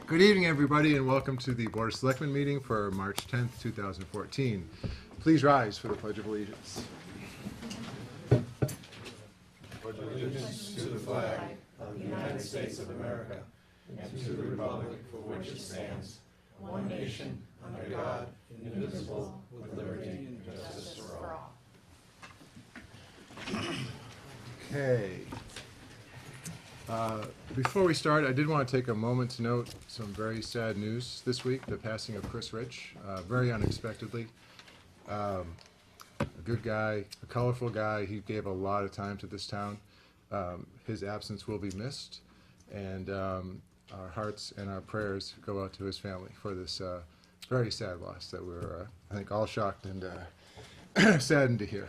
Good evening, everybody, and welcome to the Board of Selectmen meeting for March 10th, 2014. Please rise for the Pledge of Allegiance. Pledge allegiance to the flag of the United States of America and to the republic for which it stands, one nation, under God, indivisible, with liberty and justice for all. Okay. Before we start, I did want to take a moment to note some very sad news this week, the passing of Chris Rich, very unexpectedly. A good guy, a colorful guy. He gave a lot of time to this town. His absence will be missed, and our hearts and our prayers go out to his family for this very sad loss that we're, I think, all shocked and saddened to hear.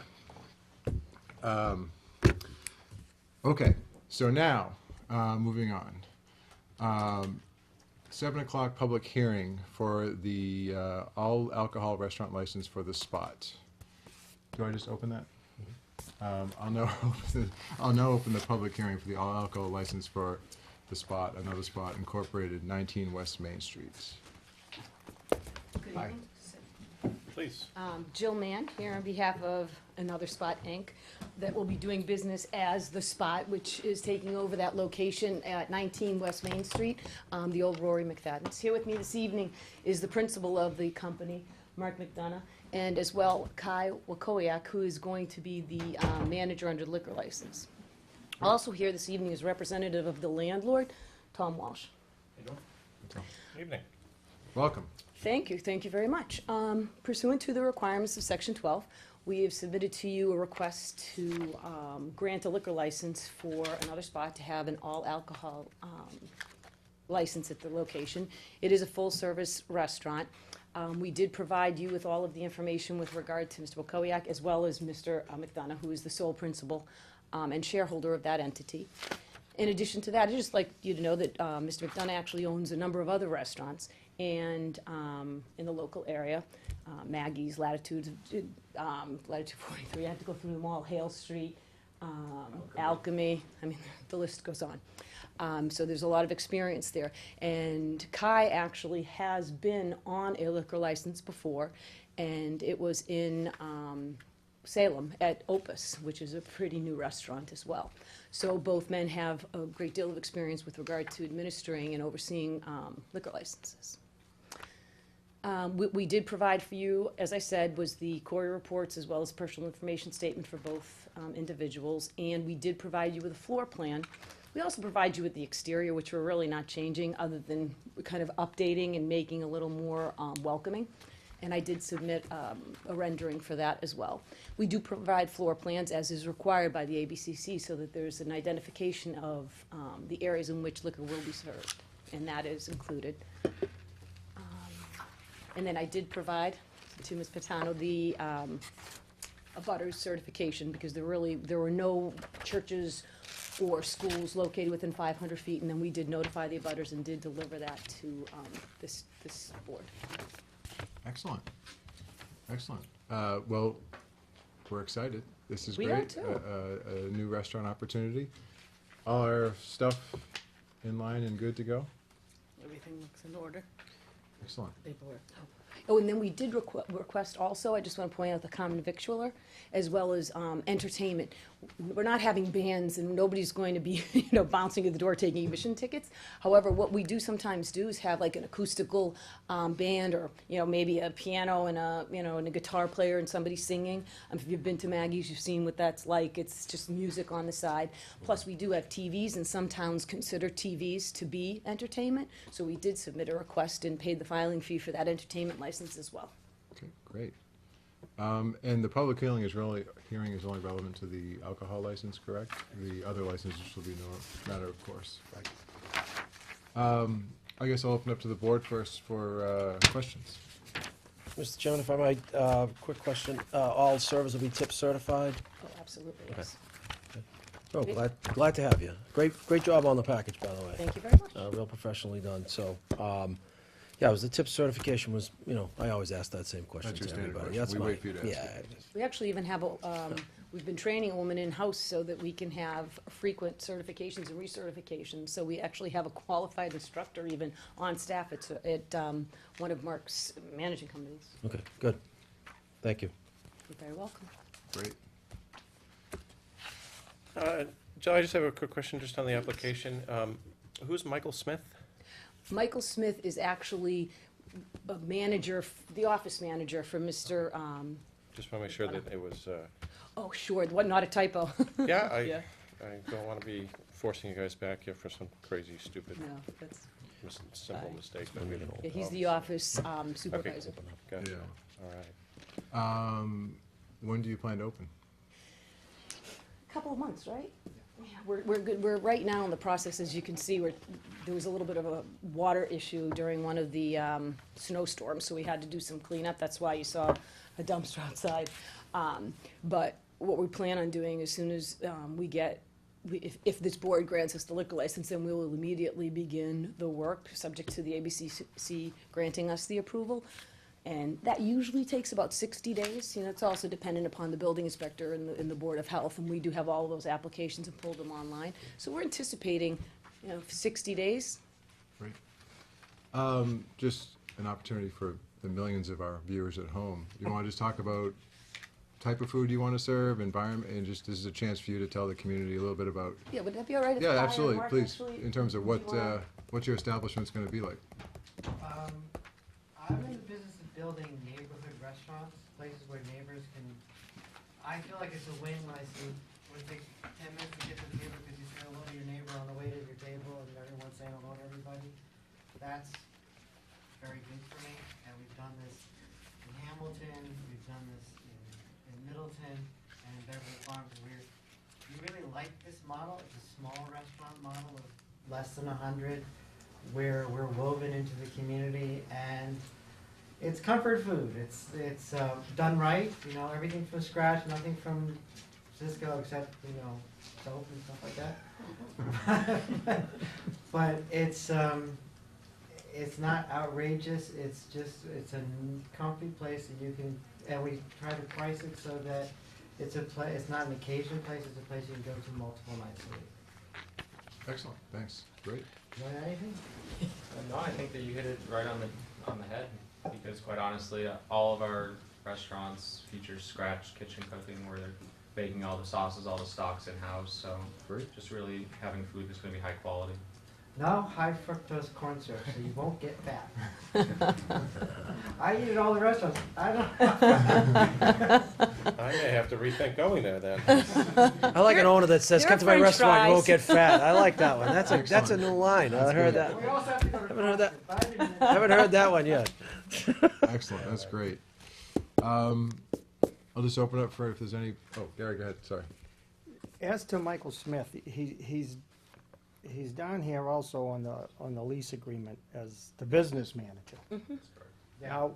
Okay, so now, moving on. 7 o'clock public hearing for the all alcohol restaurant license for The Spot. Do I just open that? I'll now open the public hearing for the all alcohol license for The Spot, Another Spot Incorporated, 19 West Main Street. Good Hi. evening. Please. Jill Mann here on behalf of Another Spot, Inc., that will be doing business as The Spot, which is taking over that location at 19 West Main Street, the old Rory McFadden's. Here with me this evening is the principal of the company, Mark McDonough, and as well Kai Wakowiak, who is going to be the manager under liquor license. Also here this evening is representative of the landlord, Tom Walsh. Evening. Welcome. Thank you very much. Pursuant to the requirements of Section 12, we have submitted to you a request to grant a liquor license for Another Spot to have an all-alcohol license at the location. It is a full-service restaurant. We did provide you with all of the information with regard to Mr. Wakowiak, as well as Mr. McDonough, who is the sole principal and shareholder of that entity. In addition to that, I'd just like you to know that Mr. McDonough actually owns a number of other restaurants and in the local area, Maggie's, Latitude 43, I have to go through them all, Hale Street, Alchemy, I mean, the list goes on. So there's a lot of experience there. And Kai actually has been on a liquor license before, and it was in Salem at Opus, which is a pretty new restaurant as well. So both men have a great deal of experience with regard to administering and overseeing liquor licenses. We did provide for you, as I said, was the quarterly reports as well as personal information statement for both individuals, and we did provide you with a floor plan. We also provide you with the exterior, which we're really not changing other than kind of updating and making a little more welcoming. And I did submit a rendering for that as well. We do provide floor plans as is required by the ABCC so that there's an identification of the areas in which liquor will be served, and that is included. And then I did provide to Ms. Patano the abutters certification because there were no churches or schools located within 500 feet, and then we did notify the abutters and did deliver that to this board. Excellent. Excellent. Well, we're excited. This is We great. are too. A new restaurant opportunity. All our stuff in line and good to go. Everything looks in order. Excellent. Paperwork. Oh, and then we did request also, I just want to point out the common victualler, as well as entertainment. We're not having bands, and nobody's going to be, bouncing at the door taking admission tickets. However, what we do sometimes do is have like an acoustical band, or maybe a piano and a guitar player and somebody singing. If you've been to Maggie's, you've seen what that's like. It's just music on the side. Plus, we do have TVs, and some towns consider TVs to be entertainment. So we did submit a request and paid the filing fee for that entertainment license as well. Okay, great. And the public hearing is only relevant to the alcohol license, correct? The other licenses will be no matter of course. Right. I guess I'll open up to the board first for questions. Mr. Chairman, if I might, quick question. All servers will be tip certified? Oh, absolutely, yes. Oh, glad to have you. Great job on the package, by the way. Thank you very much. Real professionally done. So, yeah, it was the tip certification was, I always ask that same question That's your to standard everybody. question. That's We my- wait for you to ask yeah, it. We actually even have we've been training a woman in-house so that we can have frequent certifications and recertifications. So we actually have a qualified instructor even on staff at one of Mark's managing companies. Okay, good. Thank you. You're very welcome. Great. Joe, I just have a quick question just on the application. Who's Michael Smith? Michael Smith is actually a manager, the office manager for Mr., Just want to make sure that it was, oh, sure, what, not a typo. yeah, Yeah. I don't want to be forcing you guys back here for some crazy, stupid, No, that's, simple Aye. mistake. But we can- yeah, he's the office supervisor. Gotcha. Yeah. All right. When do you plan to open? Couple of months, right? Yeah, we're good, we're right now in the process, as you can see, there was a little bit of a water issue during one of the snowstorms, so we had to do some cleanup, that's why you saw a dumpster outside. But what we plan on doing as soon as if this board grants us the liquor license, then we will immediately begin the work, subject to the ABCC granting us the approval. And that usually takes about 60 days. You know, it's also dependent upon the building inspector and the Board of Health, and we do have all of those applications and pull them online. So we're anticipating, 60 days. Great. Just an opportunity for the millions of our viewers at home. You want to just talk about type of food you want to serve, environment, and just this is a chance for you to tell the community a little bit about. Yeah, would that be all right if Yeah, Guy or absolutely, Mark please. actually- In terms of do you wanna- what your establishment's going to be like. I'm in the business of building neighborhood restaurants, places where neighbors can, I feel like it's a win when it takes 10 minutes to get to the table because you say hello to your neighbor on the way to your table and everyone's saying hello to everybody. That's very good for me, and we've done this in Hamilton, we've done this in Middleton, and in Beverly Farms. We really like this model. It's a small restaurant model of less than 100, where we're woven into the community, and it's comfort food. It's done right. Everything from scratch, nothing from Cisco except soap and stuff like that. But it's not outrageous. It's a comfy place that you can, and we try to price it so that it's not an occasion place. It's a place you can go to multiple nights a week. Excellent, thanks, great. You want anything? No, I think that you hit it right on the head, because quite honestly, all of our restaurants feature scratch kitchen cooking where they're baking all the sauces, all the stocks in-house, so Great. just really having food that's going to be high quality. No high fructose corn syrup, so you won't get fat. I eat at all the restaurants. I don't. I may have to rethink going there then. I like an owner that says, Your "Come to my french restaurant, you won't fries." get fat." I like that one. That's a Excellent. new line. I heard that. We also have to go to Haven't heard that. CrossFit. Haven't heard that one yet. Excellent, that's great. I'll just open up for if there's any, oh, Gary, go ahead, sorry. As to Michael Smith, he's down here also on the lease agreement as the business manager. Now,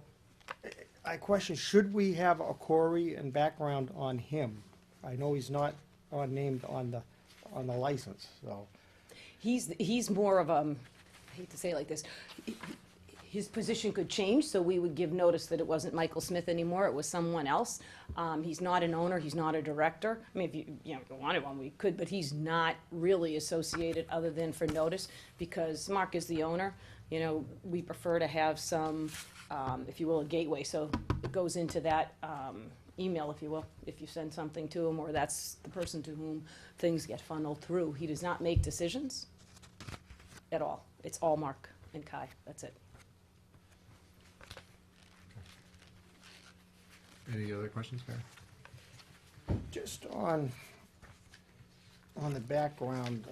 I question, should we have a query and background on him? I know he's not named on the license, so. He's more of I hate to say it like this, his position could change, so we would give notice that it wasn't Michael Smith anymore, it was someone else. He's not an owner, he's not a director. I mean, if you wanted one, we could, but he's not really associated other than for notice, because Mark is the owner. We prefer to have some, if you will, a gateway, so it goes into that email, if you will, if you send something to him, or that's the person to whom things get funneled through. He does not make decisions at all. It's all Mark and Kai, that's it. Any other questions, Gary? Just on the background,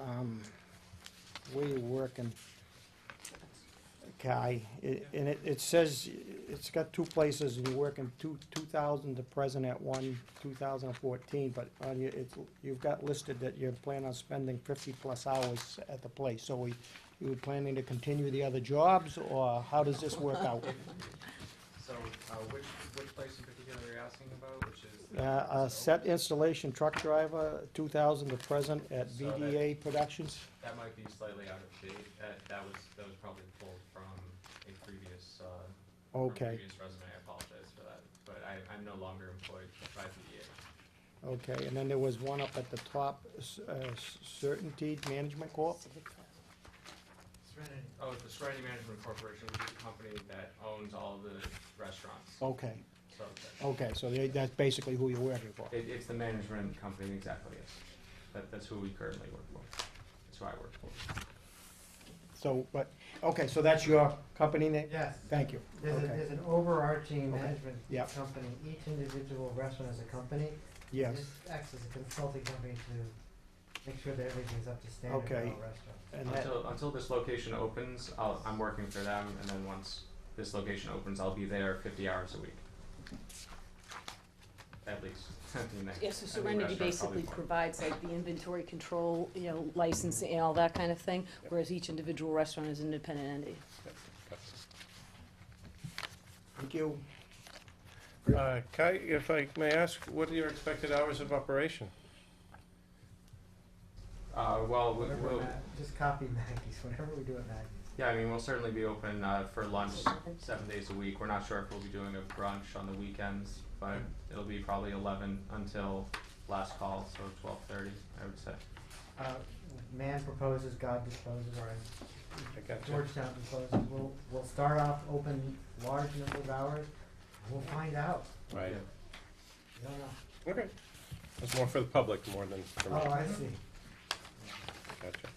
where you're working, Kai, and it says, it's got two places, and you're working 2000 to present at 2014, but on your, you've got listed that you're planning on spending 50+ hours at the place, so you planning to continue the other jobs, or how does this work out? So, which place in particular are you asking about, which is? A set installation truck driver, 2000 to present at So that- VDA Productions. That might be slightly out of date. That was probably pulled from a previous, Okay. previous resume. I apologize for that, but I'm no longer employed by VDA. Okay, and then there was one up at the top, Certainty Management Corp.? Serenity. Oh, the Serenity Management Corporation, which is a company that owns all of the restaurants. Okay, So okay, so that's basically who you're working for? it's the management company, exactly, yes. That's who we currently work for. That's who I work for. So, but, okay, so that's your company name? Yes. Thank you. Okay. There's an overarching Okay. management Yep. company. Each individual restaurant is a company. Yes, This acts as a consulting company to make sure that everything's up to standard for all Okay. restaurants. and that, Until this location opens, I'm working for them, and then once this location opens, I'll be there 50 hours a week. At least. I mean, Yes, so I mean, Serenity restaurants probably basically more. provides like the inventory control, licensing, all that kind of thing, whereas each individual restaurant is an independent entity. thank you. Kai, if I may ask, what are your expected hours of operation? Well, Whatever just copy Maggie's, whatever we do at Maggie's. yeah, I mean, we'll certainly be open for lunch 7 days a week. We're not sure if we'll be doing a brunch on the weekends, but it'll be probably 11 until last call, so 12:30, I would say. Man proposes, God disposes, or I got you. Georgetown disposes. We'll start off open large number of hours. We'll find out. Right. We don't know. Okay. It's more for the public more than for me. Oh, I see. Gotcha.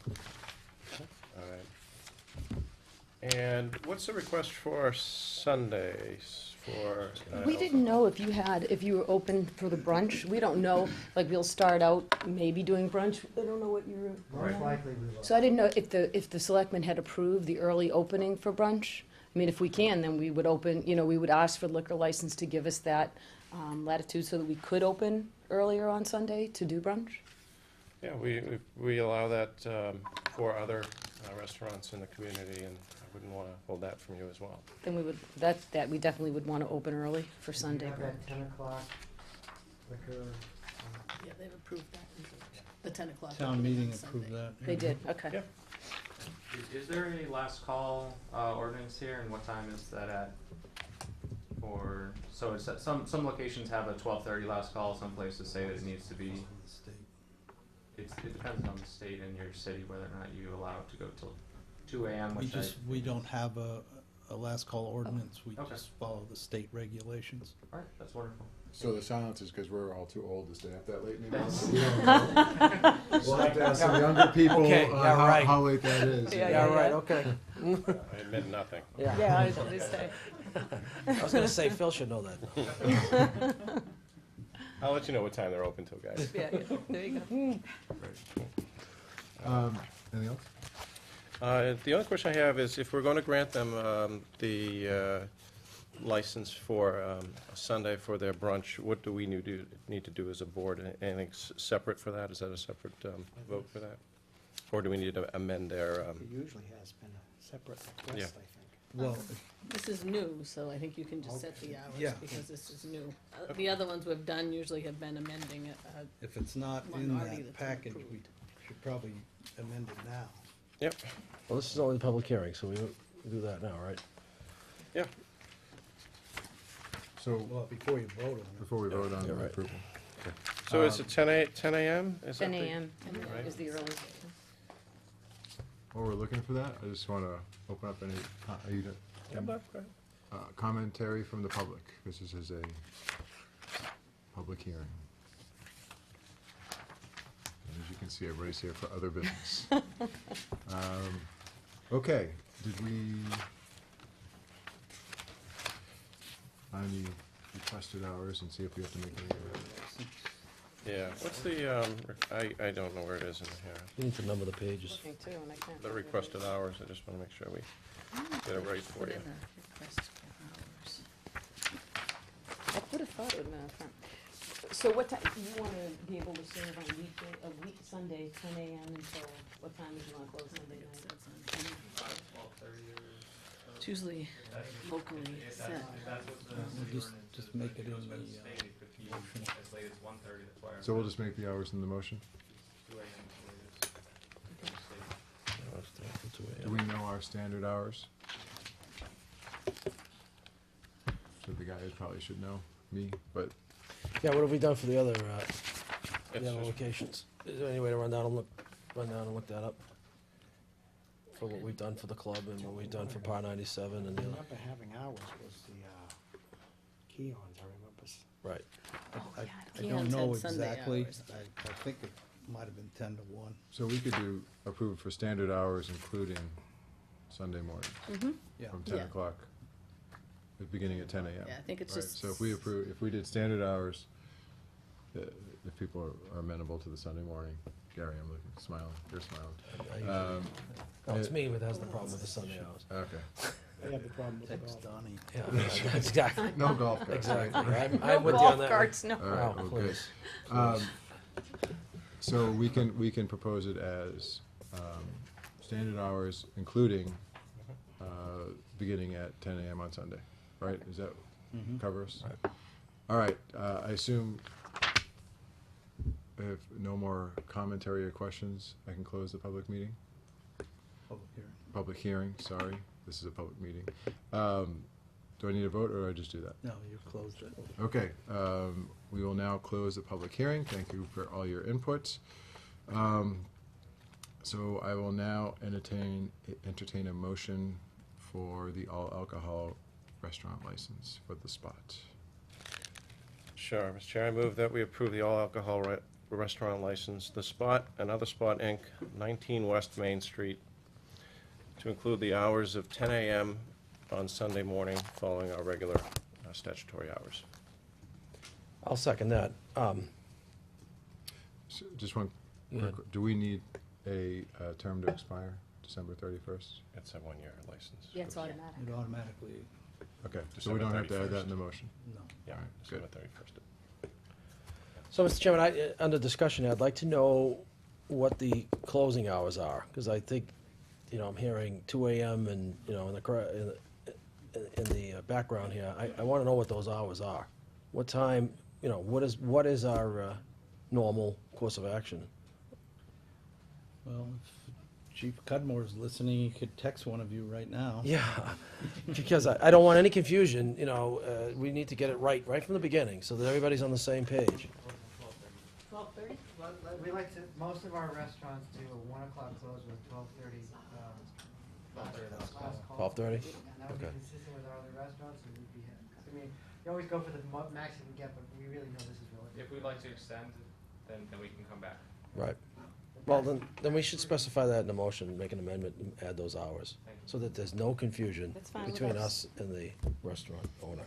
All right. And what's the request for Sundays for? We didn't know if you were open for the brunch. We don't know, like, we'll start out maybe doing brunch. I don't know what you were. Most likely we will. So I didn't know if the selectmen had approved the early opening for brunch. I mean, if we can, then we would open, we would ask for liquor license to give us that latitude so that we could open earlier on Sunday to do brunch. Yeah, we allow that for other restaurants in the community, and I wouldn't want to hold that from you as well. Then we would, we definitely would want to open early for Sunday Have brunch. that 10 o'clock liquor. Yeah, they've approved that, the 10 o'clock. Town opening meeting on approved Sunday. that. They did, okay. Yeah. Is there a last call ordinance here, and what time is that at? Or, so it's, some locations have a 12:30 last call, some places say that it needs to be, it depends on the state and your city whether or not you allow it to go till 2 AM, which We don't have a last call ordinance, we Okay. just follow the state regulations. Alright, that's wonderful. So the silence is because we're all too old to stay up that late anymore? That's- We don't know. We'll have to ask some younger people Okay, yeah, right. how late that is. Yeah, right, okay. I admit nothing. Yeah. Yeah, I was gonna say. I was gonna say Phil should know that. I'll let you know what time they're open till, guys. Yeah, there you go. Anything else? The only question I have is if we're going to grant them the license for a Sunday for their brunch, what do we need to do as a board? Anything separate for that? Is that a separate vote for that? Or do we need to amend their, It usually has been a separate request, Yeah. I think. Well, This is new, so I think you can just set the Yeah. hours because this is new. The other ones we've done usually have been amending it. if it's not in Minority that that's package, approved. we should probably amend it now. yep, Well, this is only the public hearing, so we do that now, right? yeah. So, Well, before you vote on it. before we vote on Yeah, right. approval. So is it 10 a.m.? Is that 10 the- a.m. Right. is the earliest. While we're looking for that, I just want to open up any Yeah, Bob, go ahead. commentary from the public. This is a public hearing. And as you can see, everybody's here for other business. Okay, did we find the requested hours and see if we have to make any? Yeah, what's the, I don't know where it is in here. You need to number the pages. Looking too, and I can't. The requested hours, I just want to make sure we get it right for Put you. in the request for hours. I would have thought it would have been up front. So what time, you want to be able to serve on Sunday, 10 a.m. until, what time do you want to close Sunday It night? says on here. 12:30 or It's usually locally if set. that's what the We'll city just- ordinance just is, make but it it goes in by the the, state, it could be motion. as late as 1:30, that's why. So we'll just make the hours in the motion? 2 AM is the latest. Do we know our standard hours? So the guys probably should know, me, but Yeah, what have we done for the other It's the other just- locations? Is there any way to run down and look that up? For what we've done for the club and what we've done for Par 97 and I the other, remember having ours was the, Keons, I remember. right. I Keon's don't know had Sunday exactly, hours. I think it might have been 10 to 1. So we could do, approve for standard hours, including Sunday morning, Yeah. from 10 Yeah. o'clock, beginning at 10 a.m. Yeah, I think it's Right, just. so if we did standard hours, if people are amenable to the Sunday morning, Gary, I'm looking, smiling, you're smiling. No, it's me that has the problem with the Sunday hours. Okay, I have the problem with the Text golf. Donnie. Yeah, exactly, no golf carts, right? exactly. No I'm with you on golf that. carts, no. All right, Oh, well, good. please. So we can propose it as, standard hours, including, beginning at 10 a.m. on Sunday, right? Is that cover us? All right, I assume if no more commentary or questions, I can close the public meeting? Public hearing. Public hearing, sorry, this is a public meeting. Do I need a vote, or do I just do that? No, you closed it. Okay, we will now close the public hearing. Thank you for all your inputs. So I will now entertain a motion for the all-alcohol restaurant license for the Spot. Sure, Mr. Chair, I move that we approve the all-alcohol restaurant license, The Spot, Another Spot, Inc., 19 West Main Street, to include the hours of 10 a.m. on Sunday morning following our regular statutory hours. I'll second that. So just one, Yeah. quick, do we need a term to expire, December 31st? It's a one-year license. Yeah, it's automatic. It automatically, Okay, so we December don't have to add that 31st. in the motion? no. Yeah, All right, December good. 31st. So, Mr. Chairman, under discussion, I'd like to know what the closing hours are, because I think, I'm hearing 2 a.m. and, in the background here, I want to know what those hours are. What time, what is our normal course of action? Well, if Chief Cudmore is listening, he could text one of you right now. Yeah, because I don't want any confusion, we need to get it right from the beginning, so that everybody's on the same page. 12:30? We like to, most of our restaurants do a 1 o'clock close with 12:30, last call. 12:30? And that would be Okay. consistent with our other restaurants, and we'd be, you always go for the max you can get, but we really know this is really. If we'd like to extend, then we can come back. Right. Well, then we should specify that in the motion, make an amendment and add those hours, Thank you. so that there's no confusion That's fine with between us. us and the restaurant owner.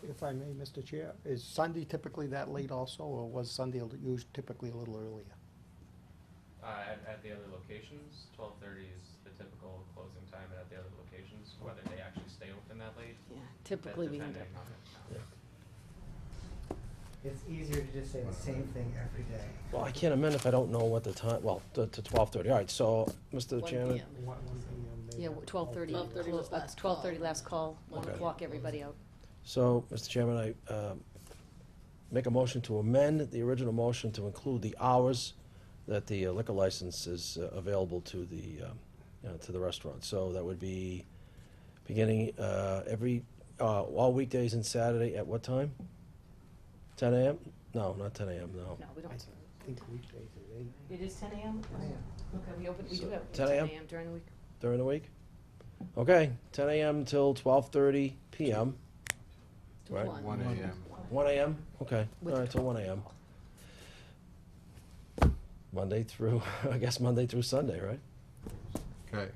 If I may, Mr. Chair, is Sunday typically that late also, or was Sunday typically a little earlier? At the other locations, 12:30 is the typical closing time at the other locations, whether they actually stay open that late. Yeah, typically we end depending up. on it. It's easier to just say the same thing every day. Well, I can't amend if I don't know what the time, to 12:30. All right, so, Mr. 1 Chairman, PM. 1 p.m. maybe. Yeah, 12:30. 12:30 was last call. 12:30 last call, 1 Okay. o'clock, everybody out. so, Mr. Chairman, I make a motion to amend the original motion to include the hours that the liquor license is available to the restaurant. So that would be beginning all weekdays and Saturday at what time? 10 a.m.? No, not 10 a.m., no. No, we don't. I think weekdays at 8. It is 10 a.m.? Okay, we do have 10 10 a.m.? a.m. during the week. During the week? Okay, 10 a.m. till 12:30 p.m. Till Right. 1 a.m. 1 a.m.? Okay, all With- right, till 1 a.m. Monday through Sunday, right? Okay,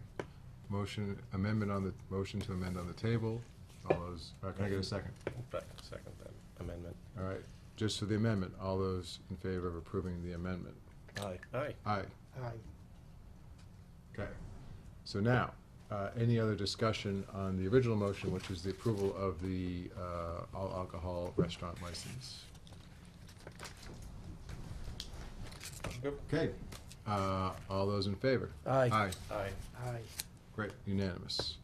amendment on the, motion to amend on the table. All those, can I get a second? Second that amendment. All right, just for the amendment, all those in favor of approving the amendment? Aye. Aye. Aye. Aye. Okay, so now, any other discussion on the original motion, which is the approval of the all-alcohol restaurant license? Okay, all those in favor? Aye. Aye, Aye. Aye. great, unanimous.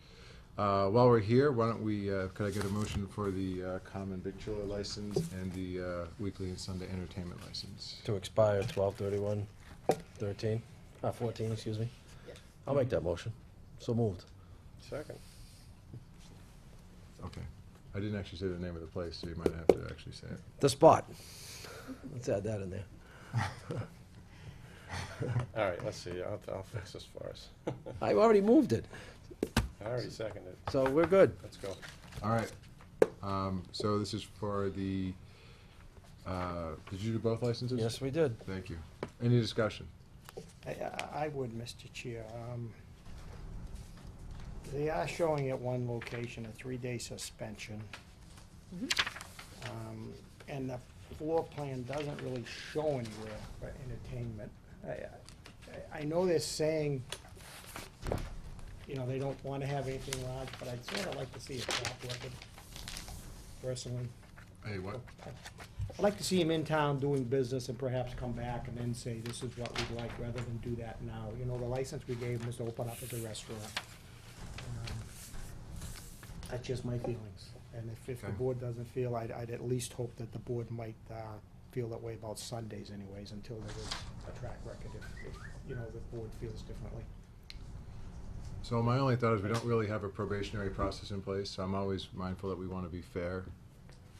While we're here, why don't we, could I get a motion for the common victular license and the weekly and Sunday entertainment license? To expire 12/31/13, 14, excuse me. Yeah. I'll make that motion. So moved. Second. Okay, I didn't actually say the name of the place, so you might have to actually say it. The Spot. Let's add that in there. All right, let's see, I'll fix this for us. I already moved it, I already seconded, so we're good. let's go. All right, so this is for the, did you do both licenses? Yes, we did. Thank you. Any discussion? I would, Mr. Chair. They are showing at one location a 3-day suspension. And the floor plan doesn't really show anywhere for entertainment. I know they're saying, you know, they don't want to have anything large, but I'd sort of like to see a track record, personally. Hey, what? I'd like to see him in town doing business and perhaps come back and then say, this is what we'd like, rather than do that now. You know, the license we gave him is to open up as a restaurant. That's just my feelings. And if the Okay. board doesn't feel, I'd at least hope that the board might feel that way about Sundays anyways, until there is a track record, if, you know, the board feels differently. So my only thought is we don't really have a probationary process in place, so I'm always mindful that we want to be fair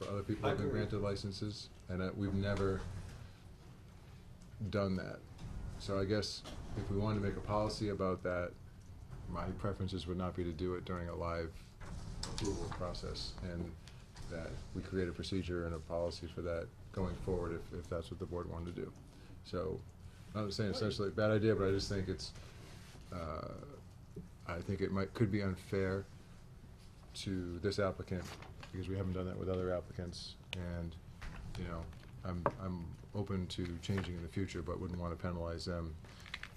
for other people who have been granted licenses, and that we've never done that. So I guess if we wanted to make a policy about that, my preferences would not be to do it during a live approval process, and that we create a procedure and a policy for that going forward if that's what the board wanted to do. So, I'm not saying it's necessarily a bad idea, but I just think it's, I think it could be unfair to this applicant, because we haven't done that with other applicants, and, you know, I'm open to changing in the future, but wouldn't want to penalize them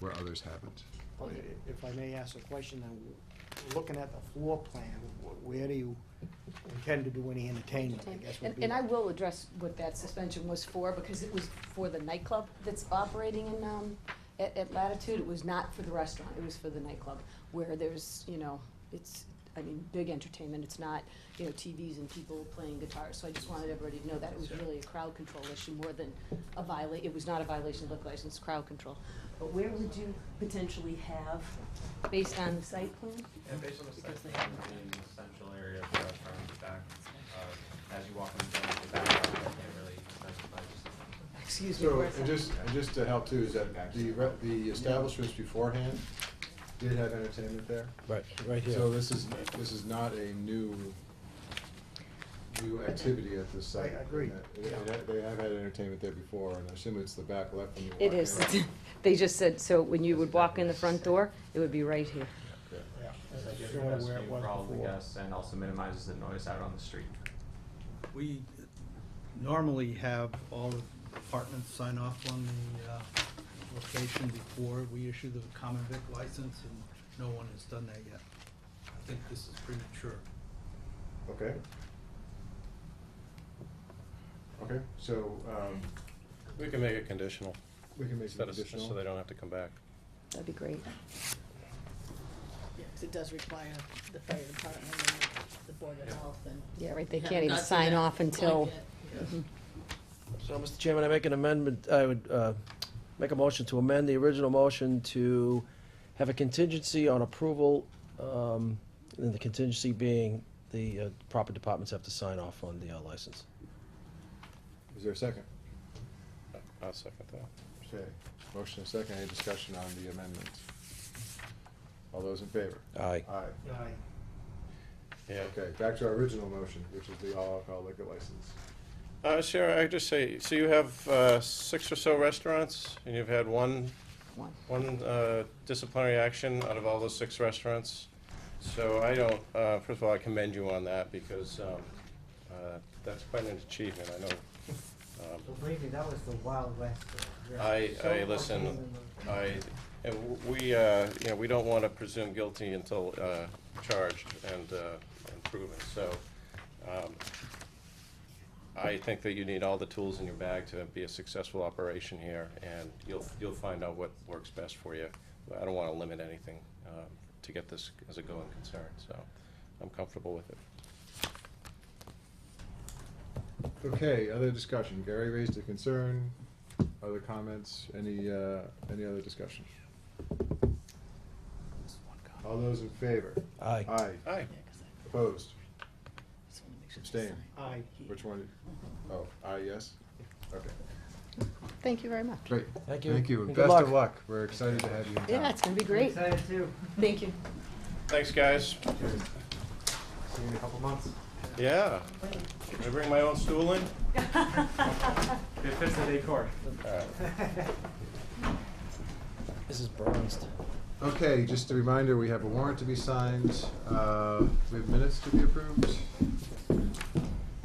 where others haven't. Well, if I may ask a question, then, looking at the floor plan, where do you intend to do any entertainment, I guess would be. And I will address what that suspension was for, because it was for the nightclub that's operating in, at Latitude. It was not for the restaurant, it was for the nightclub, where there's, you know, it's, I mean, big entertainment. It's not, you know, TVs and people playing guitars. So I just wanted everybody to know that it was really a crowd control issue more than it was not a violation of liquor license, crowd control. But where would you potentially have, based on the site plan? And based on the Because site they plan, have- in the central area of the restaurant in the back, as you walk in the building, the back, I can't really specify just. Excuse me So, for a and second. just to help too, is that the establishments beforehand did have entertainment there? Right, right here. So this is not a new activity at this site. I agree. They have had entertainment there before, and I assume it's the back left when you walk in. It is. They just said, so when you would walk in the front door, it would be right here. Okay. Yeah, as I Gives showed the best where it view was for all of the before. guests and also minimizes the noise out on the street. We normally have all the departments sign off on the location before we issue the common vic license, and no one has done that yet. I think this is premature. Okay. Okay, so, We can make it conditional, we can make it instead of, additional. so they don't have to come back. That'd be great. Yeah, 'cause it does require the fire department and the board of health and. Yeah, right, they Yeah, can't even not to sign that off until, blanket, yes. So, Mr. Chairman, I make an amendment, I would make a motion to amend the original motion to have a contingency on approval, and the contingency being the proper departments have to sign off on the license. Is there a second? I'll second that. Okay, motion and second, any discussion on the amendment? All those in favor? Aye. Aye. Aye. Yeah. Okay, back to our original motion, which is the all alcohol liquor license. Sarah, I just say, so you have 6 or so restaurants, and you've had one disciplinary action out of all those 6 restaurants. So I don't, first of all, I commend you on that, because that's quite an achievement, I know. So believe me, that was the Wild West. Listen, and we, you know, we don't want to presume guilty until charged and proven. So I think that you need all the tools in your bag to be a successful operation here, and you'll find out what works best for you. I don't want to limit anything to get this as a going concern, so I'm comfortable with it. Okay, other discussion, Gary raised a concern, other comments, any other discussion? All those in favor? Aye. Aye. Aye. Yeah, 'cause I Opposed? just wanna make Abstain. Aye. Which one? Oh, aye, yes? Okay, Thank you very much. great. Thank you. Thank you, And and good best of luck. luck. We're excited to have you in town. Yeah, it's gonna be I'm great. excited too. Thank you. Thanks, guys. See you in a couple months. Yeah. Can I bring my own stool in? It fits the decor. This is Burns. Okay, just a reminder, we have a warrant to be signed. We have minutes to be approved?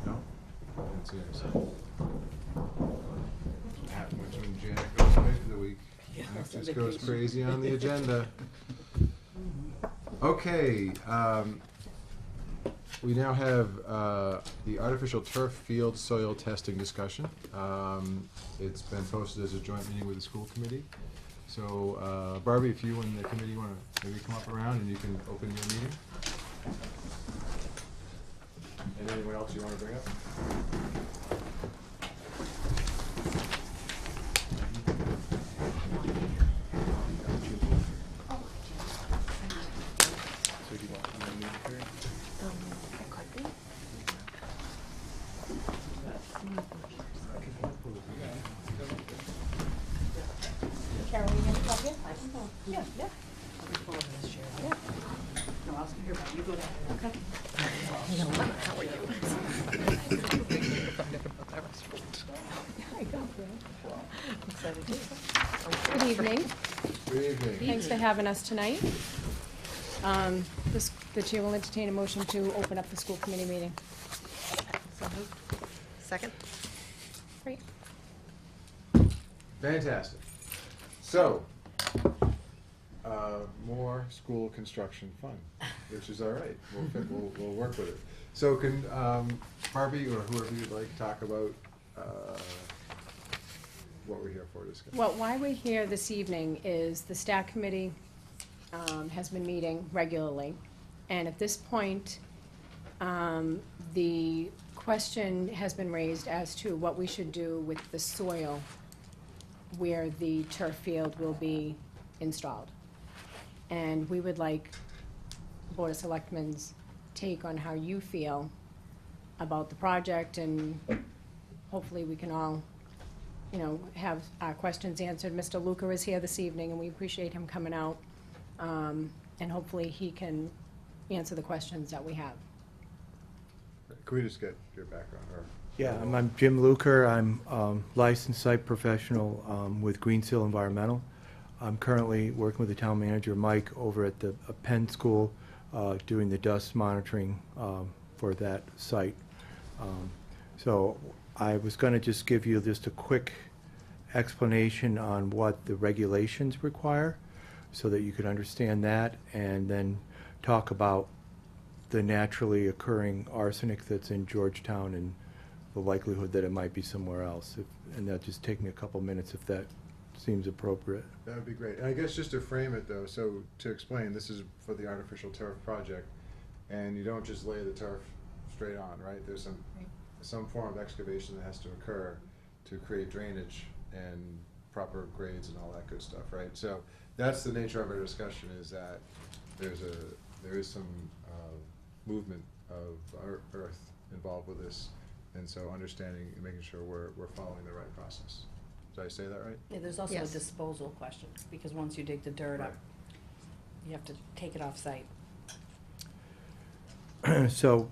No? I didn't see any. Which when Janet goes away for the week, Yeah, it that's a just goes vacation. crazy on the agenda. Okay, we now have the artificial turf field soil testing discussion. It's been posted as a joint meeting with the school committee. So Barbie, if you and the committee want to maybe come up around and you can open your meeting. And anyone else you want to bring up? So do you want me to move here? I could be. Carol, you gonna come in? I can go. Yeah, yeah. I'll just pull over this chair. Yeah. No, I'll stay here, but you go down. Okay. How are you? There you go, Bill. Excited too. Good evening. Good evening. Thanks for having us tonight. The chair will entertain a motion to open up the school committee meeting. So moved. Second? Great. Fantastic. So, more school construction fun, which is all right. We'll work with it. So can Barbie or whoever you'd like talk about what we're here for discuss? Well, why we're here this evening is the staff committee has been meeting regularly. And at this point, the question has been raised as to what we should do with the soil where the turf field will be installed. And we would like Board of Selectmen's take on how you feel about the project, and hopefully we can all, have our questions answered. Mr. Luker is here this evening, and we appreciate him coming out. And hopefully he can answer the questions that we have. Can we just get your background or? Yeah, I'm Jim Luker. I'm licensed site professional with Green Seal Environmental. I'm currently working with the town manager, Mike, over at the Penn School, doing the dust monitoring for that site. So I was going to just give you just a quick explanation on what the regulations require so that you could understand that, and then talk about the naturally occurring arsenic that's in Georgetown and the likelihood that it might be somewhere else. And that'll just take me a couple minutes if that seems appropriate. That would be great. And I guess just to frame it though, so to explain, this is for the artificial turf project, and you don't just lay the turf straight on, right? There's some form of excavation that has to occur to create drainage and proper grades and all that good stuff, right? So that's the nature of our discussion, is that there is some movement of our earth involved with this, and so understanding and making sure we're following the right process. Did I say that right? Yeah, there's also a Yes. disposal question, because once you dig the dirt up, you have to take it off-site. So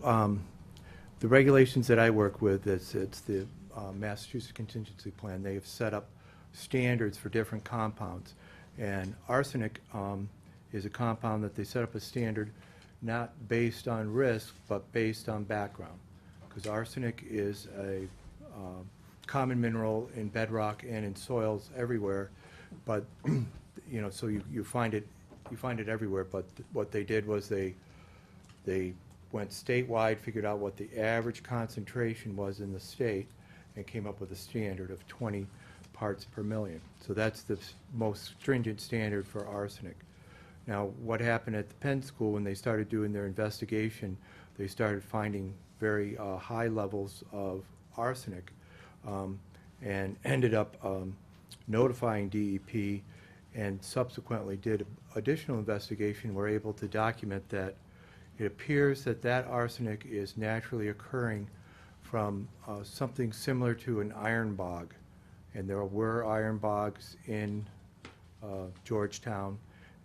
the regulations that I work with, it's the Massachusetts Contingency Plan. They have set up standards for different compounds. And arsenic is a compound that they set up a standard not based on risk, but based on background. Because arsenic is a common mineral in bedrock and in soils everywhere, but so you find it everywhere. But what they did was they went statewide, figured out what the average concentration was in the state, and came up with a standard of 20 parts per million. So that's the most stringent standard for arsenic. Now, what happened at the Penn School when they started doing their investigation, they started finding very high levels of arsenic, and ended up notifying DEP, and subsequently did additional investigation, were able to document that It appears that that arsenic is naturally occurring from something similar to an iron bog. And there were iron bogs in Georgetown,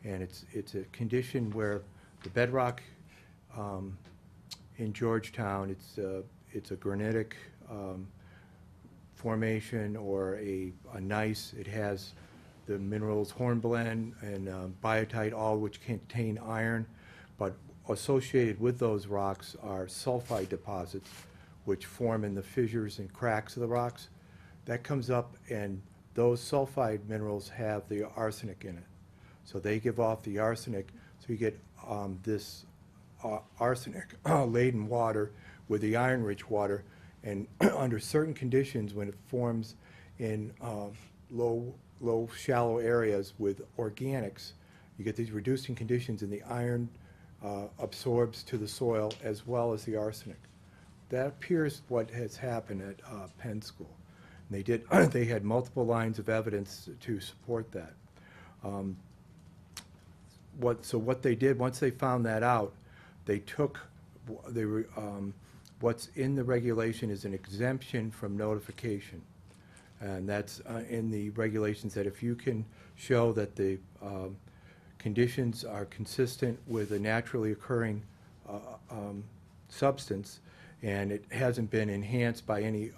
and it's a condition where the bedrock in Georgetown, it's a granitic formation or a gneiss. It has the minerals hornblende and biotite, all which contain iron, but associated with those rocks are sulfide deposits, which form in the fissures and cracks of the rocks. That comes up, and those sulfide minerals have the arsenic in it. So they give off the arsenic, so you get this arsenic-laden water with the iron-rich water, and under certain conditions, when it forms in low, shallow areas with organics, you get these reducing conditions, and the iron absorbs to the soil as well as the arsenic. That appears what has happened at Penn School. And they had multiple lines of evidence to support that. So what they did, once they found that out, they took, what's in the regulation is an exemption from notification. And that's in the regulations, that if you can show that the conditions are consistent with a naturally occurring substance, and it hasn't been enhanced by any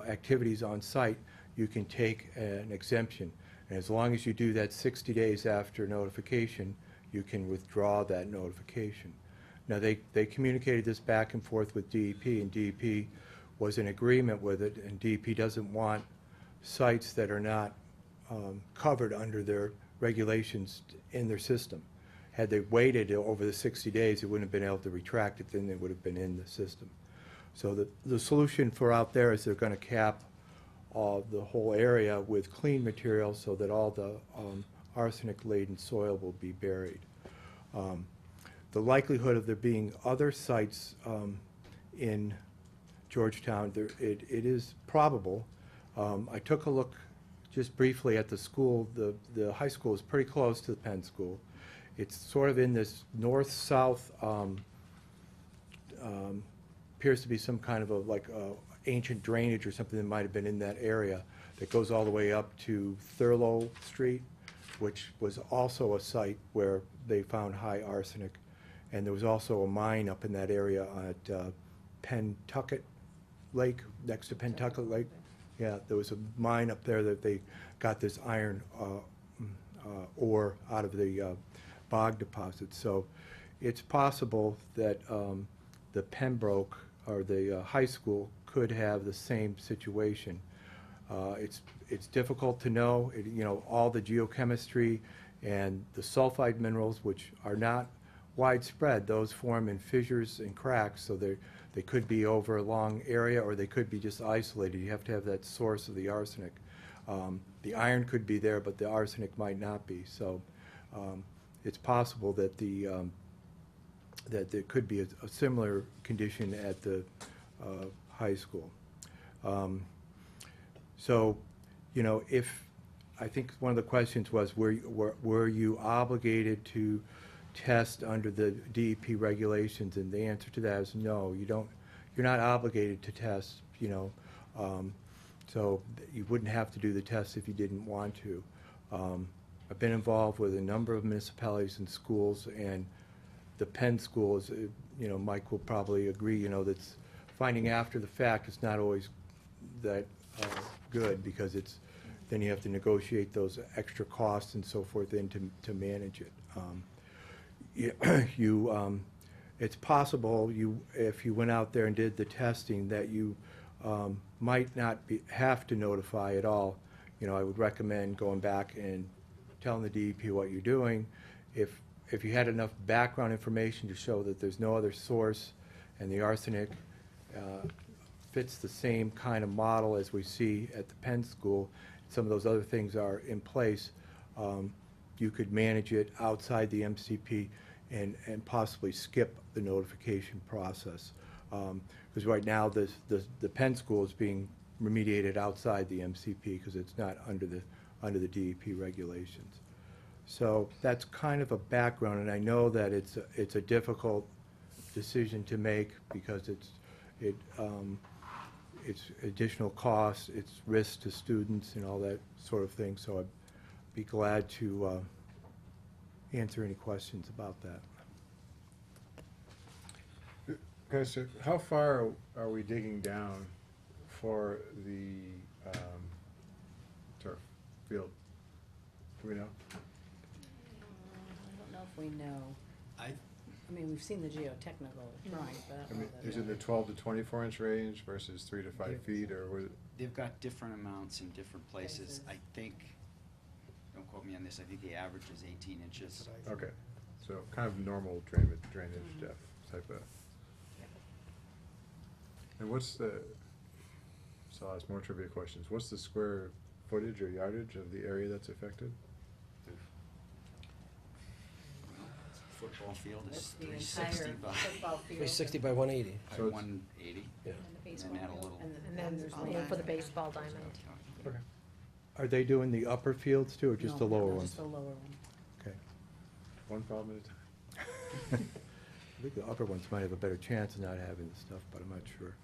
activities on site, you can take an exemption. And as long as you do that 60 days after notification, you can withdraw that notification. Now, they communicated this back and forth with DEP, and DEP was in agreement with it, and DEP doesn't want sites that are not covered under their regulations in their system. Had they waited over the 60 days, they wouldn't have been able to retract it, then they would have been in the system. So the solution for out there is they're going to cap the whole area with clean material so that all the arsenic-laden soil will be buried. The likelihood of there being other sites in Georgetown, it is probable. I took a look just briefly at the school. The high school is pretty close to the Penn School. It's sort of in this north-south, appears to be some kind of ancient drainage or something that might have been in that area that goes all the way up to Thurlow Street, which was also a site where they found high arsenic. And there was also a mine up in that area at Pentucket Lake, next to Pentucket Lake. Yeah, there was a mine up there that they got this iron ore out of the bog deposits. So it's possible that the Pembroke or the high school could have the same situation. It's difficult to know. All the geochemistry and the sulfide minerals, which are not widespread, those form in fissures and cracks, so they could be over a long area, or they could be just isolated. You have to have that source of the arsenic. The iron could be there, but the arsenic might not be. So it's possible that that there could be a similar condition at the high school. So, if I think one of the questions was, were you obligated to test under the DEP regulations? And the answer to that is no. You're not obligated to test. So you wouldn't have to do the test if you didn't want to. I've been involved with a number of municipalities and schools, and the Penn School is, Mike will probably agree, that's finding after the fact is not always that good, because then you have to negotiate those extra costs and so forth in to manage it. It's possible if you went out there and did the testing that you might not have to notify at all. I would recommend going back and telling the DEP what you're doing. If you had enough background information to show that there's no other source and the arsenic fits the same kind of model as we see at the Penn School, some of those other things are in place, you could manage it outside the MCP and possibly skip the notification process. Because right now the Penn School is being remediated outside the MCP because it's not under the DEP regulations. So that's kind of a background, and I know that it's a difficult decision to make because it's additional costs, it's risk to students and all that sort of thing. So I'd be glad to answer any questions about that. Okay, so how far are we digging down for the turf field? Do we know? I don't know if we know. I, I mean, we've seen the geotechnical drawings, but I I don't know mean, that. is it the 12 to 24 inch range versus 3 to 5 feet, or was it? they've got different amounts in different places. I think, don't quote me on this, I think the average is 18 inches. Okay, so kind of normal drainage depth type of. And what's the, so I'll ask more trivia questions. What's the square footage or yardage of the area that's affected? Football field That's is the 360 entire by football field. 360 by 180. So it's- 180. Yeah. And the And baseball then add a field. little. And then there's there's the- the- For the baseball diamond. Okay. Are they doing the upper fields too, or just the No, lower no, ones? Just the lower one. Okay. One problem at a time. I think the upper ones might have a better chance of not having the stuff, but I'm not sure.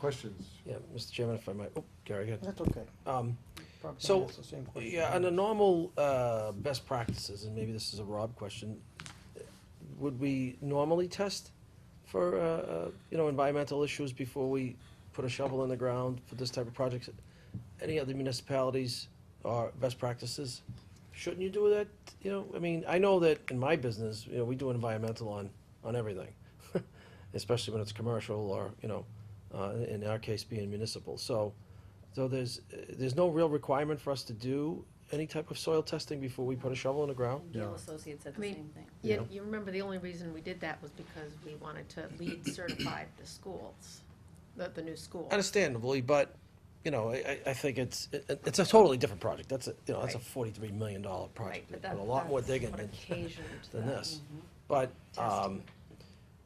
Questions? Yeah, Mr. Chairman, if I might, oh, Gary, go ahead. That's okay. Um, Probably So, ask the same question. yeah, under normal best practices, and maybe this is a Rob question, would we normally test for, environmental issues before we put a shovel in the ground for this type of project? Any other municipalities or best practices? Shouldn't you do that? I mean, I know that in my business, we do environmental on everything, especially when it's commercial or, in our case being municipal. So there's no real requirement for us to do any type of soil testing before we put a shovel in the ground? And Gale No. Associates said I the mean, same thing. Yeah. You remember the only reason we did that was because we wanted to LEED certify the schools, the new school. Understandably, but, I think it's a totally different project. That's a Right. $43 million project. Right, but With a lot more that's digging what than occasioned than the this. But, testing.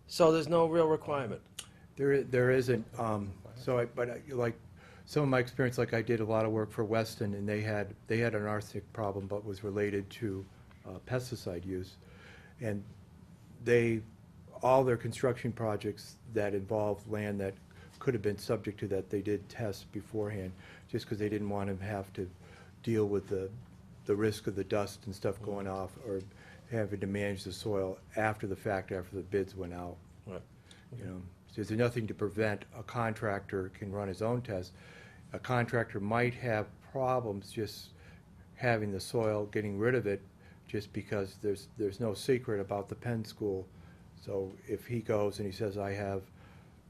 so there's no real requirement. There isn't, like, some of my experience, like I did a lot of work for Weston, and they had an arsenic problem, but was related to pesticide use. And all their construction projects that involved land that could have been subject to that, they did test beforehand, just because they didn't want to have to deal with the risk of the dust and stuff going off, or having to manage the soil after the fact, after the bids went out. Right. So there's nothing to prevent a contractor can run his own test. A contractor might have problems just having the soil, getting rid of it, just because there's no secret about the Penn School. So if he goes and he says, I have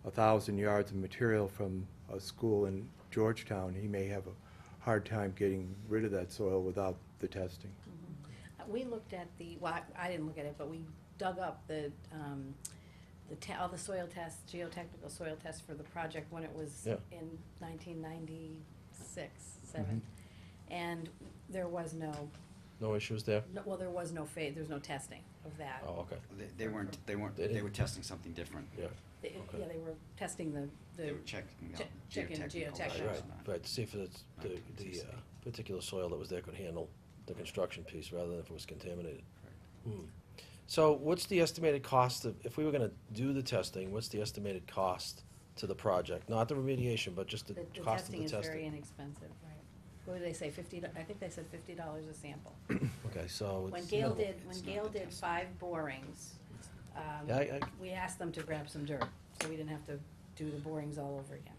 1,000 yards of material from a school in Georgetown, he may have a hard time getting rid of that soil without the testing. We looked at I didn't look at it, but we dug up all the soil tests, geotechnical soil tests for the project when it was Yeah. in 1996, 7. And there was No issues there? there was there's no testing of that. Oh, okay. They weren't, They they didn't- were testing something different. Yeah. Yeah, they were testing the They were checking out checking geotechnical. geotechnical. whether it's Right, not- right, to see if the particular soil that was there could handle the construction piece rather than if it was contaminated. Hmm. So what's the estimated cost if we were gonna do the testing, what's the estimated cost to the project? Not the remediation, but just the The cost of testing the is very testing? inexpensive, right? What did they say, I think they said $50 a sample. Okay, so When it's. Gale minimal. did, when Gale did 5 borings, Yeah, we asked them to grab some dirt, so we didn't have to do the borings all over again.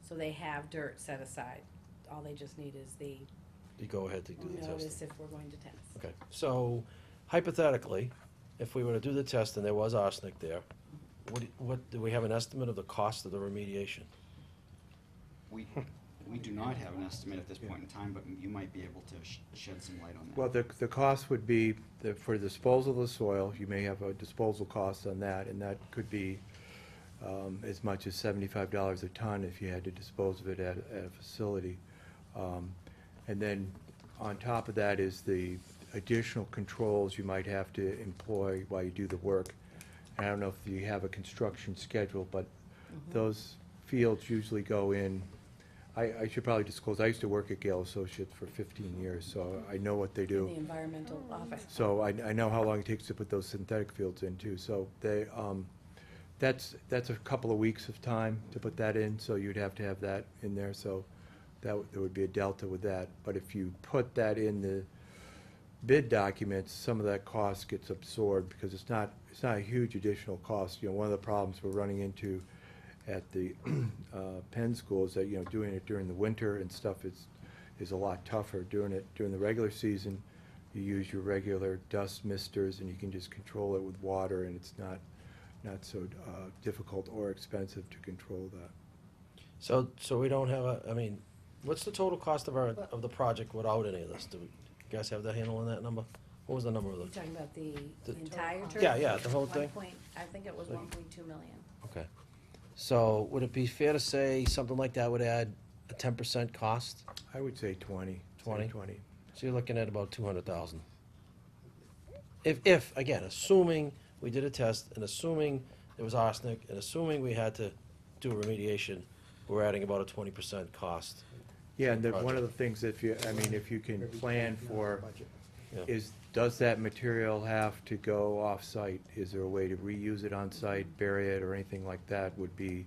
So they have dirt set aside. All they just need is the You go ahead to do the notice testing. if we're going to test. Okay, so hypothetically, if we were to do the test and there was arsenic there, do we have an estimate of the cost of the remediation? We do not have an estimate at this point in time, but you might be able to shed some light on that. Well, the cost would be, for disposal of the soil, you may have a disposal cost on that, and that could be as much as $75 a ton if you had to dispose of it at a facility. And then on top of that is the additional controls you might have to employ while you do the work. And I don't know if you have a construction schedule, but those fields usually go in I should probably disclose, I used to work at Gale Associates for 15 years, so I know what they In do. the environmental office. So I know how long it takes to put those synthetic fields in too. So they, that's a couple of weeks of time to put that in, so you'd have to have that in there, so there would be a delta with that. But if you put that in the bid documents, some of that cost gets absorbed because it's not a huge additional cost. You know, one of the problems we're running into at the Penn School is that, you know, doing it during the winter and stuff is a lot tougher. Doing it during the regular season, you use your regular dust misters and you can just control it with water, and it's not so difficult or expensive to control that. So we don't have I mean, what's the total cost of the project without any of this? Do you guys have that handle on that number? What was the number of You're the? talking about the The- entire turf? Yeah, the whole thing? I think it was 1.2 million. Okay. So would it be fair to say something like that would add a 10% cost? I would say 20. 20? 20. So you're looking at about 200,000. If, again, assuming we did a test and assuming there was arsenic and assuming we had to do a remediation, we're adding about a 20% cost. Yeah, and one project. of the things, if you can plan for, Yeah. does that material have to go off-site? Is there a way to reuse it on-site, bury it, or anything like that would be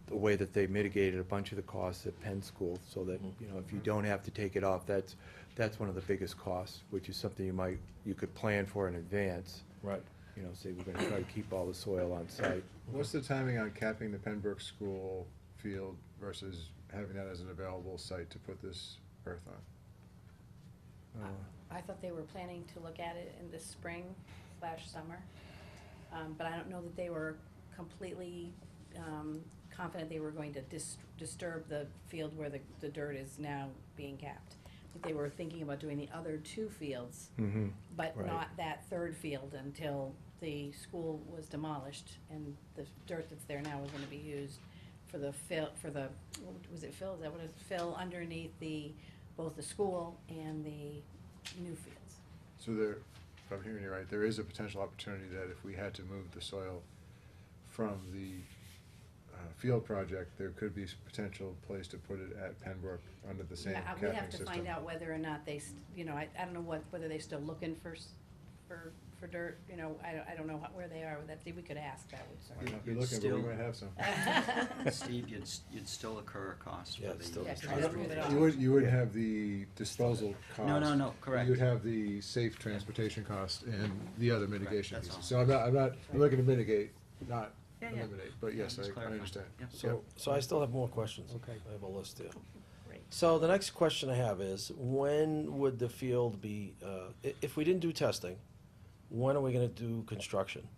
the way that they mitigated a bunch of the costs at Penn School, so that, Mm-hmm. you know, if you don't have to take it off, that's one of the biggest costs, which is something you could plan for in advance. Right. You know, say we're gonna try to keep all the soil on site. What's the timing on capping the Pembroke School field versus having that as an available site to put this earth on? I thought they were planning to look at it in the spring/summer. But I don't know that they were completely confident they were going to disturb the field where the dirt is now being capped. But they were thinking about doing the other two fields, Mm-hmm. but Right. not that third field until the school was demolished and the dirt that's there now was gonna be used for the was it fill, is that what it's, fill underneath both the school and the new fields. So there, if I'm hearing you right, there is a potential opportunity that if we had to move the soil from the field project, there could be potential place to put it at Pembroke under the same Yeah, capping we system. have to find out whether or not they, I don't know whether they're still looking for dirt, I don't know where they are with that. See, we could ask that, Might would not be You'd looking, but we still- might have some. Steve, you'd still incur a cost Yeah, for it's the. still- Yeah, I just move it off. You would have the disposal cost. No, correct. You'd have the safe transportation cost and the other mitigation that's pieces. all. So I'm looking to mitigate, not Yeah, yeah. eliminate, but yes, Just I clarify. understand. Yeah. So I still have more questions. Okay. I have a list here. Great. So the next question I have is, when would the field be, if we didn't do testing, when are we gonna do construction?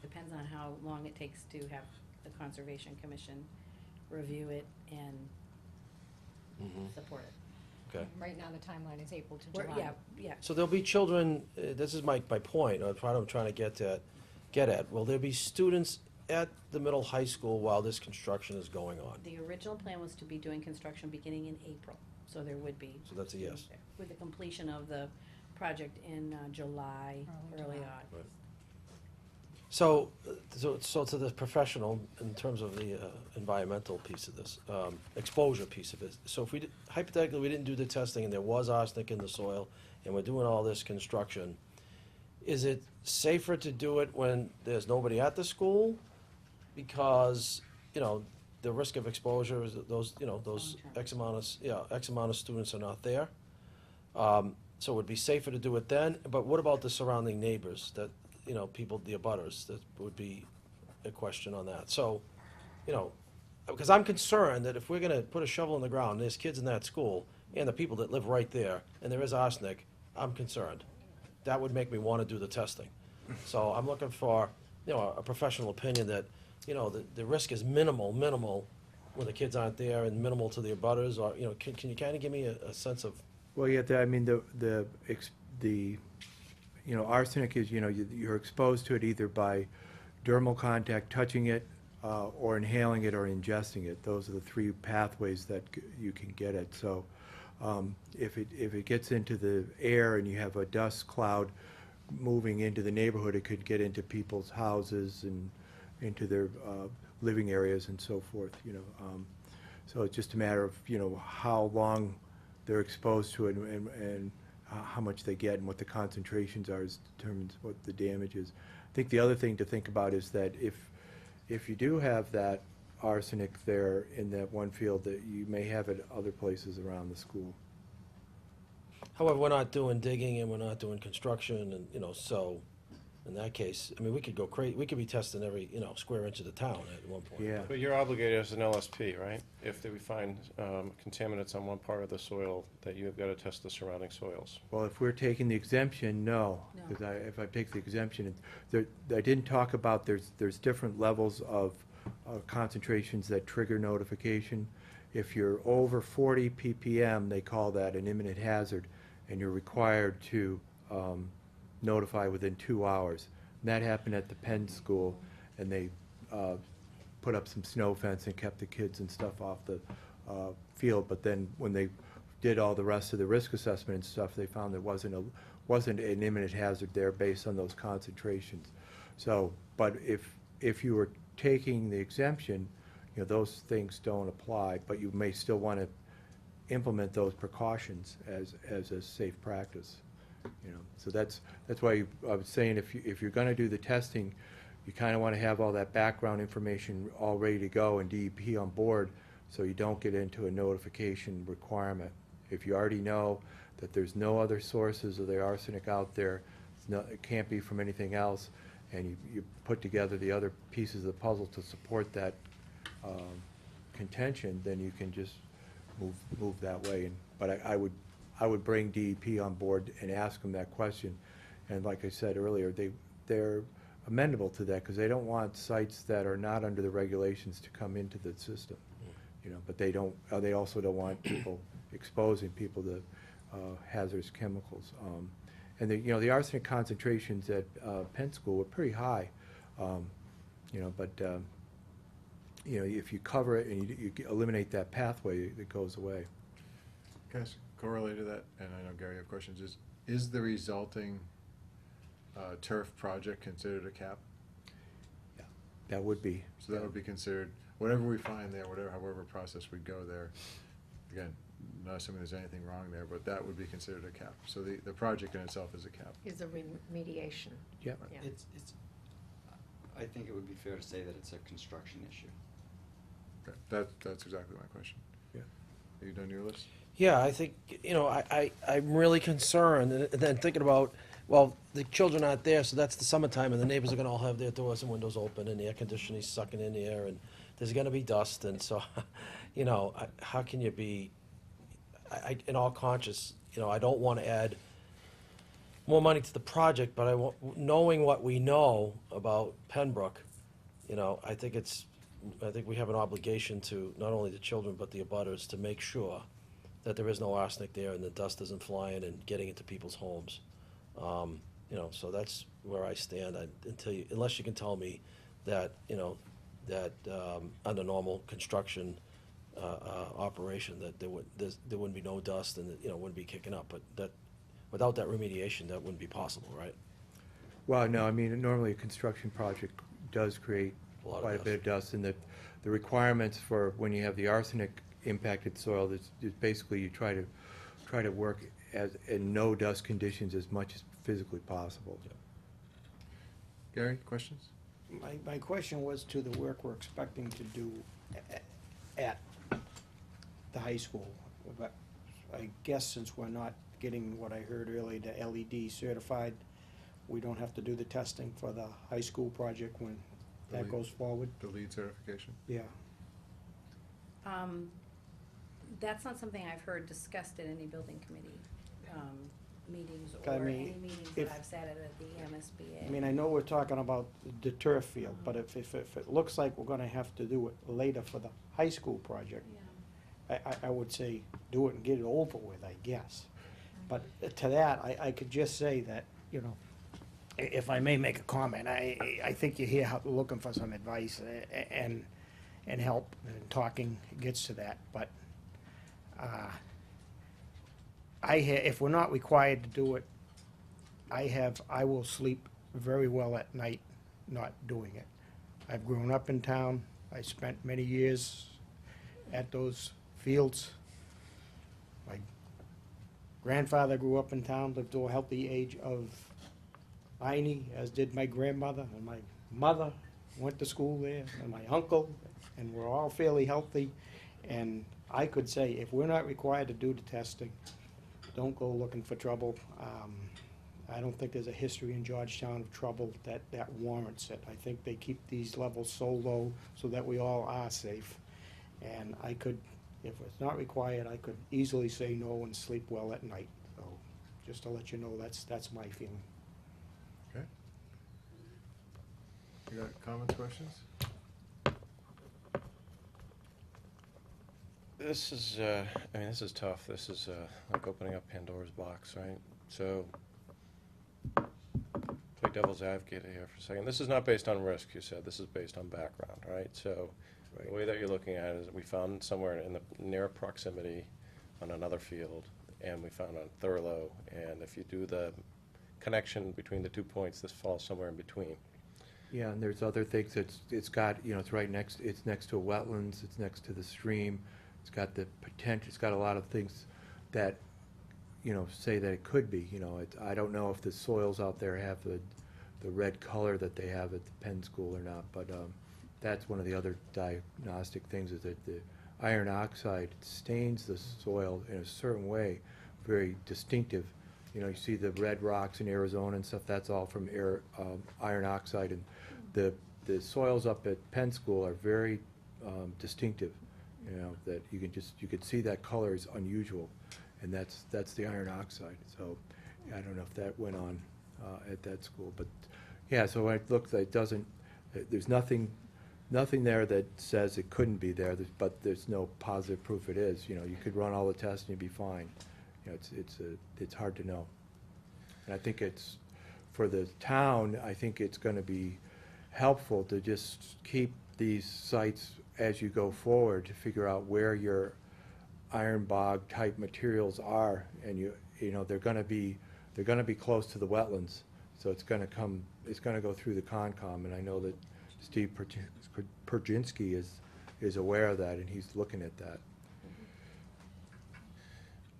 Depends on how long it takes to have the Conservation Commission review it and support it. Okay. Right now, the timeline is April to We're- July. Yeah, So there'll be children, this is my point, or what I'm trying to get at. Will there be students at the middle high school while this construction is going on? the original plan was to be doing construction beginning in April, so there would be. So that's a yes. With the completion of the project in July, early August. So to the professional, in terms of the environmental piece of this, exposure piece of it, so if hypothetically, we didn't do the testing and there was arsenic in the soil, and we're doing all this construction, is it safer to do it when there's nobody at the school? Because, the risk of exposure is that those X amount of students are not there. So it would be safer to do it then, but what about the surrounding neighbors that, people, the abutters, that would be a question on that. So, because I'm concerned that if we're gonna put a shovel in the ground, there's kids in that school, and the people that live right there, and there is arsenic, I'm concerned. That would make me wanna do the testing. So I'm looking for, a professional opinion that, the risk is minimal when the kids aren't there, and minimal to the abutters, or, can you kinda give me a sense of? Well, yeah, arsenic is, you're exposed to it either by dermal contact, touching it, or inhaling it or ingesting it. Those are the three pathways that you can get it. So if it gets into the air and you have a dust cloud moving into the neighborhood, it could get into people's houses and into their living areas and so forth, So it's just a matter of, you know, how long they're exposed to it and how much they get and what the concentrations are determines what the damage is. I think the other thing to think about is that if you do have that arsenic there in that one field, that you may have it other places around the school. However, we're not doing digging and we're not doing construction and, you know, so in that case, I mean, we could go crazy, we could be testing every, you know, square inch of the town at one point. Yeah. But you're obligated as an LSP, right? If we find contaminants on one part of the soil, that you have got to test the surrounding soils. Well, if we're taking the exemption, no. No. Because if I take the exemption, I didn't talk about, there's different levels of concentrations that trigger notification. If you're over 40 ppm, they call that an imminent hazard, and you're required to notify within 2 hours. And that happened at the Penn School, and they put up some snow fence and kept the kids and stuff off the field. But then when they did all the rest of the risk assessment and stuff, they found there wasn't an imminent hazard there based on those concentrations. So, but if you were taking the exemption, you know, those things don't apply, but you may still want to implement those precautions as a safe practice. You know, so that's why I was saying if you're going to do the testing, you kind of want to have all that background information all ready to go and DEP on board, so you don't get into a notification requirement. If you already know that there's no other sources of the arsenic out there, it can't be from anything else, and you put together the other pieces of the puzzle to support that contention, then you can just move that way. But I would bring DEP on board and ask them that question. And like I said earlier, they're amenable to that because they don't want sites that are not under the regulations to come into the system. You know, but they also don't want people exposing people to hazardous chemicals. And the arsenic concentrations at Penn School were pretty high. You know, but you know, if you cover it and you eliminate that pathway, it goes away. Guys, correlated to that, and I know Gary, you have questions, is the resulting turf project considered a cap? Yeah, that would be. So that would be considered, whatever we find there, however process we go there, again, not assuming there's anything wrong there, but that would be considered a cap. So the project in itself is a cap. Is a remediation. Yep. Yeah. I think it would be fair to say that it's a construction issue. Okay, that's exactly my question. Yeah. Are you done your list? Yeah, I think, you know, I'm really concerned, and then thinking about, well, the children aren't there, so that's the summertime, and the neighbors are gonna all have their doors and windows open, and the air conditioning's sucking in the air, and there's gonna be dust, and so, you know, how can you be, in all conscious, you know, I don't wanna add more money to the project, but knowing what we know about Pembroke, you know, I think we have an obligation to, not only the children, but the abutters, to make sure that there is no arsenic there and the dust isn't flying and getting into people's homes. You know, so that's where I stand unless you can tell me that, you know, that under normal construction operation, that there wouldn't be no dust and, you know, wouldn't be kicking up. But that, without that remediation, that wouldn't be possible, right? Well, no, I mean, normally a construction project does create A lot of quite a dust. bit of dust, and the requirements for when you have the arsenic impacted soil is basically you try to work in no dust conditions as much as physically possible. Gary, questions? My question was to the work we're expecting to do at the high school. But I guess since we're not getting what I heard earlier, the LED certified, we don't have to do the testing for the high school project when that goes forward? The lead certification? Yeah. That's not something I've heard discussed at any building committee, meetings I or mean, any meetings if- that I've sat at the MSBA. I mean, I know we're talking about the turf field, but if it looks like we're gonna have to do it later for the high school project, Yeah. I would say do it and get it over with, I guess. But to that, I could just say that, you know, if I may make a comment, I think you're here looking for some advice and help, and talking gets to that, but if we're not required to do it, I will sleep very well at night not doing it. I've grown up in town, I spent many years at those fields. My grandfather grew up in town, lived to a healthy age of 90, as did my grandmother, and my mother went to school there, and my uncle, and we're all fairly healthy. And I could say, if we're not required to do the testing, don't go looking for trouble. I don't think there's a history in Georgetown of trouble that warrants it. I think they keep these levels so low so that we all are safe. And I could, if it's not required, I could easily say no and sleep well at night. So, just to let you know, that's my feeling. Okay. You got comments, questions? This is, I mean, this is tough. This is like opening up Pandora's box, right? So, play devil's advocate here for a second. This is not based on risk, you said. This is based on background, right? So, the way that you're looking at it is we found somewhere in the near proximity on another field, and we found on Thurlow, and if you do the connection between the 2 points, this falls somewhere in between. Yeah, and there's other things. It's got, you know, it's right next, it's next to a wetlands, it's next to the stream. It's got the potential, it's got a lot of things that, you know, say that it could be, you know. I don't know if the soils out there have the red color that they have at the Penn School or not, but that's one of the other diagnostic things, is that the iron oxide stains the soil in a certain way, very distinctive. You know, you see the red rocks in Arizona and stuff, that's all from iron oxide. And the soils up at Penn School are very distinctive, you know, that you could see that color is unusual, and that's the iron oxide. So I don't know if that went on at that school, but yeah, so it looks like there's nothing there that says it couldn't be there, but there's no positive proof it is. You know, you could run all the tests and you'd be fine. You know, it's hard to know. And I think it's, for the town, I think it's going to be helpful to just keep these sites as you go forward to figure out where your iron bog type materials are, and you know they're going to be close to the wetlands, so it's going to go through the Concom, and I know that Steve Perginski is aware of that, and he's looking at that.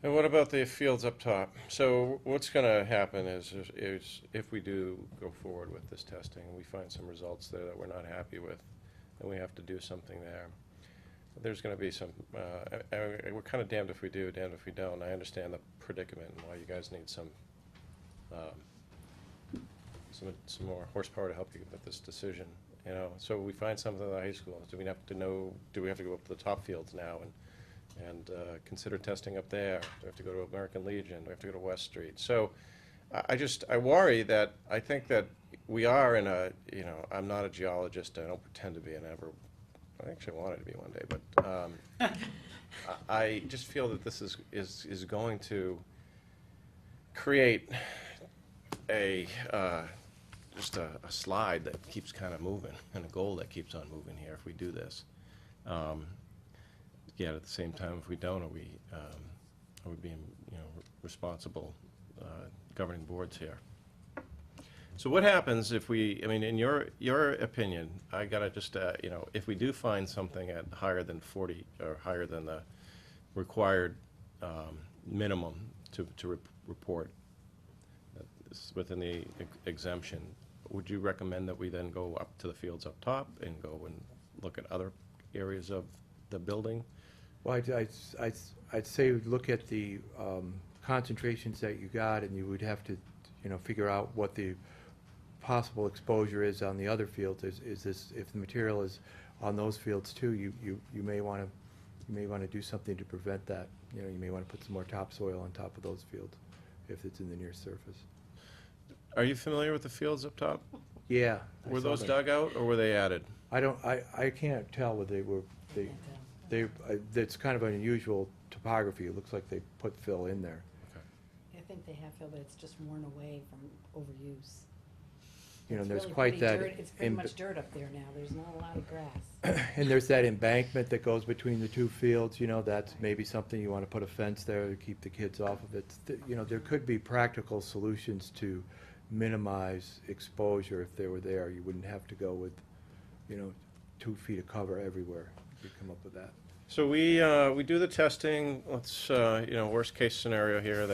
And what about the fields up top? So what's going to happen is if we do go forward with this testing and we find some results there that we're not happy with, then we have to do something there. There's going to be some, we're kind of damned if we do, damned if we don't. I understand the predicament and why you guys need some more horsepower to help you with this decision. You know, so we find something at the high school. Do we have to go up to the top fields now and consider testing up there? Do we have to go to American Legion? Do we have to go to West Street? So I worry that, I think that we are in a, you know, I'm not a geologist. I don't pretend to be, and I actually wanted to be one day, but I just feel that this is going to create just a slide that keeps kind of moving, and a goal that keeps on moving here if we do this. Yet at the same time, if we don't, are we being, you know, responsible governing boards here? So what happens if we, I mean, in your opinion, I gotta just, you know, if we do find something at higher than 40 or higher than the required minimum to report within the exemption, would you recommend that we then go up to the fields up top and go and look at other areas of the building? Well, I'd say look at the concentrations that you got, and you would have to, you know, figure out what the possible exposure is on the other fields. Is this, if the material is on those fields too, you may want to do something to prevent that. You know, you may want to put some more topsoil on top of those fields if it's in the near surface. Are you familiar with the fields up top? Yeah. Were those dug out or were they added? I can't tell whether it's kind of an unusual topography. It looks like they put fill in there. I think they have fill, but it's just worn away from overuse. You know, It's there's really quite pretty that. dirt. It's pretty much dirt up there now. There's not a lot of grass. And there's that embankment that goes between the two fields, you know, that's maybe something you want to put a fence there to keep the kids off of it. You know, there could be practical solutions to minimize exposure if they were there. You wouldn't have to go with, you know, 2 feet of cover everywhere. You could come up with that. So we do the testing, let's, worst case scenario here,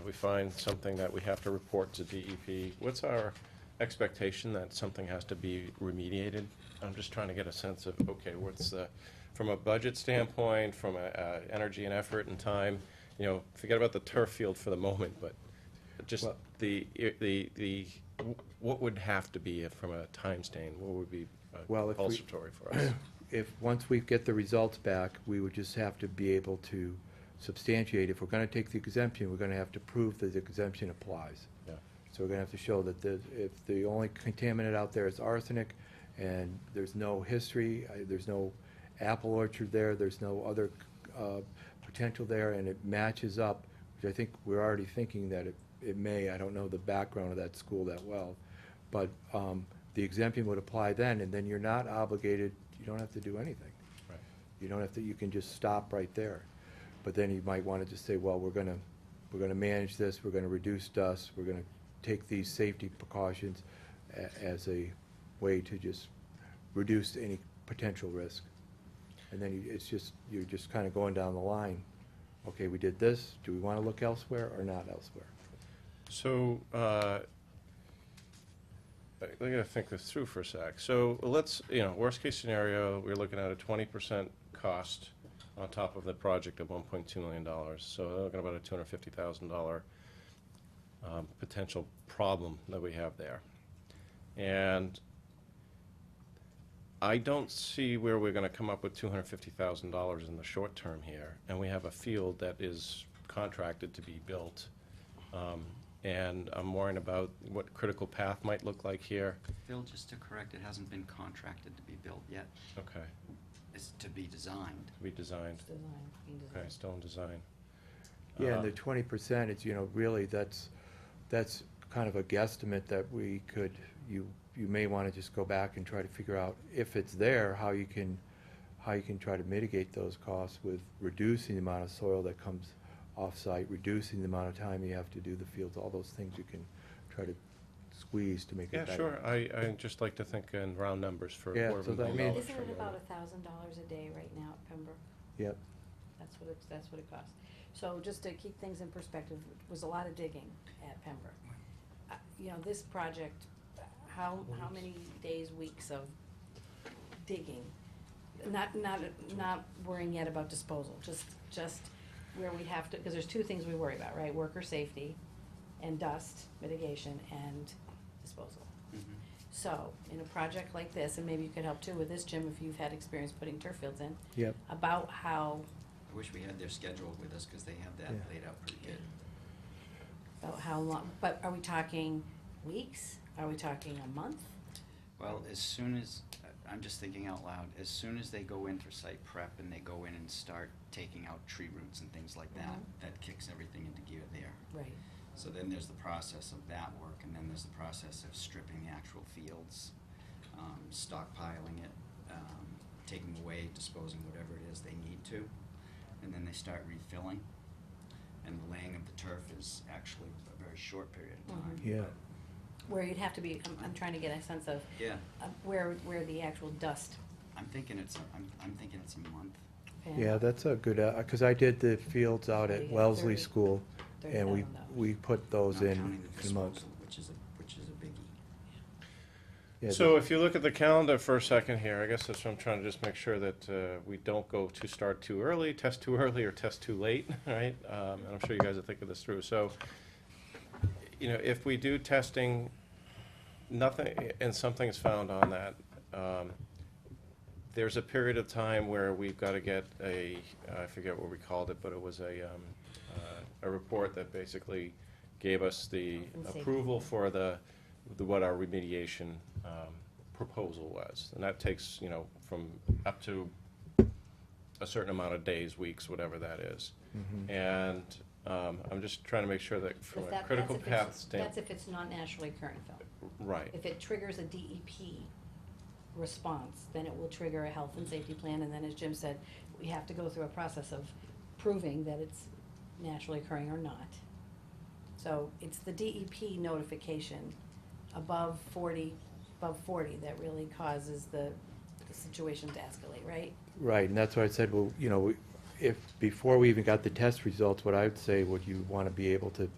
we find something that we have to report to DEP. What's our expectation that something has to be remediated? I'm just trying to get a sense of, okay, from a budget standpoint, from a energy and effort and time, forget about the turf field for the moment, but just Well- what would have to be from a time stain, what would be Well, if we- compulsory for us? Once we get the results back, we would just have to be able to substantiate. If we're gonna take the exemption, we're gonna have to prove that the exemption applies. Yeah. So we're gonna have to show that if the only contaminant out there is arsenic, and there's no history, there's no apple orchard there, there's no other potential there, and it matches up, which I think we're already thinking that it may, I don't know the background of that school that well, but the exemption would apply then, and then you're not obligated, you don't have to do anything. Right. You don't have to, you can just stop right there. But then you might want to just say, well, we're gonna manage this, we're gonna reduce dust, we're gonna take these safety precautions as a way to just reduce any potential risk. And then you're just kind of going down the line. Okay, we did this, do we want to look elsewhere or not elsewhere? So, I gotta think this through for a sec. So let's, worst case scenario, we're looking at a 20% cost on top of the project of $1.2 million. So we're looking at about a $250,000 potential problem that we have there. And I don't see where we're gonna come up with $250,000 in the short term here. And we have a field that is contracted to be built. And I'm worrying about what critical path might look like here. Phil, just to correct, it hasn't been contracted to be built yet. Okay, It's to be designed. to be designed. Being Okay, designed. still in design. Yeah, and the 20%, it's, really, that's kind of a guesstimate that we could, you may want to just go back and try to figure out, if it's there, how you can try to mitigate those costs with reducing the amount of soil that comes off-site, reducing the amount of time you have to do the fields, all those things you can try to squeeze to make it Yeah, better. sure, I just like to think in round numbers for Yeah, $250,000. so I mean- Isn't it about $1,000 a day right now at Pembroke? Yep. That's what it costs. So just to keep things in perspective, it was a lot of digging at Pembroke. This project, how many days, weeks of digging? Not worrying yet about disposal, just where we have to, because there's two things we worry about, right? Worker safety and dust mitigation and disposal. Mhm. So, in a project like this, and maybe you could help too with this, Jim, if you've had experience putting turf fields in, Yep. about how, I wish we had their schedule with us, because they have that Yeah. laid out pretty good. about how long, but are we talking weeks? Are we talking a month? Well, as soon as, I'm just thinking out loud, as soon as they go in for site prep and they go in and start taking out tree roots and things like that, that kicks everything into gear there. Right. So then there's the process of that work, and then there's the process of stripping the actual fields, stockpiling it, taking away, disposing whatever it is they need to, and then they start refilling. And the laying of the turf is actually a very short period of time. Yeah. Where you'd have to be, I'm trying to get a sense of Yeah, where the actual dust. I'm thinking it's a month. Yeah, that's a good, because I did the fields out at Yeah, Wellesley 30 School, and we $30,000. put those Not in counting the a month. disposal, which is a biggie. Yeah, So if you look at the calendar for a second here, I guess that's what I'm trying to just make sure that we don't start too early, test too early, or test too late, right? And I'm sure you guys are thinking this through. So, if we do testing, nothing, and something's found on that, there's a period of time where we've got to get I forget what we called it, but it was a report that basically gave us the Health and safety. approval for what our remediation proposal was. And that takes, from up to a certain amount of days, weeks, whatever that is. Mhm. And I'm just trying to make sure that from But a critical that's path standpoint. if it's not naturally occurring, Phil. Right. If it triggers a DEP response, then it will trigger a health and safety plan, and then as Jim said, we have to go through a process of proving that it's naturally occurring or not. So it's the DEP notification above 40 that really causes the the situation to escalate, right? Right, and that's why I said, well, you know, if, before we even got the test results, what I would say, would you want to be able to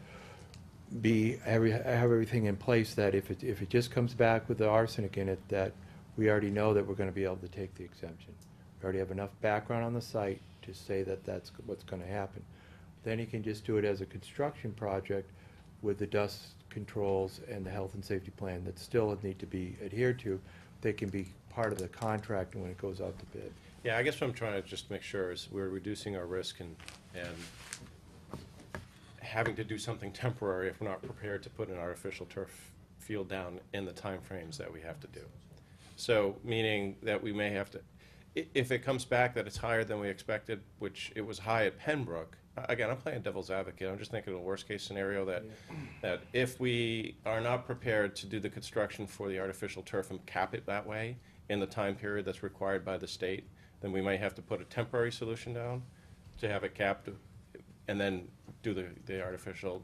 have everything in place that if it just comes back with the arsenic in it, that we already know that we're going to be able to take the exemption. We already have enough background on the site to say that that's what's going to happen. Then you can just do it as a construction project with the dust controls and the health and safety plan that still need to be adhered to. They can be part of the contract when it goes out to bid. Yeah, I guess what I'm trying to just make sure is we're reducing our risk and having to do something temporary if we're not prepared to put an artificial turf field down in the timeframes that we have to do. So, meaning that we may have to, if it comes back that it's higher than we expected, which it was high at Pembroke, again, I'm playing devil's advocate, I'm just thinking of a worst-case scenario that if we are not prepared to do the construction for the artificial turf and cap it that way in the time period that's required by the state, then we might have to put a temporary solution down to have it capped and then do the artificial.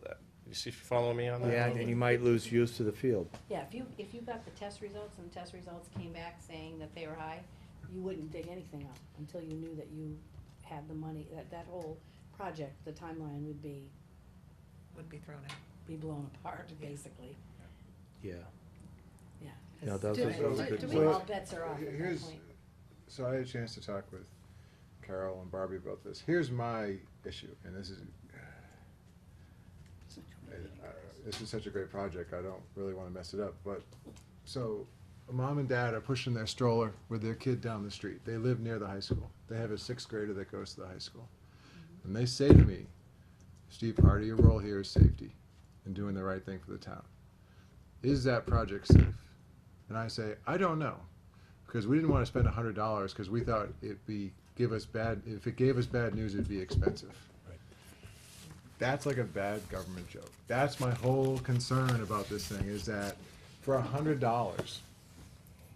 You see, follow me on that? Yeah, and you might lose use of the field. Yeah, if you got the test results and the test results came back saying that they were high, you wouldn't dig anything up until you knew that you had the money, that whole project, the timeline would be thrown out. be blown apart, basically. Yeah. Yeah. No, those Do- are good. do we- we- all bets are off at that Here's- point. So I had a chance to talk with Carol and Barbie about this. Here's my issue, and this is such a great project, I don't really want to mess it up, but, so, mom and dad are pushing their stroller with their kid down the street. They live near the high school. They have a 6th grader that goes to the high school. And they say to me, Steve, part of your role here is safety and doing the right thing for the town. Is that project safe? And I say, I don't know, because we didn't want to spend $100 because we thought if it gave us bad news, it'd be expensive. That's like a bad government joke. That's my whole concern about this thing, is that for $100,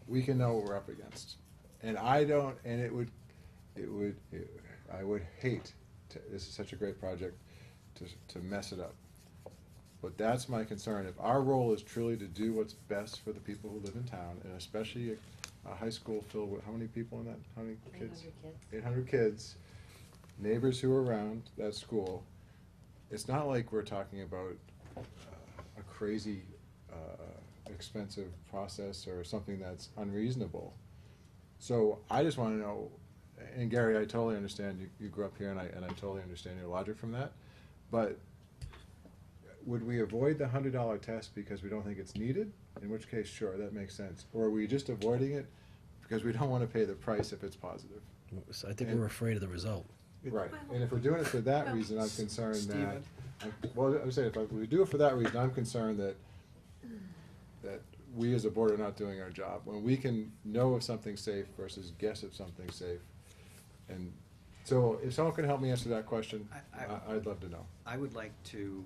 we can know what we're up against. And I would hate this is such a great project to mess it up. But that's my concern. If our role is truly to do what's best for the people who live in town, and especially a high school filled with, how many people in that? How many kids? 800 kids. 800 kids, neighbors who are around that school. It's not like we're talking about a crazy expensive process or something that's unreasonable. So I just want to know, and Gary, I totally understand, you grew up here, and I totally understand your logic from that, but would we avoid the $100 test because we don't think it's needed? In which case, sure, that makes sense. Or are we just avoiding it because we don't want to pay the price if it's positive? So I think we're afraid of the result. Right, and if we're doing it for that reason, I'm concerned that, well, I'm saying, if we do it for that reason, I'm concerned that we as a board are not doing our job. When we can know if something's safe versus guess if something's safe. And so, if someone can help me answer that question, I'd love to know. I would like to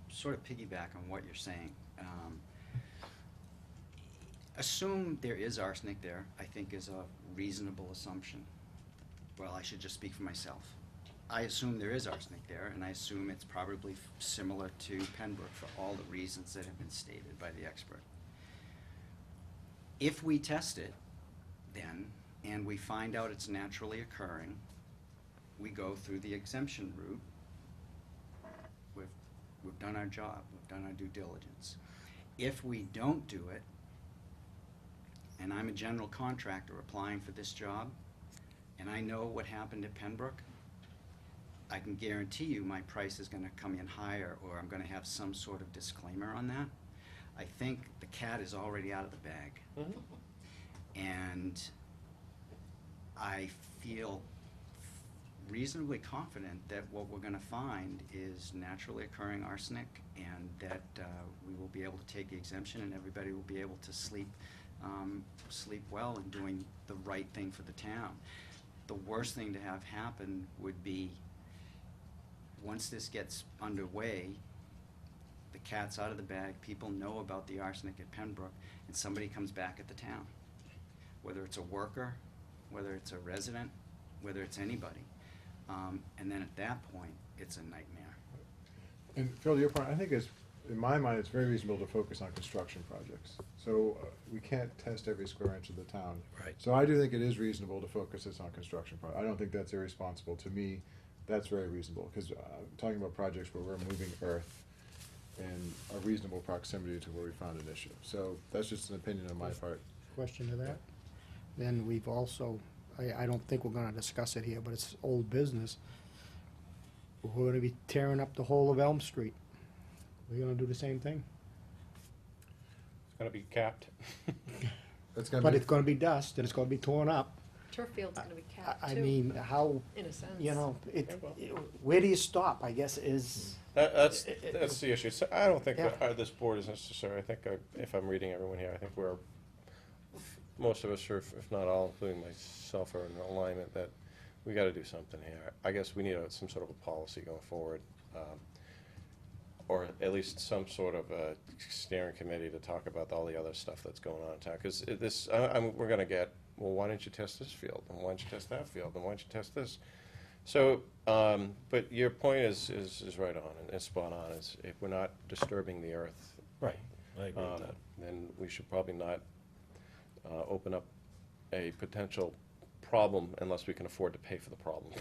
sort of piggyback on what you're saying. Assume there is arsenic there, I think is a reasonable assumption. Well, I should just speak for myself. I assume there is arsenic there, and I assume it's probably similar to Pembroke for all the reasons that have been stated by the expert. If we test it, then, and we find out it's naturally occurring, we go through the exemption route. We've done our job, we've done our due diligence. If we don't do it, and I'm a general contractor applying for this job, and I know what happened at Pembroke, I can guarantee you my price is gonna come in higher, or I'm gonna have some sort of disclaimer on that. I think the cat is already out of the bag. And I feel reasonably confident that what we're gonna find is naturally occurring arsenic, and that we will be able to take the exemption, and everybody will be able to sleep well in doing the right thing for the town. The worst thing to have happen would be, once this gets underway, the cat's out of the bag, people know about the arsenic at Pembroke, and somebody comes back at the town. Whether it's a worker, whether it's a resident, whether it's anybody. And then at that point, it's a nightmare. And Phil, to your point, I think it's in my mind, it's very reasonable to focus on construction projects. So we can't test every square inch of the town. Right. So I do think it is reasonable to focus this on construction I don't think that's irresponsible. To me, that's very reasonable, because talking about projects where we're moving earth in a reasonable proximity to where we found an issue. So that's just an opinion on my part. Question to that? Then we've also, I don't think we're gonna discuss it here, but it's old business. We're gonna be tearing up the whole of Elm Street. We're gonna do the same thing? It's gonna be capped. That's gonna But be, it's gonna be dust, and it's gonna be torn up. Turf field's gonna be capped I too, mean, how, in a sense. you know, where do you stop, I guess, is, That's the issue. So I don't think Yeah. that this board is necessary. I think if I'm reading everyone here, I think most of us, or if not all, including myself, are in alignment that we gotta do something here. I guess we need some sort of a policy going forward, or at least some sort of a steering committee to talk about all the other stuff that's going on in town. Because we're gonna get, well, why don't you test this field, and why don't you test that field, and why don't you test this? So, but your point is right on, and it's spot on. Is if we're not disturbing the earth, Right, I agree with that. then we should probably not open up a potential problem unless we can afford to pay for the problem.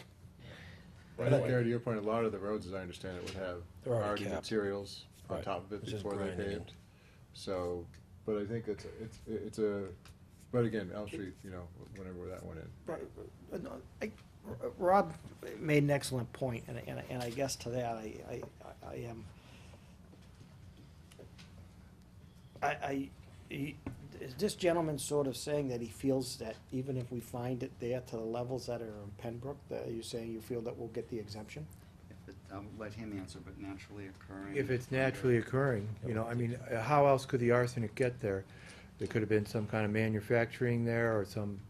I think, Gary, to your point, a lot of the roads, as I understand it, would have They're already already capped. materials on Right. top of it It's just before they're grinding in. paved. So, but I think it's a, but again, Elm Street, you know, whenever that went in. right, no, Rob made an excellent point, and I guess to that, I am, is this gentleman sort of saying that he feels that even if we find it there to the levels that are in Pembroke, that you're saying you feel that we'll get the exemption? I'll let him answer, but naturally occurring. If it's naturally occurring, you know, I mean, how else could the arsenic get there? There could have been some kind of manufacturing there, or some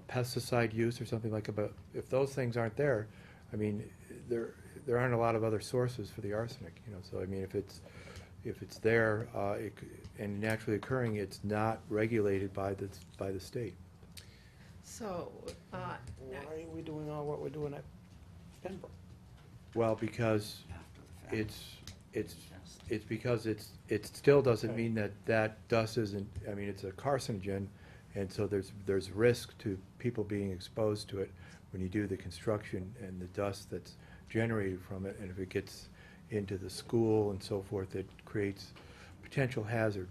pesticide use or something like that, but if those things aren't there, I mean, there aren't a lot of other sources for the arsenic, you know, so I mean, if it's there, and naturally occurring, it's not regulated by the state. So, Why are we doing all what we're doing at Pembroke? Well, because After the fact. it's because it still doesn't mean that dust isn't, I mean, it's a carcinogen, and so there's risk to people being exposed to it when you do the construction, and the dust that's generated from it, and if it gets into the school and so forth, it creates potential hazard.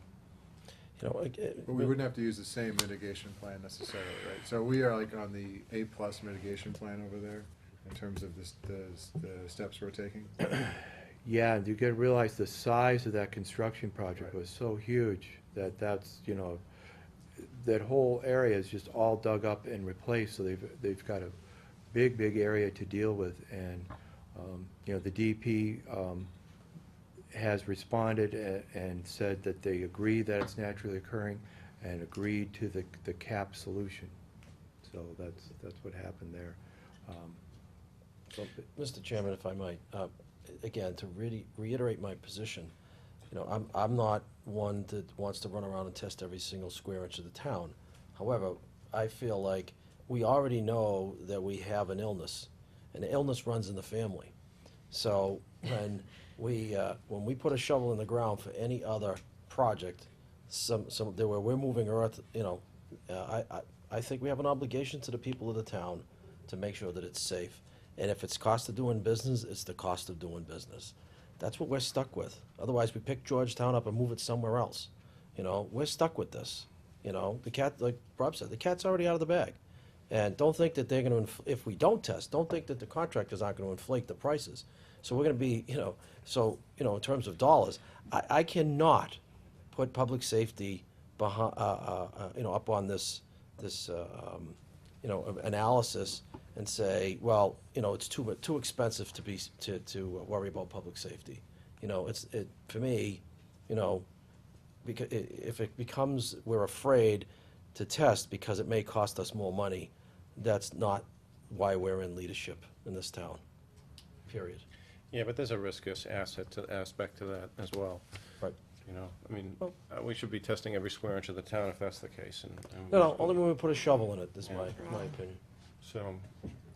You know, But we wouldn't have to use the same mitigation plan necessarily, right? So we are like on the A+ mitigation plan over there in terms of the steps we're taking. Yeah, and you gotta realize the size of that construction project was so huge that's, you know, that whole area is just all dug up and replaced, so they've got a big area to deal with, and, you know, the DP, has responded and said that they agree that it's naturally occurring, and agreed to the cap solution. So that's what happened there. So, Mr. Chairman, if I might, again, to really reiterate my position, you know, I'm not one that wants to run around and test every single square inch of the town. However, I feel like we already know that we have an illness, and the illness runs in the family. So when we put a shovel in the ground for any other project, where we're moving earth, you know, I think we have an obligation to the people of the town to make sure that it's safe. And if it's cost of doing business, it's the cost of doing business. That's what we're stuck with. Otherwise, we pick Georgetown up and move it somewhere else. You know, we're stuck with this. You know, the cat, like Rob said, the cat's already out of the bag. And don't think that they're gonna, if we don't test, don't think that the contractors aren't gonna inflate the prices. So we're gonna be, you know, so, you know, in terms of dollars, I cannot put public safety behind, you know, up on this, you know, analysis and say, well, you know, it's too expensive to worry about public safety. You know, for me, you know, because if it becomes, we're afraid to test because it may cost us more money, that's not why we're in leadership in this town, period. Yeah, but there's a risk aspect to that as well. Right. You know, I mean, we should be testing every square inch of the town if that's the case. And No, only when we put a shovel in it, is my opinion. So,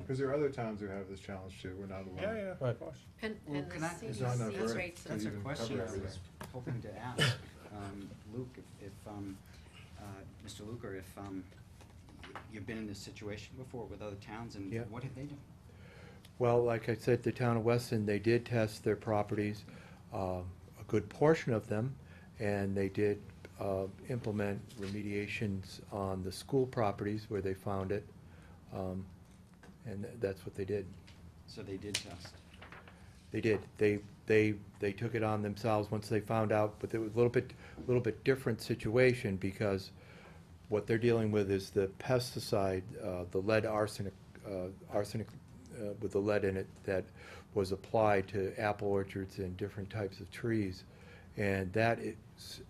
Because there are other towns who have this challenge too, we're not alone. Yeah, yeah, Right. of course. And, Well, and can the I- It's not enough CDC earth rates to That's a even question cover I was everything. hoping to ask, Luke, if, Mr. Luker, if, you've been in this situation before with other towns, and Yeah. what have they done? Well, like I said, the town of Weston, they did test their properties, a good portion of them, and they did implement remediations on the school properties where they found it, and that's what they did. So they did test. They did. They took it on themselves once they found out, but it was a little bit different situation because what they're dealing with is the pesticide, the lead arsenic with the lead in it that was applied to apple orchards and different types of trees. And that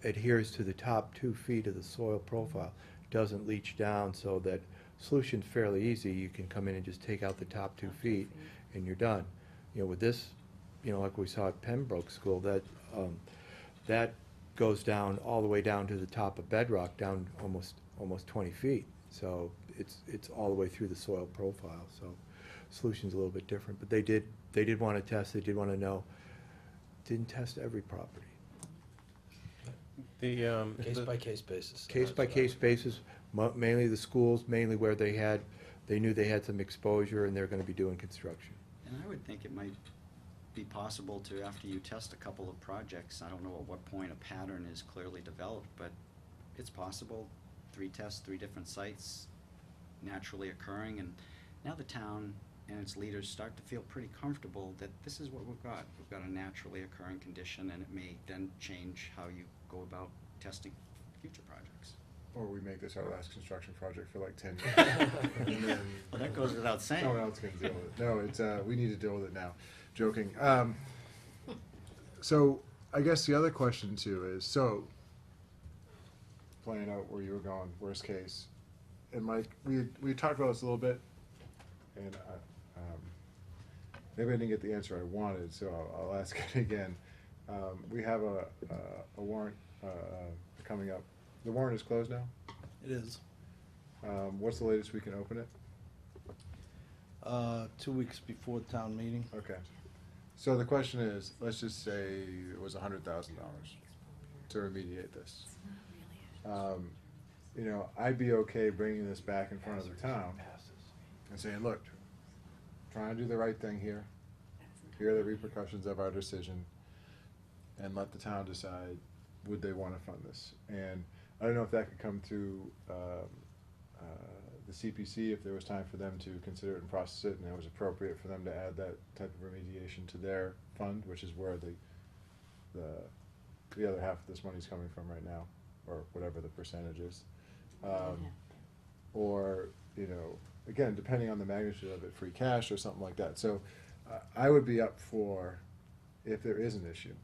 adheres to the top 2 feet of the soil profile, doesn't leach down, so that solution's fairly easy. You can come in and just take out the top 2 feet and you're done. You know, with this, you know, like we saw at Pembroke School, that goes down all the way down to the top of bedrock, down almost 20 feet. So it's all the way through the soil profile. So solution's a little bit different, but they did want to test. They did want to know. Didn't test every property. The, Case-by-case basis. Case-by-case basis, mainly the schools, mainly where they knew they had some exposure and they're going to be doing construction. And I would think it might be possible to, after you test a couple of projects, I don't know at what point a pattern is clearly developed, but it's possible, 3 tests, 3 different sites naturally occurring, and now the town and its leaders start to feel pretty comfortable that this is what we've got. We've got a naturally occurring condition, and it may then change how you go about testing future projects. Or we make this our last construction project for like 10 years. And then Well, that goes without saying. someone else can deal with it. No, it's, we need to deal with it now. Joking. So I guess the other question too is, so playing out where you were going, worst case, and Mike, we talked about this a little bit, and maybe I didn't get the answer I wanted, so I'll ask it again. We have a warrant coming up. The warrant is closed now? It is. What's the latest we can open it? 2 weeks before town meeting. Okay. So the question is, let's just say it was $100,000 to remediate this. You know, I'd be okay bringing this back in front of the town and saying, look, trying to do the right thing here. Here are the repercussions of our decision, and let the town decide, would they want to fund this? And I don't know if that could come through the CPC, if there was time for them to consider it and process it, and it was appropriate for them to add that type of remediation to their fund, which is where the other half of this money's coming from right now, or whatever the percentage is. Or, you know, again, depending on the magnitude of it, free cash or something like that. So I would be up for, if there is an issue,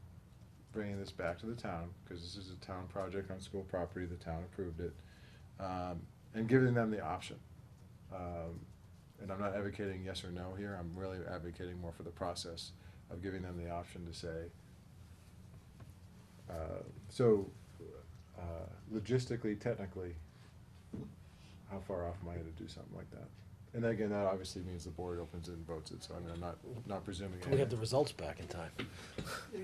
bringing this back to the town, because this is a town project on school property, the town approved it, and giving them the option. And I'm not advocating yes or no here, I'm really advocating more for the process of giving them the option to say, logistically, technically, how far off am I to do something like that? And again, that obviously means the board opens it and votes it, so I mean, I'm not presuming. Can we have the results back in time?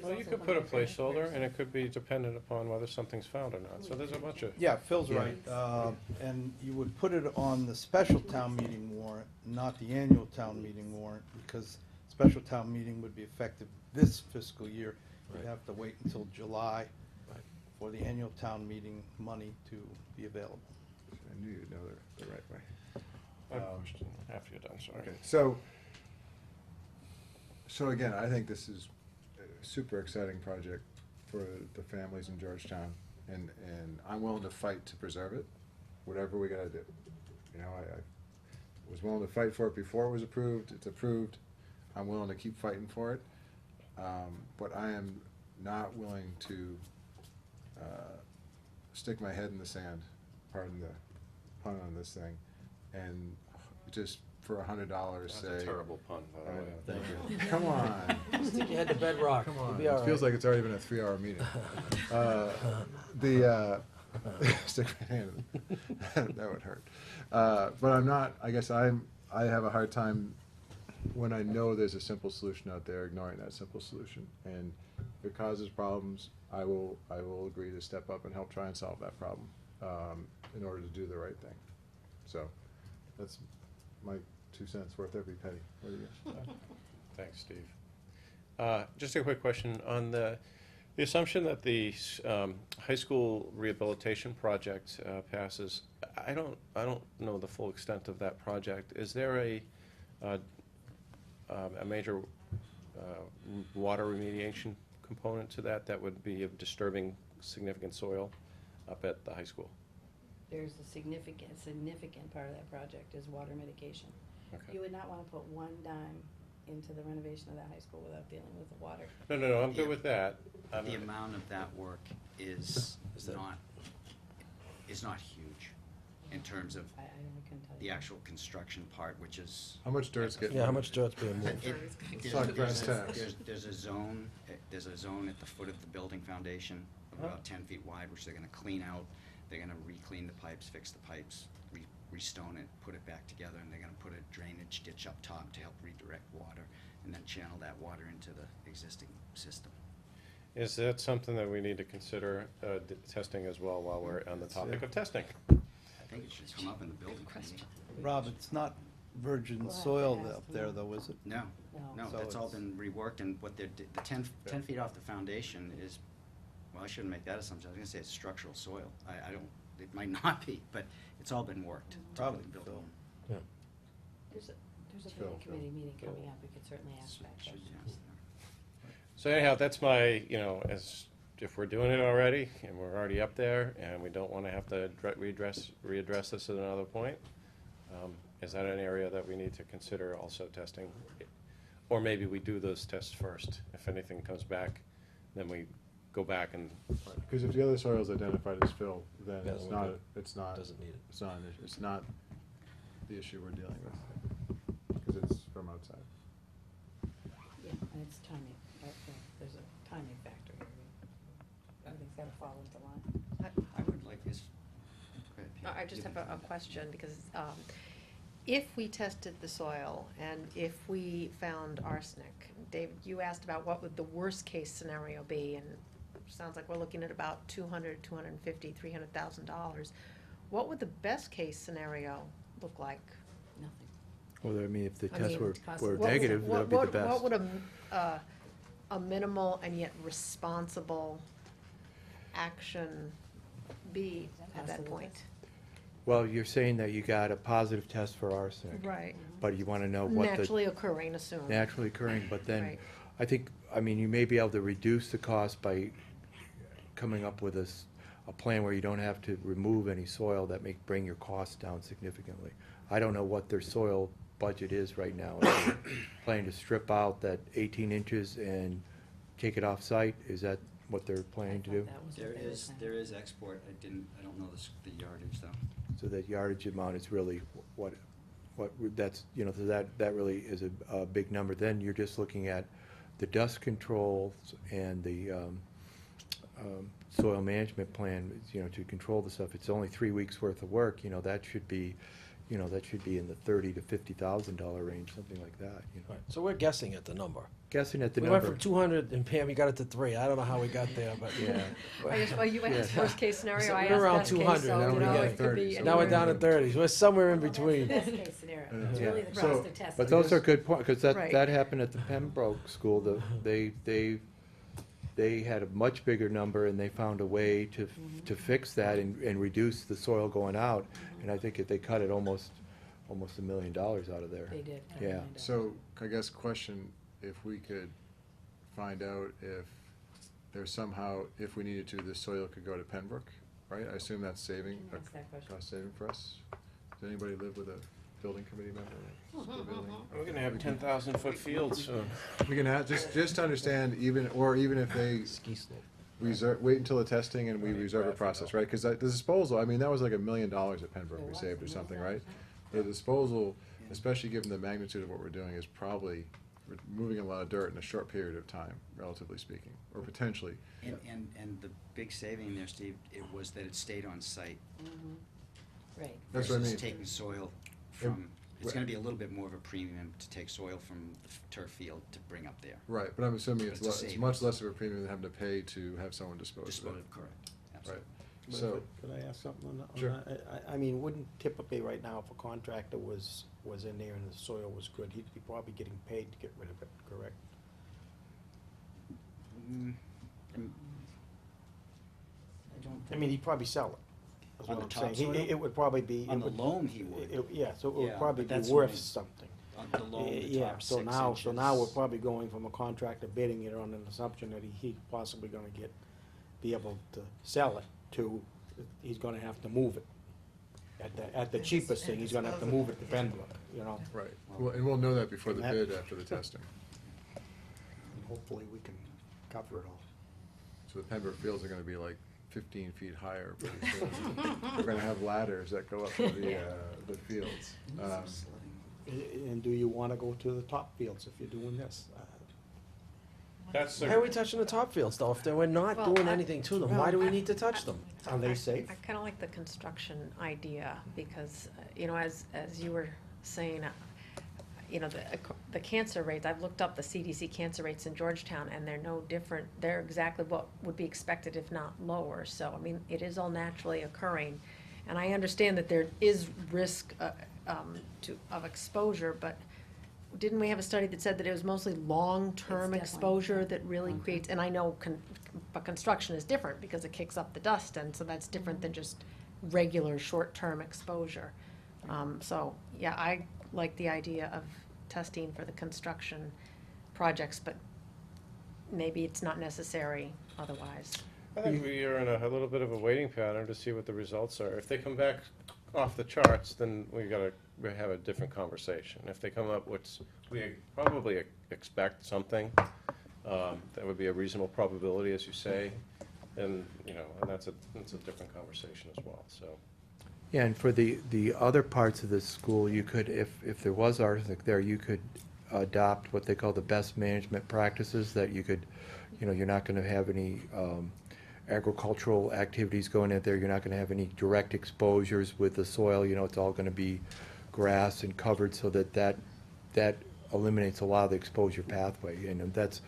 well, you could put a placeholder, and it could be dependent upon whether something's found or not. So there's a bunch of. Yeah, Phil's Yeah. right. And you would put it on the special town meeting warrant, not the annual town meeting warrant, because special town meeting would be effective this fiscal year. You'd Right. have to wait until July Right. for the annual town meeting money to be available. I knew you'd know the right way. I have a question after you're done, sorry. Okay, so again, I think this is a super exciting project for the families in Georgetown, and I'm willing to fight to preserve it, whatever we gotta do. You know, I was willing to fight for it before it was approved, it's approved, I'm willing to keep fighting for it. But I am not willing to stick my head in the sand, pardon the pun on this thing, and just for $100 say. That's a terrible pun, by I the way. know, thank you. Come on. Stick your head to bedrock. Come You'll on. be all It feels right. like it's already been a 3-hour meeting. Stick my hand in. That would hurt. But I'm not, I guess I'm I have a hard time, when I know there's a simple solution out there, ignoring that simple solution. And if it causes problems, I will agree to step up and help try and solve that problem, in order to do the right thing. So, that's my 2 cents worth every penny. What do you guys? Thanks, Steve. Just a quick question on the assumption that the high school rehabilitation project passes. I don't know the full extent of that project. Is there a major water remediation component to that would be of disturbing significant soil up at the high school? There's a significant part of that project is water mitigation. Okay. You would not wanna put one dime into the renovation of that high school without dealing with the water. No, I'm good with that. The amount of that work is not huge in terms of I couldn't tell you. the actual construction part, which is. How much dirt's getting? Yeah, how much dirt's being moved? It's like brass tacks. There's a zone at the foot of the building foundation of about 10 feet wide, which they're gonna clean out. They're gonna re-clean the pipes, fix the pipes, re-stone it, put it back together, and they're gonna put a drainage ditch up top to help redirect water, and then channel that water into the existing system. Is that something that we need to consider testing as well while we're on the topic of testing? I think it should come up in the building committee. Rob, it's not virgin We'll have to soil ask up them. there, though, is it? No, No. no, So that's all it's- been reworked, and what they're, the 10 feet off the foundation is, well, I shouldn't make that assumption, I was gonna say it's structural soil. I don't, it might not be, but it's all been worked. to put Probably, the building Phil. in. There's a Phil, building Phil. committee meeting coming up, we could certainly ask Should- that should question. ask them. So anyhow, that's my, if we're doing it already, and we're already up there, and we don't wanna have to readdress this at another point, is that an area that we need to consider also testing? Or maybe we do those tests first. If anything comes back, then we go back and, Because if the other soil is identified as fill, then Yeah, it's then not, we're good. it's not, Doesn't need it. it's not, an issue. It's not the issue we're dealing with, because it's from outside. Yeah, and it's timing, there's a timing factor here. Everything's gotta fall into line. I would like this. Go ahead, Pete. I just You have can- a question, because if we tested the soil and if we found arsenic, David, you asked about what would the worst-case scenario be, and it sounds like we're looking at about $250,000, $300,000. What would the best-case scenario look like? Nothing. Well, I mean, if the I tests mean, were What- negative, that would be the what- best. What would a minimal and yet responsible action be at that Positive point? test. Well, you're saying that you got a positive test for arsenic. Right. But you wanna know what the. Naturally occurring, assume. Naturally occurring, but then, Right. I think, I mean, you may be able to reduce the cost by coming up with a plan where you don't have to remove any soil that may bring your costs down significantly. I don't know what their soil budget is right now. If they're planning to strip out that 18 inches and take it off-site, is that what they're planning to do? That was what There they were is, saying. there is export, I don't know the yardage though. So that yardage amount is really what, that's, so that really is a big number. Then you're just looking at the dust controls and the soil management plan, to control the stuff. It's only 3 weeks' worth of work, that should be, that should be in the $30,000 to $50,000 range, something like that, Right, so we're guessing at the number. Guessing at the We number. went from 200, and Pam, you got it to 3. I don't know how we got there, but. Yeah. Well, you asked Yeah. worst-case scenario, So I we're asked around best case, 200, so, now you we're know, getting it could be. Now we're down to 30, so we're somewhere in Well, between. that's the best case scenario. It's Yeah. really the So- cost of testing. But those are good points, because Right. that happened at the Pembroke School. They had a much bigger number, and they found a way to fix that and reduce the soil going out. And I think if they cut it almost $1 million out of there. They did. Yeah. So, I guess question, if we could find out if there's somehow, if we needed to, the soil could go to Pembroke, right? I assume that's saving, Can you ask that question? cost saving for us. Does anybody live with a building committee member? School building? we're gonna have 10,000-foot fields soon. We can have, just to understand, even if they Ski slope. wait until the testing and we reserve a process, right? Because the disposal, I mean, that was like $1 million at Pembroke we saved or something, right? The disposal, especially given the magnitude of what we're doing, is probably removing a lot of dirt in a short period of time, relatively speaking, or potentially. And the big saving there, Steve, it was that it stayed on site. Right. That's what I versus mean. taking soil from It's gonna be a little bit more of a premium to take soil from the turf field to bring up there. Right, but I'm assuming But it's, it's a it's savings. much less of a premium than having to pay to have someone dispose of Dispose, it. correct, Right, absolutely. so, Could I ask something on that? Sure. I mean, wouldn't typically right now, if a contractor was in there and the soil was good, he'd be probably getting paid to get rid of it, correct? Mm, um, I don't I think, mean, he'd probably sell it, is On what the I'm saying. topsoil? It would probably be. on it the would- loam he would, Yeah, so it Yeah, would probably but be that's worth only something. on the loam, the Yeah, top so 6 now, inches. we're probably going from a contractor bidding it on an assumption that he's possibly gonna be able to sell it to, he's gonna have to move it. At the cheapest thing, he's gonna have to move it to Pembroke, you know? right, well, and we'll know that before the And bid after the testing. And hopefully we can cover it all. So the Pembroke fields are gonna be like 15 feet higher pretty soon. We're gonna have ladders that go up to the fields. Some sledding. And do you wanna go to the top fields if you're doing this? That's Why are we touching the top fields though? If we're not Well, doing I- anything to them, why do we need to touch them? Are they safe? I kinda like the construction idea, because, you know, as you were saying, you know, the cancer rates, I've looked up the CDC cancer rates in Georgetown, and they're no different, they're exactly what would be expected, if not lower, so, I mean, it is all naturally occurring. And I understand that there is risk, of exposure, but didn't we have a study that said that it was mostly long-term It's definitely- exposure that really creates, and I know but construction is different because it kicks up the dust, and so that's different than just regular short-term exposure. So, yeah, I like the idea of testing for the construction projects, but maybe it's not necessary otherwise. I think we are in a little bit of a waiting pattern to see what the results are. If they come back off the charts, then we have a different conversation. If they come up with, we probably expect something, that would be a reasonable probability, as you say, and, you know, and that's a different conversation as well, so. Yeah, and for the other parts of the school, you could, if there was arsenic there, you could adopt what they call the best management practices, that you could, you know, you're not gonna have any agricultural activities going in there, you're not gonna have any direct exposures with the soil, you know, it's all gonna be grass and covered, so that eliminates a lot of the exposure pathway, and that's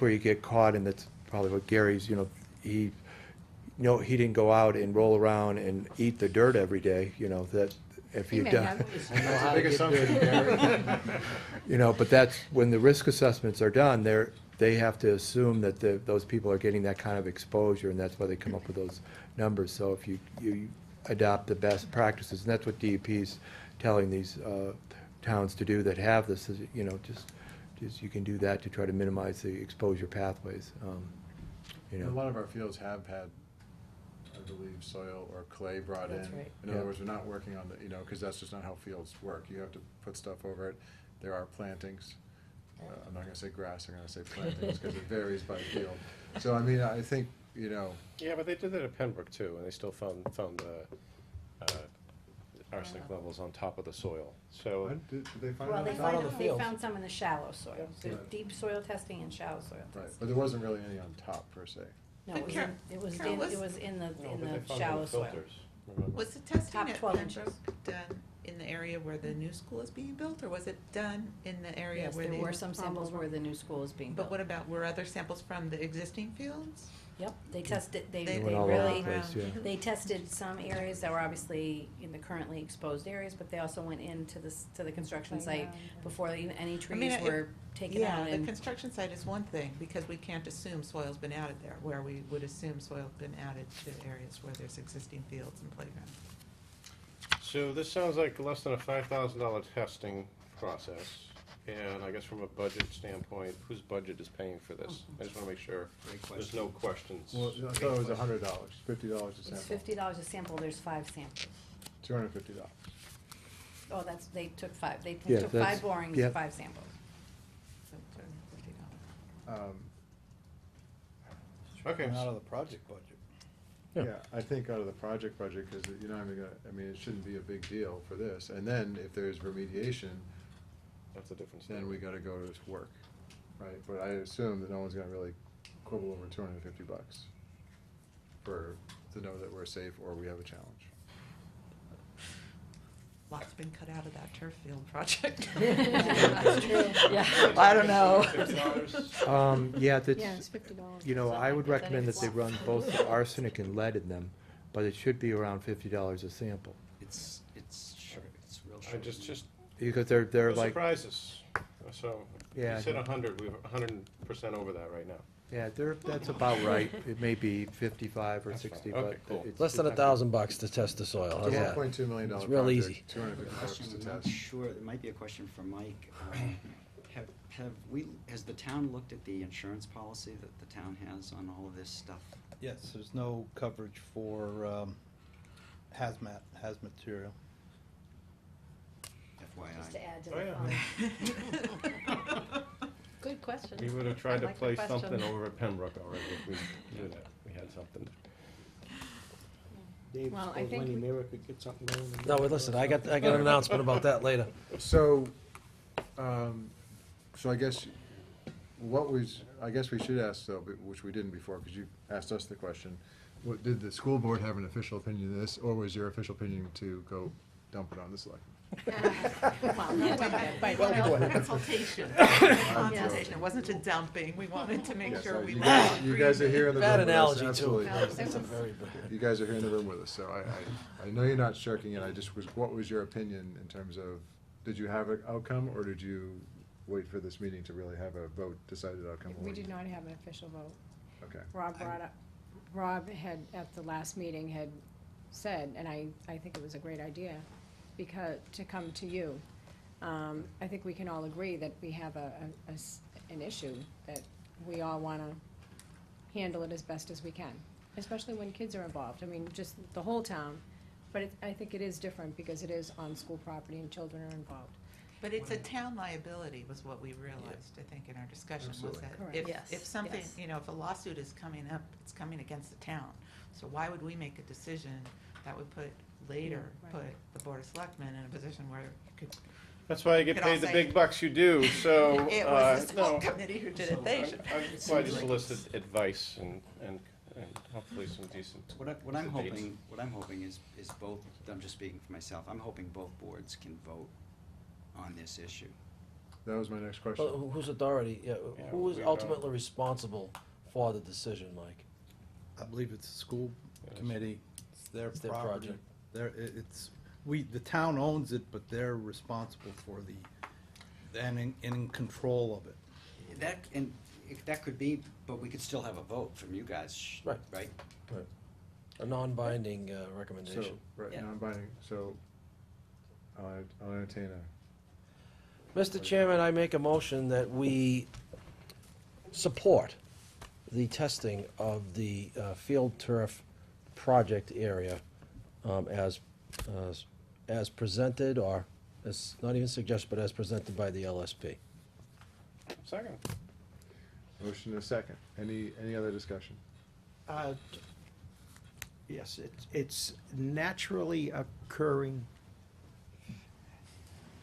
where you get caught, and that's probably what Gary's, you know, he didn't go out and roll around and eat the dirt every day, you know, that if He you've may done. have. That's a big assumption, Gary. You know, but that's, when the risk assessments are done, they have to assume that those people are getting that kind of exposure, and that's why they come up with those numbers. So if you adopt the best practices, and that's what DEP's telling these towns to do that have this, is, you know, just you can do that to try to minimize the exposure pathways, you A know. lot of our fields have had, I believe, soil or clay brought in. That's right. In Yeah. other words, we're not working on the, you know, because that's just not how fields work. You have to put stuff over it. There are plantings. I'm not gonna say grass, I'm gonna say plantings, because it varies by field. So, I mean, I think, you know, Yeah, but they did that at Pembroke too, and they still found arsenic levels on top of the soil, so. did they find Well, out? they Not on the they fields. found some in the shallow soil, so Right. deep soil testing and shallow soil Right, testing. but there wasn't really any on top, per se. No, it was Carol- in, it was Carol, in, was- it was in the, No, but in they the found shallow the soil. filters, remember? Was the testing Top at 12 Pembroke inches. done in the area where the new school is being built, or was it done in the area Yes, where there the? were some samples where the new school is being built. But what about, were other samples from the existing fields? Yep, they tested, they They went all over really, the place, yeah. they tested some areas that were obviously in the currently exposed areas, but they also went into to the construction site before even any I mean, trees were taken out Yeah, the and. construction site is one thing, because we can't assume soil's been added there, where we would assume soil's been added to areas where there's existing fields and playgrounds. So this sounds like less than a $5,000 testing process, and I guess from a budget standpoint, whose budget is paying for this? I just wanna make sure there's no questions. Well, I thought it was $100, $50 a It's sample, $50 a sample, there's 5 samples. $250. Oh, they took 5, they Yeah, took that's- 5 borings, yeah. 5 samples. So $250. Okay. Out of the project budget. Yeah. Yeah, I think out of the project budget, because you're not even gonna, I mean, it shouldn't be a big deal for this. And then if there's remediation, That's a different story. then we gotta go to work, right? But I assume that no one's gonna really quibble over $250 to know that we're safe or we have a challenge. Lots been cut out of that turf field project. Yeah. I don't know. Yeah, Yeah, that's, it's $50. you know, I would Something like that, recommend that it's they run both the arsenic and lead in them, but it should be around $50 a sample. It's short, it's real I short. just, Because they're no like, surprises. So, Yeah, you said I 100, we're 100% over that right now. yeah, that's about right. It may be 55 or That's fine. 60, Okay, but cool. it's. Less than $1,000 to test the soil, how's It's a that? $1.2 million It's project. real easy. 250 bucks Question, to I'm not test. sure, it might be a question for Mike. Has the town looked at the insurance policy that the town has on all of this stuff? Yes, there's no coverage for hazmat material. Just FYI. to add to Oh, the yeah. fund. Good question. We would have I tried to like the place question. something over at Pembroke already if we did that. We had something. Dave, Well, I suppose think Lenny we- Mira could get something going. in No, there but listen, or I got something. an announcement about that later. So, so I guess, I guess we should ask though, which we didn't before, because you asked us the question. Did the school board have an official opinion of this, or was your official opinion to go dump it on the select? Well, not dump it, but, Well, you know, go ahead. Consultation. Consultation. It wasn't a dumping. We wanted to make Yes, sure we. you guys are here in the room Bad with us, analogy, too. absolutely. It's a very bad. You guys are here in the room with us, so I know you're not shirking it, what was your opinion in terms of, did you have an outcome, or did you wait for this meeting to really have a vote, decided outcome? we did not have an official vote. Okay. Rob had, at the last meeting, had said, and I think it was a great idea, because, to come to you. I think we can all agree that we have an issue, that we all wanna handle it as best as we can, especially when kids are involved. I mean, just the whole town, but I think it is different because it is on school property and children are involved. But it's a town liability was what we realized, I think, in our discussion, was Absolutely. that Correct. if, Yes, if something, yes. you know, if a lawsuit is coming up, it's coming against the town. So why would we make a decision that would later Yeah, put right. the Board of Selectmen in a position where it could. That's why you get Could all paid the say- big bucks you do, so, It was the no. school committee who did it, they should. I'm quite to solicit advice and hopefully some decent What I'm debates. hoping is both, I'm just speaking for myself, I'm hoping both boards can vote on this issue. That was my next question. Well, whose authority, Yeah, who is we ultimately responsible for the decision, Mike? I believe it's the school committee, it's their It's their property. project. The town owns it, but they're responsible for and in control of it. That could be, but we could still have a vote from you guys, Right. right? A non-binding So, recommendation. right, Yeah. non-binding, so I'll entertain Mr. Chairman, I make a motion that we support the testing of the field turf project area as presented, or as, not even suggested, but as presented by the LSP. Second. motion and a second. Any other discussion? Yes, it's naturally occurring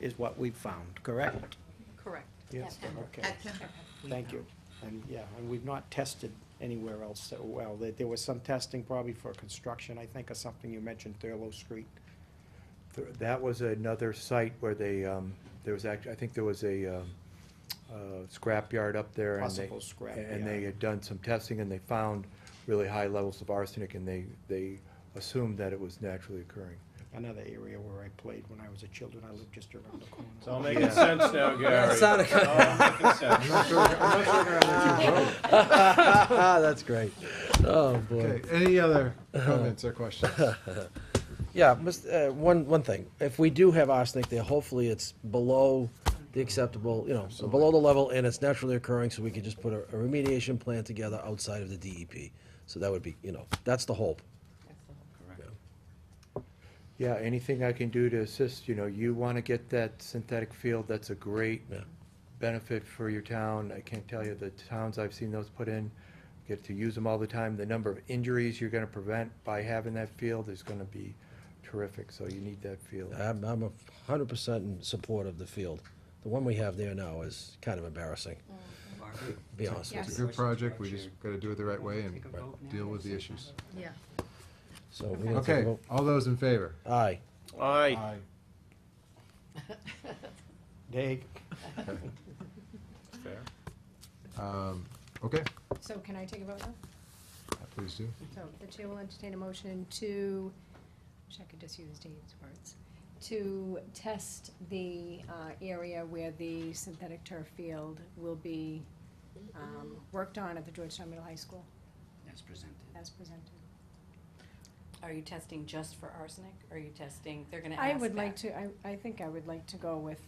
is what we've found, correct? Correct. Yes, At Pembroke. okay. At Pembroke. Thank you. And, yeah, and we've not tested anywhere else, so, well, there was some testing probably for construction, I think, or something, you mentioned Thurlow Street. That was another site where they, there was I think there was a scrap yard up there. Possible scrap And they yard. had done some testing, and they found really high levels of arsenic, and they assumed that it was naturally occurring. Another area where I played when I was a child, I lived just around the corner. It's all making sense now, Gary. That sounded It's all making sense. That's great. Oh, boy. Okay, any other comments or questions? Yeah, one thing, if we do have arsenic there, hopefully it's below the acceptable, below the level, and it's naturally occurring, so we can just put a remediation plan together outside of the DEP. So that would be, that's the hope. Correct. Yeah, anything I can do to assist, you want to get that synthetic field, that's a great Yeah. benefit for your town. I can't tell you the towns I've seen those put in, get to use them all the time. The number of injuries you're going to prevent by having that field is going to be terrific, so you need that field. I'm 100% in support of the field. The one we have there now is kind of embarrassing, Barbara, to be honest with It's you. a good project, we just gotta do it the right way and Take a vote now. deal with the issues. Yeah. So we're gonna take a Okay, vote. all those in favor? Aye. Aye. Dig. Fair. Okay, So can I take a vote now? please do. So the chair will entertain a motion to, wish I could just use Dave's words, to test the area where the synthetic turf field will be worked on at the Georgetown Middle High School As presented. as presented. Are you testing just for arsenic, or are you testing, they're gonna I ask would like that? to, I think I would like to go with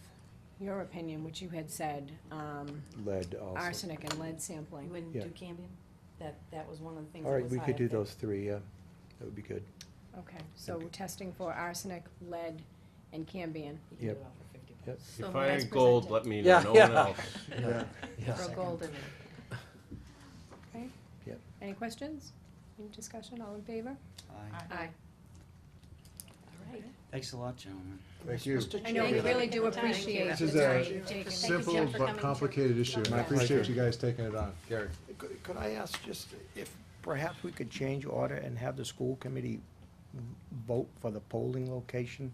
your opinion, which you had said, Lead also. arsenic and lead You sampling. wouldn't Yeah. do cambium? That was one of the things All that right, was we high could do up there. those three, yeah. That would be good. Okay, so Okay. testing for arsenic, lead, and cambium. You can do Yep. it all for 50 Yep. bucks. If So I that's ain't gold, presented. let me know, Yeah, no yeah. one else. Yeah. Yeah. Throw gold in it. Okay? Yep. Any questions? Any discussion? All in favor? Aye. Aye. All right. Thanks a lot, gentlemen. Thank you. Mr. I know, we Chairman, really do Thank you. appreciate This the is a time you've taken. simple Jeff, for but coming. complicated issue, and I Yeah. appreciate you guys taking it on. Gary? Could I ask just if perhaps we could change order and have the school committee vote for the polling location?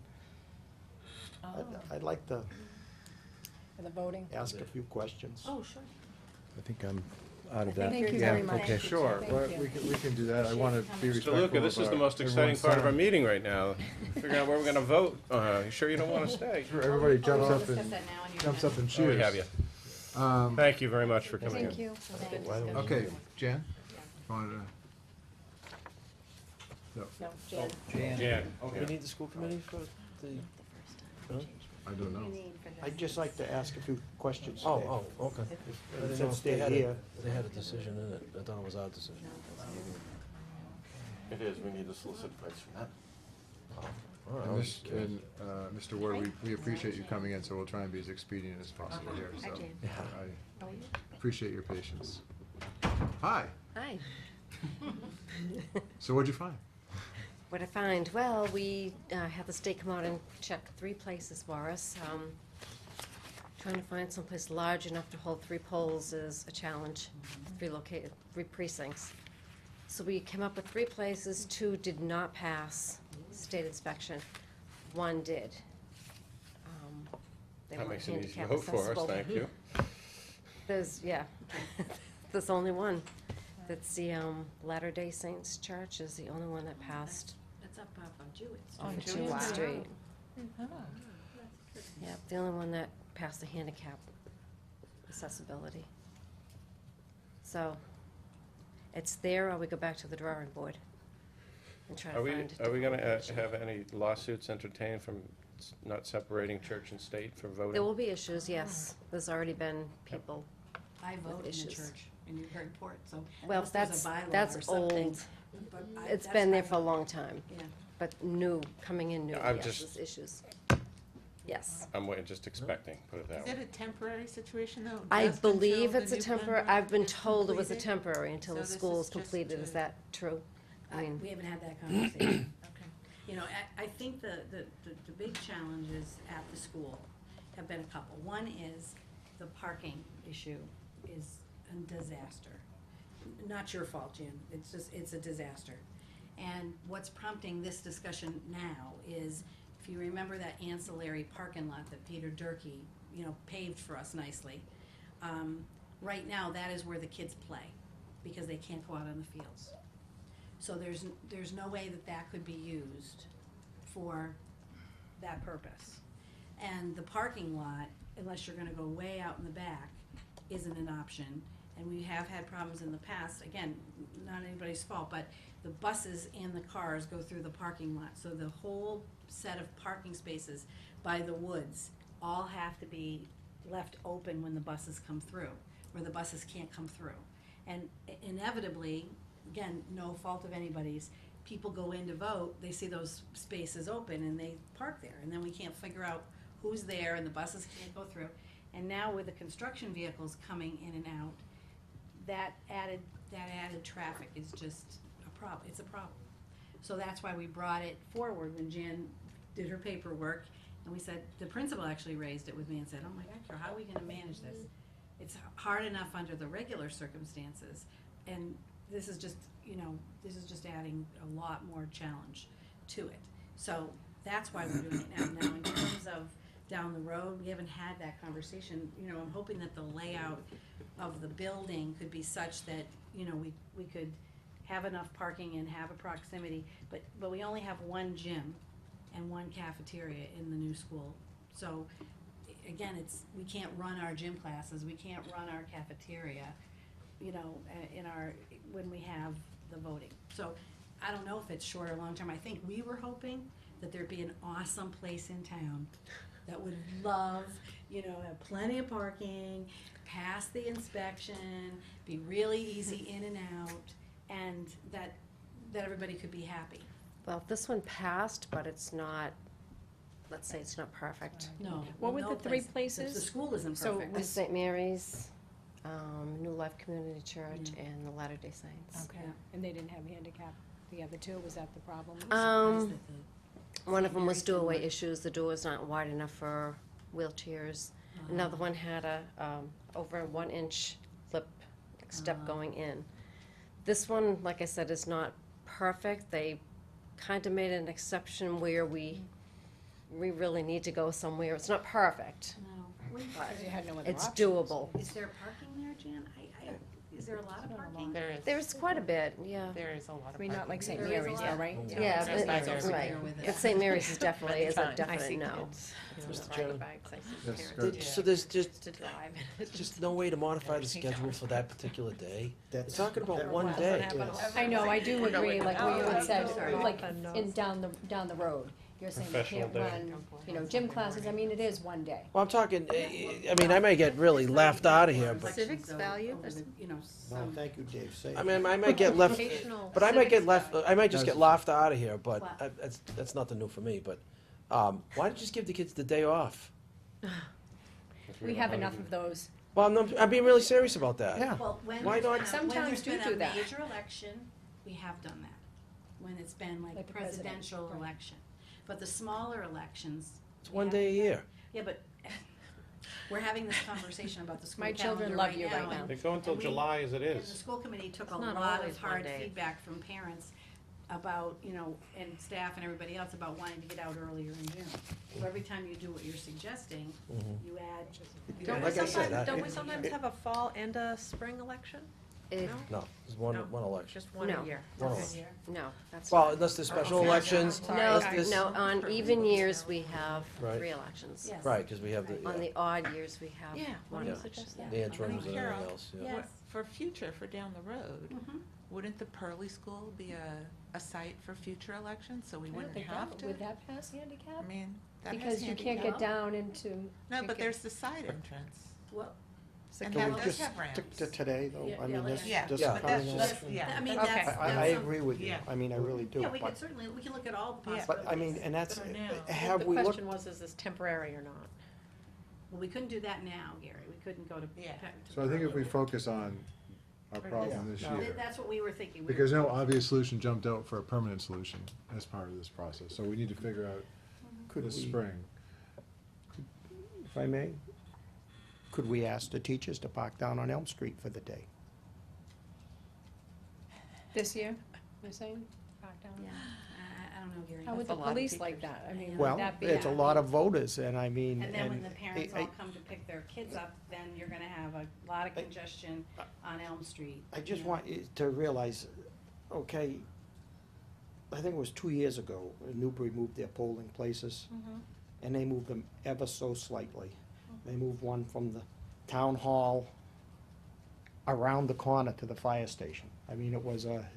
I'd like to For the voting. ask a few questions. Oh, sure. I think I'm out of that. Thank you Yeah, very much. okay. Sure, Thank well, you. we can do that. I want to be Mr. respectful Luca, this of is the our- most exciting everyone's part of our time. meeting right now. Figuring out where we're gonna vote. You sure you don't wanna stay? Sure, everybody jumps We'll up discuss and, that now on your jumps agenda. up and Oh, cheers. we have you. Thank you very much for coming in. Thank you. Okay, Jan? Wanted to- No, No, Jan. Jan, Do we need the school committee for the, huh? I don't know. I'd just like to ask a few questions. Oh, okay. I didn't know Since if they they're had here. They had a decision in it. I thought it was our decision. it is, we need to solicit advice from them. All right, I And was Miss- curious. and, Mr. Ward, we appreciate you coming in, so we'll try and be as expedient as possible here, so. Hi, Jan. Yeah. I appreciate your patience. Hi, Hi. so what'd you find? What I find, well, we had the state come out and check 3 places for us. Trying to find someplace large enough to hold 3 polls is a challenge, 3 precincts. So we came up with 3 places, 2 did not pass state inspection, 1 did. They That weren't makes it easy to handicap vote for us, accessible. thank you. There's, yeah, there's only one. That's the Latter-day Saints Church is the only one that passed That's up off on Jewett. On for Jewett. Jewett Wow. Street. Oh. Yeah, the only one that passed the handicap accessibility. So, it's there, or we go back to the drawing board and try to Are we, find. are we gonna different location. have any lawsuits entertained from not separating church and state for voting? There will be issues, yes. There's already been people, I vote in the issues. church in Newburyport, so well, unless there's a bylaw or that's something. old. But It's that's been there fine. for a long time, Yeah. but new, coming in new, I'm yes, just- there's issues. Yes. I'm waiting, just expecting, put it that Is way. it a temporary situation though? I just until believe the it's a new plan temporary, work I've been is told it was a completed? temporary until So the this school is is just completed. Is to- that true? I mean, We haven't had that conversation. Okay. You know, I think the big challenges at the school have been a couple. One is the parking issue is a disaster. Not your fault, Jan, it's just, it's a disaster. And what's prompting this discussion now is, if you remember that ancillary parking lot that Peter Durkee, you know, paved for us nicely, right now, that is where the kids play, because they can't go out on the fields. So there's no way that that could be used for that purpose. And the parking lot, unless you're gonna go way out in the back, isn't an option. And we have had problems in the past, again, not anybody's fault, but the buses and the cars go through the parking lot. So the whole set of parking spaces by the woods all have to be left open when the buses come through, or the buses can't come through. And inevitably, again, no fault of anybody's, people go in to vote, they see those spaces open and they park there, and then we can't figure out who's there and the buses can't go through. And now with the construction vehicles coming in and out, that added traffic is just a problem, it's a problem. So that's why we brought it forward when Jan did her paperwork, and we said, the principal actually raised it with me and said, oh my God, how are we gonna manage this? It's hard enough under the regular circumstances, and this is just, you know, this is just adding a lot more challenge to it. So that's why we're doing it now. Now, in terms of down down the road, we haven't had that conversation, you know, I'm hoping that the layout of the building could be such that, you know, we could have enough parking and have a proximity, but we only have one gym and one cafeteria in the new school. So, again, we can't run our gym classes, we can't run our cafeteria, you know, when we have the voting. So, I don't know if it's short or long term. I think we were hoping that there'd be an awesome place in town that would love, you know, have plenty of parking, pass the inspection, be really easy in and out, and that everybody could be happy. Well, this one passed, but it's not, let's say it's not perfect. No. What were no the three place- places? The school isn't So perfect. The St. Mary's, New Life Community Church, Yeah. and the Latter-day Saints. Okay, and they didn't have handicap, the other two, was that the problem? Um, One of St. them was Mary's didn't doorway work. issues, the door's not wide enough for wheelchairs. Uh-huh. Another one had a, over a 1-inch lip step Uh-huh. going in. This one, like I said, is not perfect. They kind of made an exception where we really need to go somewhere. It's not perfect, No. Because you had no other it's options. doable. Is there parking there, Jan? Is there a lot of parking? There's quite a bit, yeah. There is a lot of I mean, not like St. There is a Mary's lot. though, right? Yeah, That's but, nice. right. There with it. But St. Mary's is definitely, is a I definite see no. kids, Mr. Chairman, Yes, go ahead. so there's to drive. just no way to modify the schedule for that particular day? We're talking about one day. I know, I do agree, like what you had said, Sorry. like down the road. You're saying you can't Professional run, you know, gym classes, I mean, it is one day. Well, I'm talking, I mean, I may get really laughed out of here, but, Civics value? You know, some. thank you, Dave, say. I mean, I might get left, but I might get left, I might just get laughed out of here, but What? that's nothing new for me, but, why don't you just give the kids the day off? We have enough of those. Well, I'm being really serious about that. Yeah. Well, when Why there's not? been a- Sometimes do when there's do been that. a major election, we have done that. When it's been like Like the president, presidential right. election. But the smaller elections. It's we one have- day a year. Yeah, but we're having this conversation about the school My children calendar love right you right now, now. and- They go until and we- July as it And the is. school committee took a It's not lot always of one hard day. feedback from parents about, you know, and staff and everybody else about wanting to get out earlier in June. So every time you do what you're suggesting, you add. you Don't add Like I said, something. I- Don't we sometimes have a fall and a spring election? It- No, there's one No. election. Just one No. a year? One Okay. election. No, that's Well, not. unless there's special Okay. elections, Sorry, No, guys. this- no, on even years, we have Right. 3 elections. Yes. right, because we have the, On the odd years, we have Yeah, what one do you election. suggest Yeah. the interims and Carol. everything else, yeah. Yeah. What- For future, for down the road, Mhm. wouldn't the Pearly School be a site for future elections, so we I don't wouldn't think have that, to? would that pass handicap? I mean, that has Because you can't handicap. get down into. No, can't but get- there's the side entrance, Well, and Can that we does just have stick ramps. to today, though? Yeah, I mean, yeah, this, Yeah, this Yeah. but coming that's, up. yeah. I mean, that's- that's. I that's some- agree with you. Yeah. I mean, I really do. Yeah, we but- could certainly, we can look at all the Yeah. possibilities. But, I mean, and that's, For now. have The we looked, question was, is this temporary or not? Well, we couldn't do that now, Gary, we couldn't go to. Yeah. to So I think if we earlier. focus on our problem this Yeah. year, That's what we were thinking. We because were- no obvious solution jumped out for a permanent solution as part of this process, so we need to figure out could this we, spring. if I may, could we ask the teachers to park down on Elm Street for the day? This year, you're saying? Back down? Yeah, I don't know, Gary. How would That's the a lot of police like teachers. that? I mean, Well, would that be? it's a lot of voters, and I mean, And then when the parents I- all come to pick their kids up, then you're gonna have a lot of congestion on Elm Street. I just you know. want you to realize, okay, I think it was 2 years ago, Newbury moved their polling places, Mhm. and they moved them ever so slightly. They moved one from the town hall around the corner to the fire station. I mean, it was a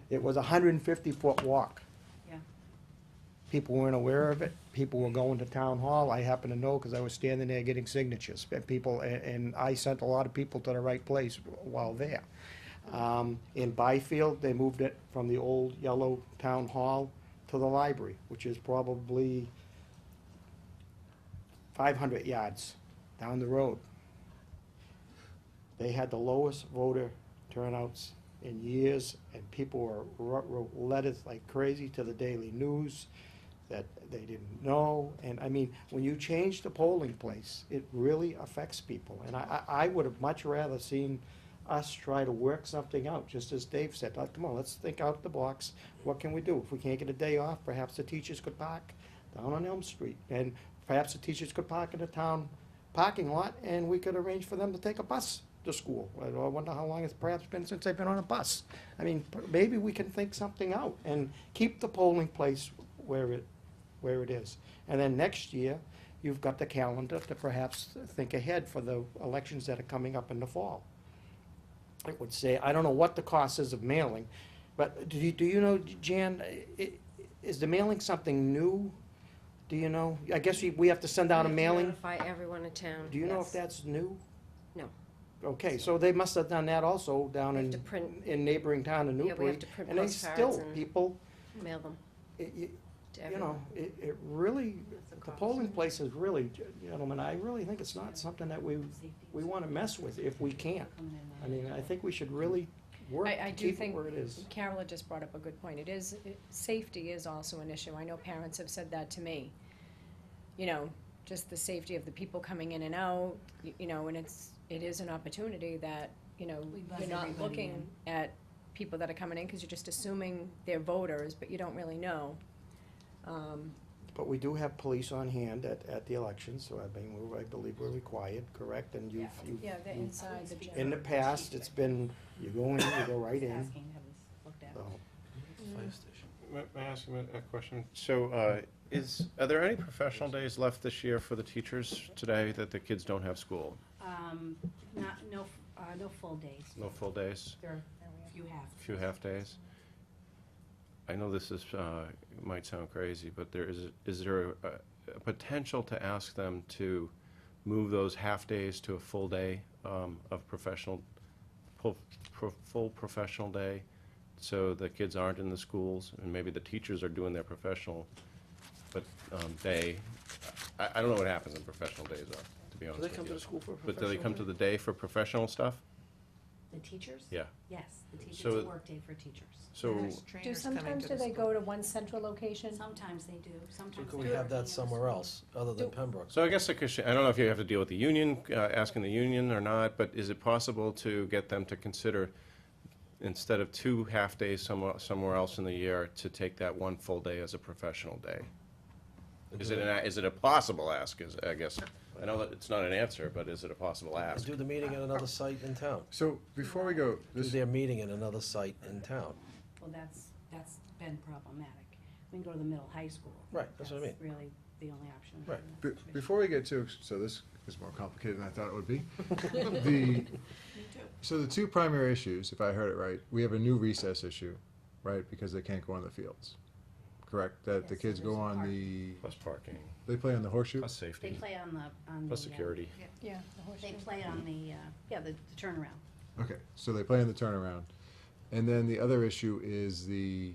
150-foot walk. Yeah. People weren't aware of it, people were going to town hall, I happen to know, because I was standing there getting signatures, and people, and I sent a lot of people to the right place while there. In Byfield, they moved it from the old yellow town hall to the library, which is probably 500 yards down the road. They had the lowest voter turnouts in years, and people wrote letters like crazy to the Daily News that they didn't know. And I mean, when you change the polling place, it really affects people. And I would have much rather seen us try to work something out, just as Dave said, like, come on, let's think out the box. What can we do? If we can't get a day off, perhaps the teachers could park down on Elm Street. And perhaps the teachers could park in the town parking lot, and we could arrange for them to take a bus to school. I wonder how long it's perhaps been since they've been on a bus. I mean, maybe we can think something out and keep the polling place where it is. And then next year, you've got the calendar to perhaps think ahead for the elections that are coming up in the fall. I would say, I don't know what the cost is of mailing, but do you know, Jan, is the mailing something new? Do you know? I guess we have to send out a We have to mailing? Notify everyone in town. Do you know if yes. that's new? No. Okay, so they must have done that also down We have in, to print- in neighboring town in Yeah, we Newbury. have to print And they postcards still, and- people, Mail them it, to you everyone. know, it really, That's a the cost. polling place is really, gentlemen, I really think it's not something that we wanna mess with if we can. I mean, I think we should really work I to do keep it think where it is. Carol had just brought up a good point. Safety is also an issue. I know parents have said that to me. You know, just the safety of the people coming in and out, you know, and it is an opportunity that, you know, We buzz you're not everybody looking at people that are coming in, cause you're just assuming they're voters, but you don't really know. But we do have police on hand at the elections, so I mean, I believe we're required, correct? And you've, Yeah, they're inside the gym. in the past, it's been, you go in, you go right in, Asking to have this looked at. so. Fire station. May I ask you a question? So, are there any professional days left this year for the teachers today that the kids don't have school? No full days. No full days? There are a few half. Few half-days? I know this is, might sound crazy, but is there a potential to ask them to move those half-days to a full day of professional, full professional day, so the kids aren't in the schools, and maybe the teachers are doing their professional, but day? I don't know what happens in professional days, though, to be honest Do they with come to you. the school for a But do they come to professional the day for professional stuff? The teachers? Yeah. Yes, the teachers, So- it's a work day for teachers. So, There's Do trainers coming sometimes to do the they school. go to one central location? Sometimes they do, So sometimes can they we have do. that somewhere else, other than Pembroke? so I guess the question, I don't know if you have to deal with the union, asking the union or not, but is it possible to get them to consider, instead of 2 half-days somewhere else in the year, to take that 1 full day as a professional day? Is it a possible ask, I guess? I know that it's not an answer, but is it a possible ask? Do the meeting at another site in town. So before we go, Do this, their meeting at another site in town. Well, that's been problematic. We can go to the middle high school. Right, that's what I That's really the only option. Right. in that be- situation. before we get to, so this is more complicated than I thought it would be. The, so the 2 primary issues, if I heard it right, we have a new recess issue, right, because they can't go on the fields, correct? That the Yes, kids so go there's a on park. the, Plus parking, they play on the horseshoe? plus They safety, play on the. plus security. Yeah, the horseshoe. They play on the, the turnaround. Okay, so they play in the turnaround. And then the other issue is the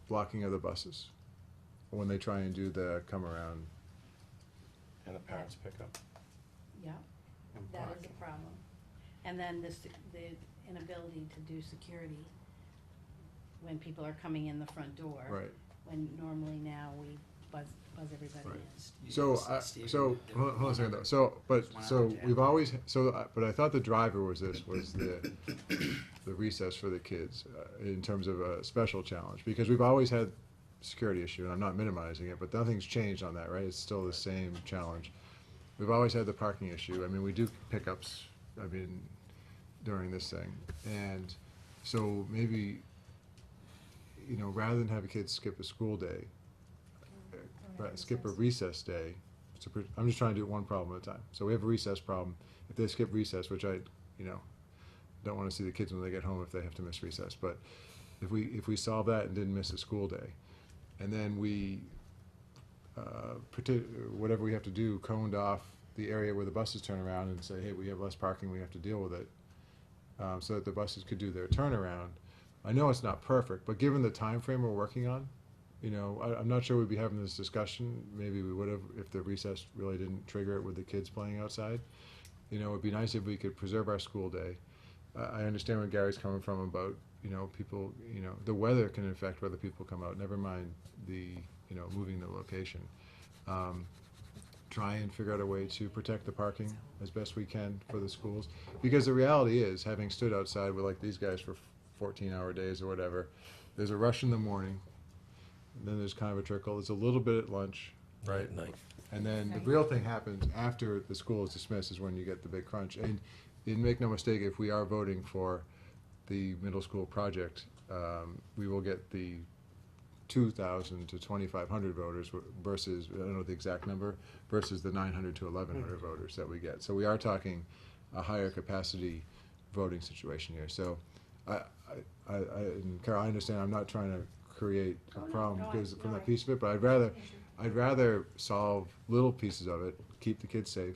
blocking of the buses, when they try and do the come around. And the parents pick up. Yeah, that is a problem. And then the inability to do security when people are coming in the front door. Right. When normally now we buzz everybody Right. in. So, hold on a second though, so, we've always, but I thought the driver was this, was the recess for the kids, in terms of a special challenge, because we've always had security issue, and I'm not minimizing it, but nothing's changed on that, right? It's still the same challenge. We've always had the parking issue, I mean, we do pickups, I mean, during this thing, and so maybe, you know, rather than have a kid skip a school day, skip a recess day. I'm just trying to do one problem at a time. So we have a recess problem. If they skip recess, which I, don't want to see the kids when they get home if they have to miss recess. But if we solve that and didn't miss a school day, and then we, whatever we have to do, coned off the area where the buses turn around and say, hey, we have less parking, we have to deal with it, so that the buses could do their turnaround. I know it's not perfect, but given the time frame we're working on, I'm not sure we'd be having this discussion. Maybe we would have if the recess really didn't trigger it with the kids playing outside. It'd be nice if we could preserve our school day. I understand where Gary's coming from about, people, the weather can affect whether people come out, never mind the, moving the location. Try and figure out a way to protect the parking as best we can for the schools. Because the reality is, having stood outside with like these guys for 14-hour days or whatever, there's a rush in the morning, and then there's kind of a trickle. There's a little bit at lunch, right? At night. And then the real thing happens after the school is dismissed is when you get the big crunch. And make no mistake, if we are voting for the middle school project, we will get the 2,000 to 2,500 voters versus, I don't know the exact number, versus the 900 to 1,100 voters that we get. So we are talking a higher capacity voting situation here. So and Carol, I understand, I'm not trying to create a problem because from that piece of it, but I'd rather solve little pieces of it, keep the kids safe,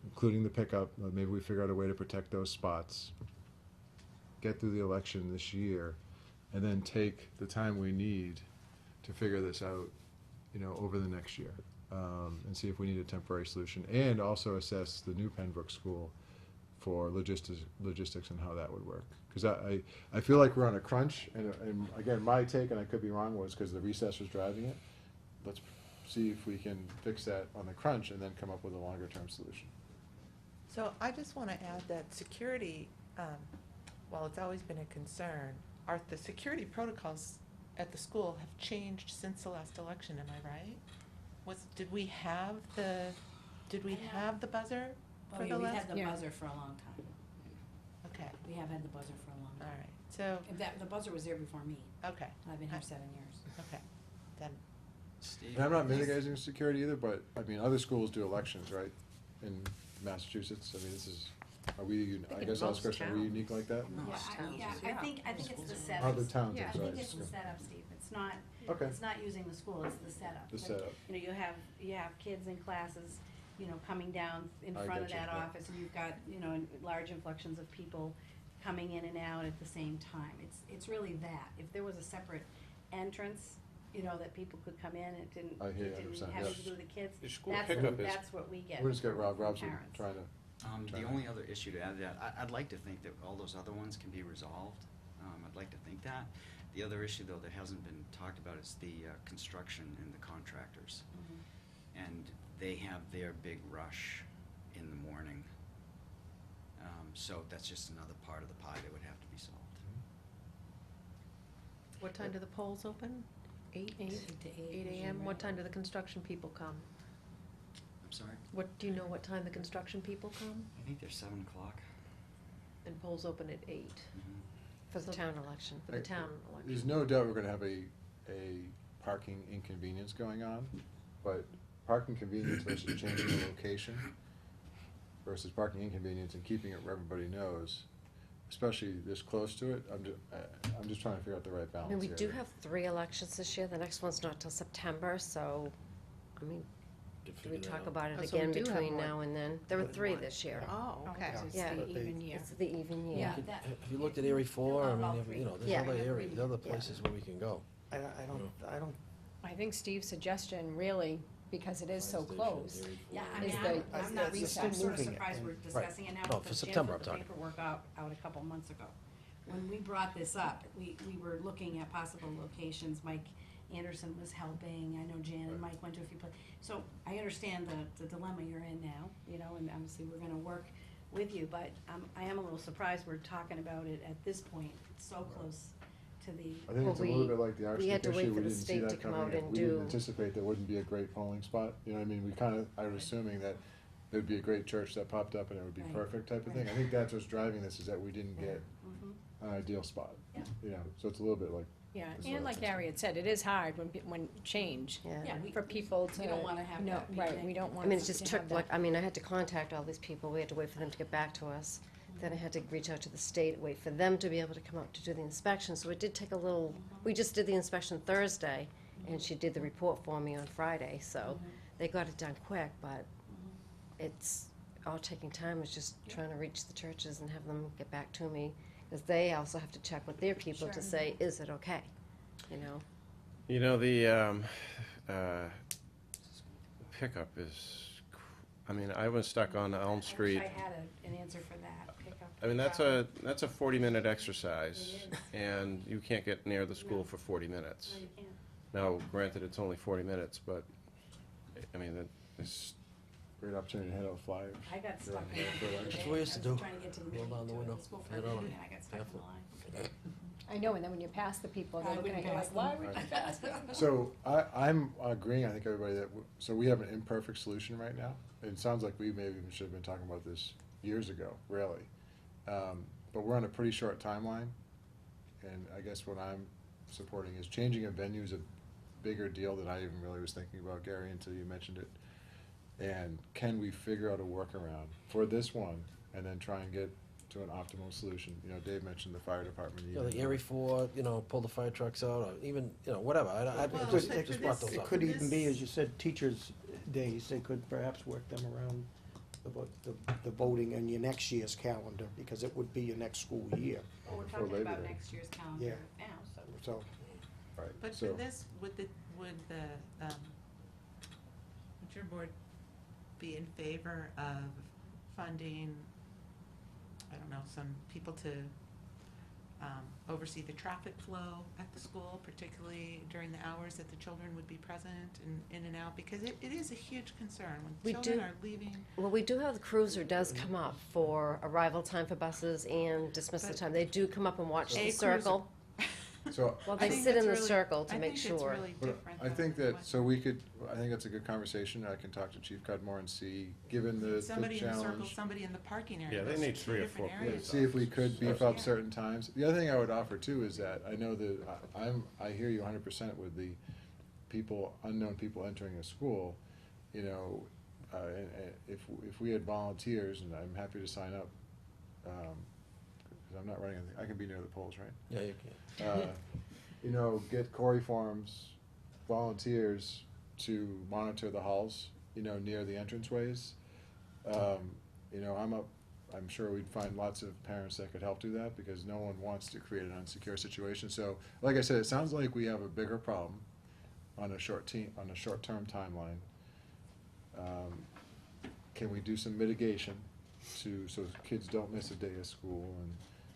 including the pickup. Maybe we figure out a way to protect those spots, get through the election this year, and then take the time we need to figure this out, over the next year, and see if we need a temporary solution, and also assess the new Pembroke school for logistics and how that would work. Because I feel like we're on a crunch, and again, my take, and I could be wrong, was because the recess was driving it. Let's see if we can fix that on the crunch and then come up with a longer-term solution. So I just want to add that security, while it's always been a concern, the security protocols at the school have changed since the last election, am I right? Did we have the buzzer for the We last? had the buzzer for a long time. Okay, We have had the buzzer for a long all time. right, so, The buzzer was there before me. okay, I've been here 7 years. okay, then, Steve? And I'm not mitigating security either, but, I mean, other schools do elections, right, in Massachusetts? I mean, I guess I'll ask a question, are we unique like that? I think it's the setup. Other towns, I I'm think sorry. it's the setup, Steve. It's not, Okay. it's not using the school, it's the setup. The Like, setup. You have kids in classes, coming down in I front of get you, that yeah. office, and you've got, large inflections of people coming in and out at the same time. It's really that. If there was a separate entrance, that people could come in, it didn't, I hear you it didn't 100%, have yeah. to do with the kids. The school That's pickup is- That's what we get. We'll just get Rob, from Rob's parents. trying to. The only other issue to add to that, I'd like to think that all those other ones can be resolved. I'd like to think that. The other issue, though, that hasn't been talked about is the construction and the contractors. And they have their big rush in the morning. So that's just another part of the pie that would have to be solved. What time do the polls open? 8? 8 to 8 8 AM? What time do the construction people come? I'm sorry? Do you know what time the construction people come? I think they're 7 o'clock. And polls open at 8 For the town election. for the I- town There's election. no doubt we're gonna have a parking inconvenience going on, but parking convenience versus changing the location versus parking inconvenience and keeping it where everybody knows, especially this close to it, I'm just trying to figure out the right I balance mean, we here. do have 3 elections this year. The next one's not till September, so, I mean, Could do we figure that talk out. about it Oh, so we again do have between more. now and then? There were 3 this year. Oh, okay. So it's Yeah. the But they- even year. It's the even year. Yeah. Could- that- Have you looked at Area 4? I mean, there's Yeah. other areas, there's other Yeah. places where we can go. I don't, I think Steve's suggestion really, because it is so Fire station, close. Area 4. Yeah, I Is mean, the- I'm is not, the I'm sort of recess. surprised we're discussing it now, No, for because Jim September, put I'm the talking. paperwork out a couple months ago. When we brought this up, we were looking at possible locations, Mike Anderson was helping, I know Jan and Mike went to a few places. So I understand the dilemma you're in now, and obviously we're gonna work with you, but I am a little surprised we're talking about it at this point, so close to the. I think it's a Well, little bit like the we had arsenic to wait issue, for we the didn't see state to that come coming out in. and We didn't do- anticipate there wouldn't be a great polling spot, you know what I mean? I was assuming that there'd be a great church that popped up and it would be Right. perfect type of thing. Right. I think that's what's driving this, is that we didn't get Mhm. an ideal spot. Yeah. So it's a little bit like, Yeah, This is and what like I'm saying. Harriet said, it is hard when change, Yeah. Yeah, for people to. we don't wanna have no, that be right, we negative. don't I want mean, it to just have took, that. like, I mean, I had to contact all these people. We had to wait for them to get back to us. Then I had to reach out to the state, wait for them to be able to come out to do the inspection. So it did take a little, we just did the inspection Thursday, and she did the report for me on Friday. So they got it done quick, but it's all taking time. It's just trying to reach the churches and have them get back to me. Because they also have to check with their people to Sure. say, is it okay? You know? The pickup is, I mean, I was stuck on Elm I wish Street. I had an answer for that, pickup. I mean, that's a 40-minute exercise, and you can't get near the school for 40 minutes. No, you can't. Now, granted, it's only 40 minutes, but, I mean, it's, great opportunity to hand out flyers. I got stuck in Yeah, that for the other election. day. That's what we used to I was do. trying to get to the Roll meeting, down the to window, the school for head the on. meeting, and I got stuck in the Careful. line. I know, and then when you pass the people, they're I looking at wouldn't you pass like, why them. would you pass them? So I'm agreeing, I think everybody so we have an imperfect solution right now. It sounds like we maybe even should have been talking about this years ago, really. But we're on a pretty short timeline, and I guess what I'm supporting is changing a venue is a bigger deal than I even really was thinking about, Gary, until you mentioned it. And can we figure out a workaround for this one, and then try and get to an optimal solution? You know, Dave mentioned the fire department. You know, the Erie Four, you know, pull the fire trucks out, or even, you know, whatever. It Well, could- but it for brought this- those up. It could for even be, this- as you said, teachers' days, they could perhaps work them around the voting in your next year's calendar, because it would be your next school year, Well, we're Before talking Labor about Day. next year's calendar Yeah. now, so. so. Right, But so, for this, would the, would your board be in favor of funding, I don't know, some people to, oversee the traffic flow at the school, particularly during the hours that the children would be present and in and out? Because it is a huge concern We when children do- are leaving. Well, we do have the cruiser does come up for arrival time for buses and dismissal But- time. They do come up and watch A the circle. so Well, I they think sit in that's the really- circle to I make think it's sure. really but different I than think that, what- so we could, I think that's a good conversation. I can talk to Chief Cudmore and see, given the Somebody in the circle, challenge. somebody in the parking area. Yeah, they Those need two 3 or different 4 areas. See if we could beef Yeah. up certain times. The other thing I would offer too is that, I know that, I hear you 100% with the unknown people entering a school, you know, and if we had volunteers, and I'm happy to sign up, because I'm not running anything, I can be near the polls, right? Yeah, you can. You know, get Corey Farms volunteers to monitor the halls, you know, near the entranceways. You know, I'm sure we'd find lots of parents that could help do that, because no one wants to create an unsecure situation. So, like I said, it sounds like we have a bigger problem on a short-term timeline. Can we do some mitigation so kids don't miss a day of school,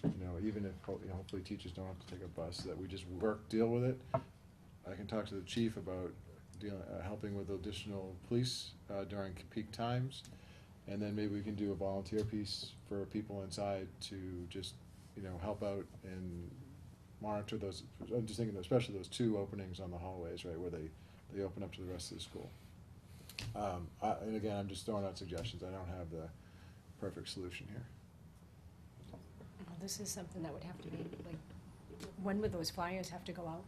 and, you know, even if hopefully teachers don't have to take a bus, that we just deal with it. I can talk to the chief about helping with additional police during peak times, and then maybe we can do a volunteer piece for people inside to just, you know, help out and monitor those. I'm just thinking, especially those 2 openings on the hallways, right, where they open up to the rest of the school. And again, I'm just throwing out suggestions. I don't have the perfect solution here. Well, this is something that would have to be, like, when would those flyers have to go out?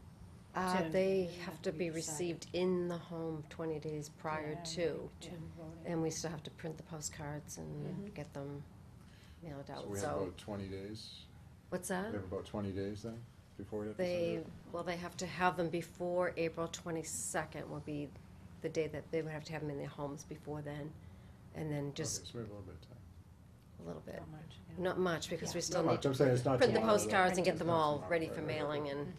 To- They have to be received in the home 20 days prior Yeah, to. to voting. And we still have to print the postcards and Mhm. get them mailed out. So we have about 20 days? What's We that? have about 20 days then, before we have to send They, it? well, they have to have them before April 22nd will be the day that they would have to have them in their homes before then. And then Okay, just so we have a little bit of time. a little bit. Not much, yeah. Not much, because we still Not need much. I'm to saying it's not print the tomorrow, though. postcards and get them all Right, ready right, for right. mailing and,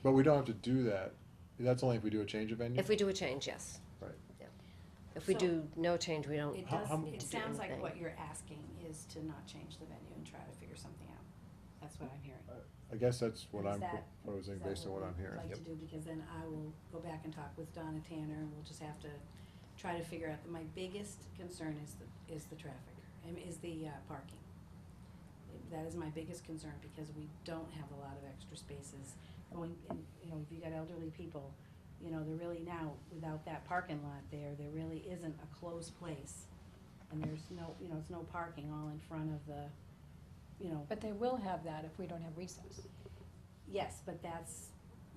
But we don't have to do that. That's only if we do a change of venue? if we do a change, yes. Right. Yeah. If we So- do no change, we don't It How- does, how- it do sounds like anything. what you're asking is to not change the venue and try to figure something out. That's what I'm hearing. I guess that's what Is I'm that- proposing Is that based on what I'm we'd hearing. like to do, because then I will go back and talk with Donna Tanner, and we'll just have to try to figure out, my biggest concern is the traffic, and is the parking. That is my biggest concern, because we don't have a lot of extra spaces going, and, you know, if you got elderly people, you know, they're really now, without that parking lot there really isn't a closed place. And there's no, you know, it's no parking all in front of the, you know. But they will have that if we don't have recess. Yes, but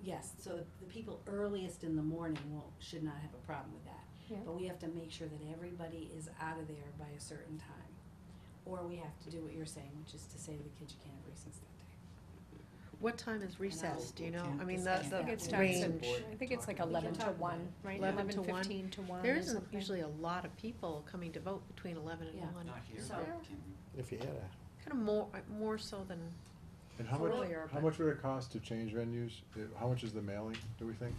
yes, so the people earliest in the morning should not have a problem with that. Yeah. But we have to make sure that everybody is out of there by a certain time. Or we have to do what you're saying, which is to say to the kids, you can't have recess that day. What time is recess, do you know? I mean, discuss the that. I think it starts at, range. I think it's like We can 11 to talk about 1, it. right? 11 to 1. 15 to 1 There or isn't something. usually a lot of people coming to vote between 11 and Yeah. 1. Not here, So- but can, If you had a, Kind of more so than And how earlier, much, how but- much would it cost to change venues? How much is the mailing, do we think?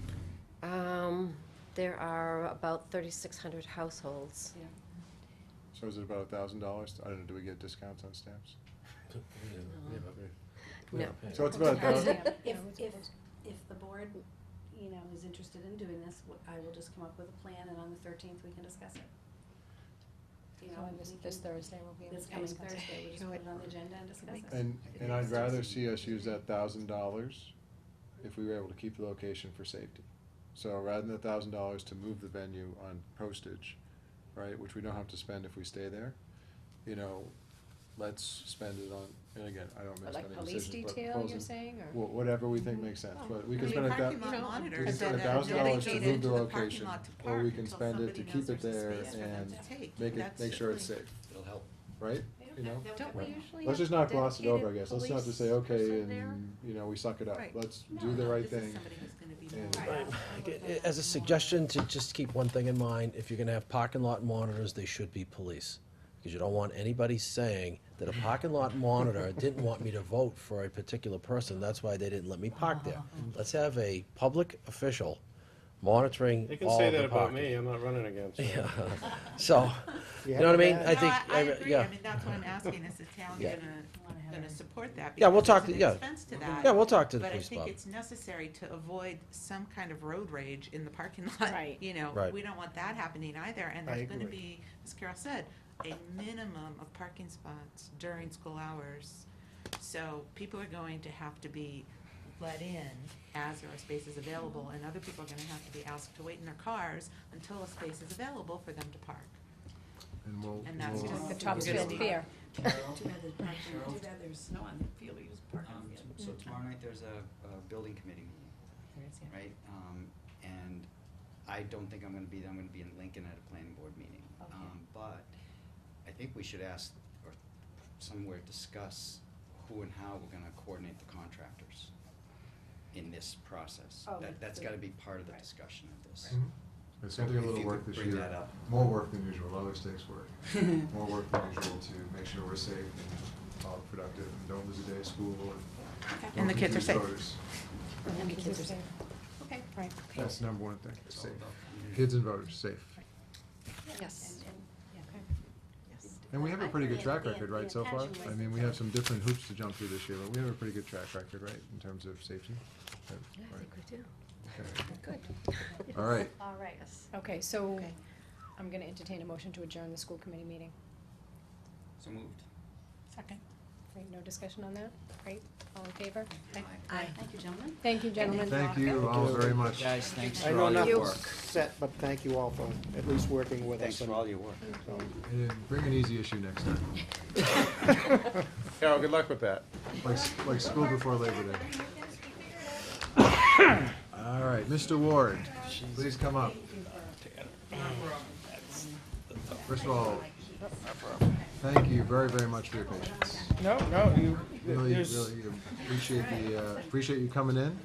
There are about 3,600 households. Yeah. So is it about $1,000? I don't know, do we get discounts on stamps? No. So it's about $1,000? If the board, you know, is interested in doing this, I will just come up with a plan, and on the 13th, we can discuss it. you So know, this, we this can- Thursday will be. this coming Thursday, we'll just put it on the agenda and discuss it. And I'd rather see us use that $1,000 if we were able to keep the location for safety. So rather than $1,000 to move the venue on postage, right, which we don't have to spend if we stay there, you know, let's spend it on, and again, I don't make Like spending police decisions, but detail, pros you're and- saying, or? Well, whatever we think makes sense, but we I can mean, spend parking we lot can monitors spend that are $1,000 to move dedicated the to the parking location, lot to or we park can until spend it to somebody keep knows it there's a there space for them and to take. make That's sure it's really- safe, It'll help. right? You know? Don't we usually Let's have just not gloss it over, I dedicated guess, let's not police just say, okay, person there? and, you know, we suck it up, Right. let's No, do the no, right this is thing. somebody who's gonna be and- more- As a suggestion, to just keep one thing in mind, if you're gonna have parking lot monitors, they should be police. Because you don't want anybody saying that a parking lot monitor didn't want me to vote for a particular person, that's why they didn't let me park there. Let's have a public official monitoring You can all say of the that about parking. me, I'm not running again. so. Yeah. So, You you know what I mean? have I No, think, I agree, yeah. I mean, that's what I'm asking, is the town Yeah. gonna support that? Yeah, we'll Because talk there's to- an yeah. expense to that. Yeah, we'll talk to the But I police think Bob. it's necessary to avoid some kind of road rage in the parking lot. Right. You know, Right. we don't want that happening either, and I there's gonna agree. be, as Carol said, a minimum of parking spots during school hours. So people are going to have to be let in as there are spaces available, and other people are gonna have to be asked to wait in their cars until a space is available for them to park. And we'll, And that's we'll- just- The top We're gonna spin be- fear. Too bad there's parking, too bad there's snow on the field, you just park on the field. So tomorrow night, there's a building committee meeting, There is, yeah. right? And I don't think I'm gonna be there, I'm gonna be in Lincoln at a planning board meeting. Okay. But I think we should ask, or somewhere discuss who and how we're gonna coordinate the contractors in this process. Oh, That's the- gotta be part of the right. discussion of this. Mhm. It's gonna take a If little you work could this bring year, that up. more work than usual, it always takes work. More work than usual to make sure we're safe and productive, and don't lose a day of school, and And don't the kids are confuse safe. voters. And the kids are safe. Okay. Right. That's the number one thing, It's all safe. about community. Kids and voters, safe. Yes. Yes. And we have a pretty good track The- record, the right, so far? intention was I mean, we have some different hoops to jump through this year, but we have a pretty good track record, right, in terms of safety? Yeah, I think we do. Okay. Good. All right. All right. Yes. Okay, so Okay. I'm gonna entertain a motion to adjourn the school committee meeting. So moved. Second. Great, no discussion on that? Great, all in favor? Aye, thank you, gentlemen. Thank you, gentlemen. Thank you all very much. Guys, thanks I for know all your nothing's work. set, but thank you all for at least working with us. Thanks for all your work. So, And bring an easy issue next time, Carol, good luck with that. like school before Labor Day. All right, Mr. Ward, please come up. First of all, thank you very, very much for your patience. No, you, Really, there's, really appreciate you coming in.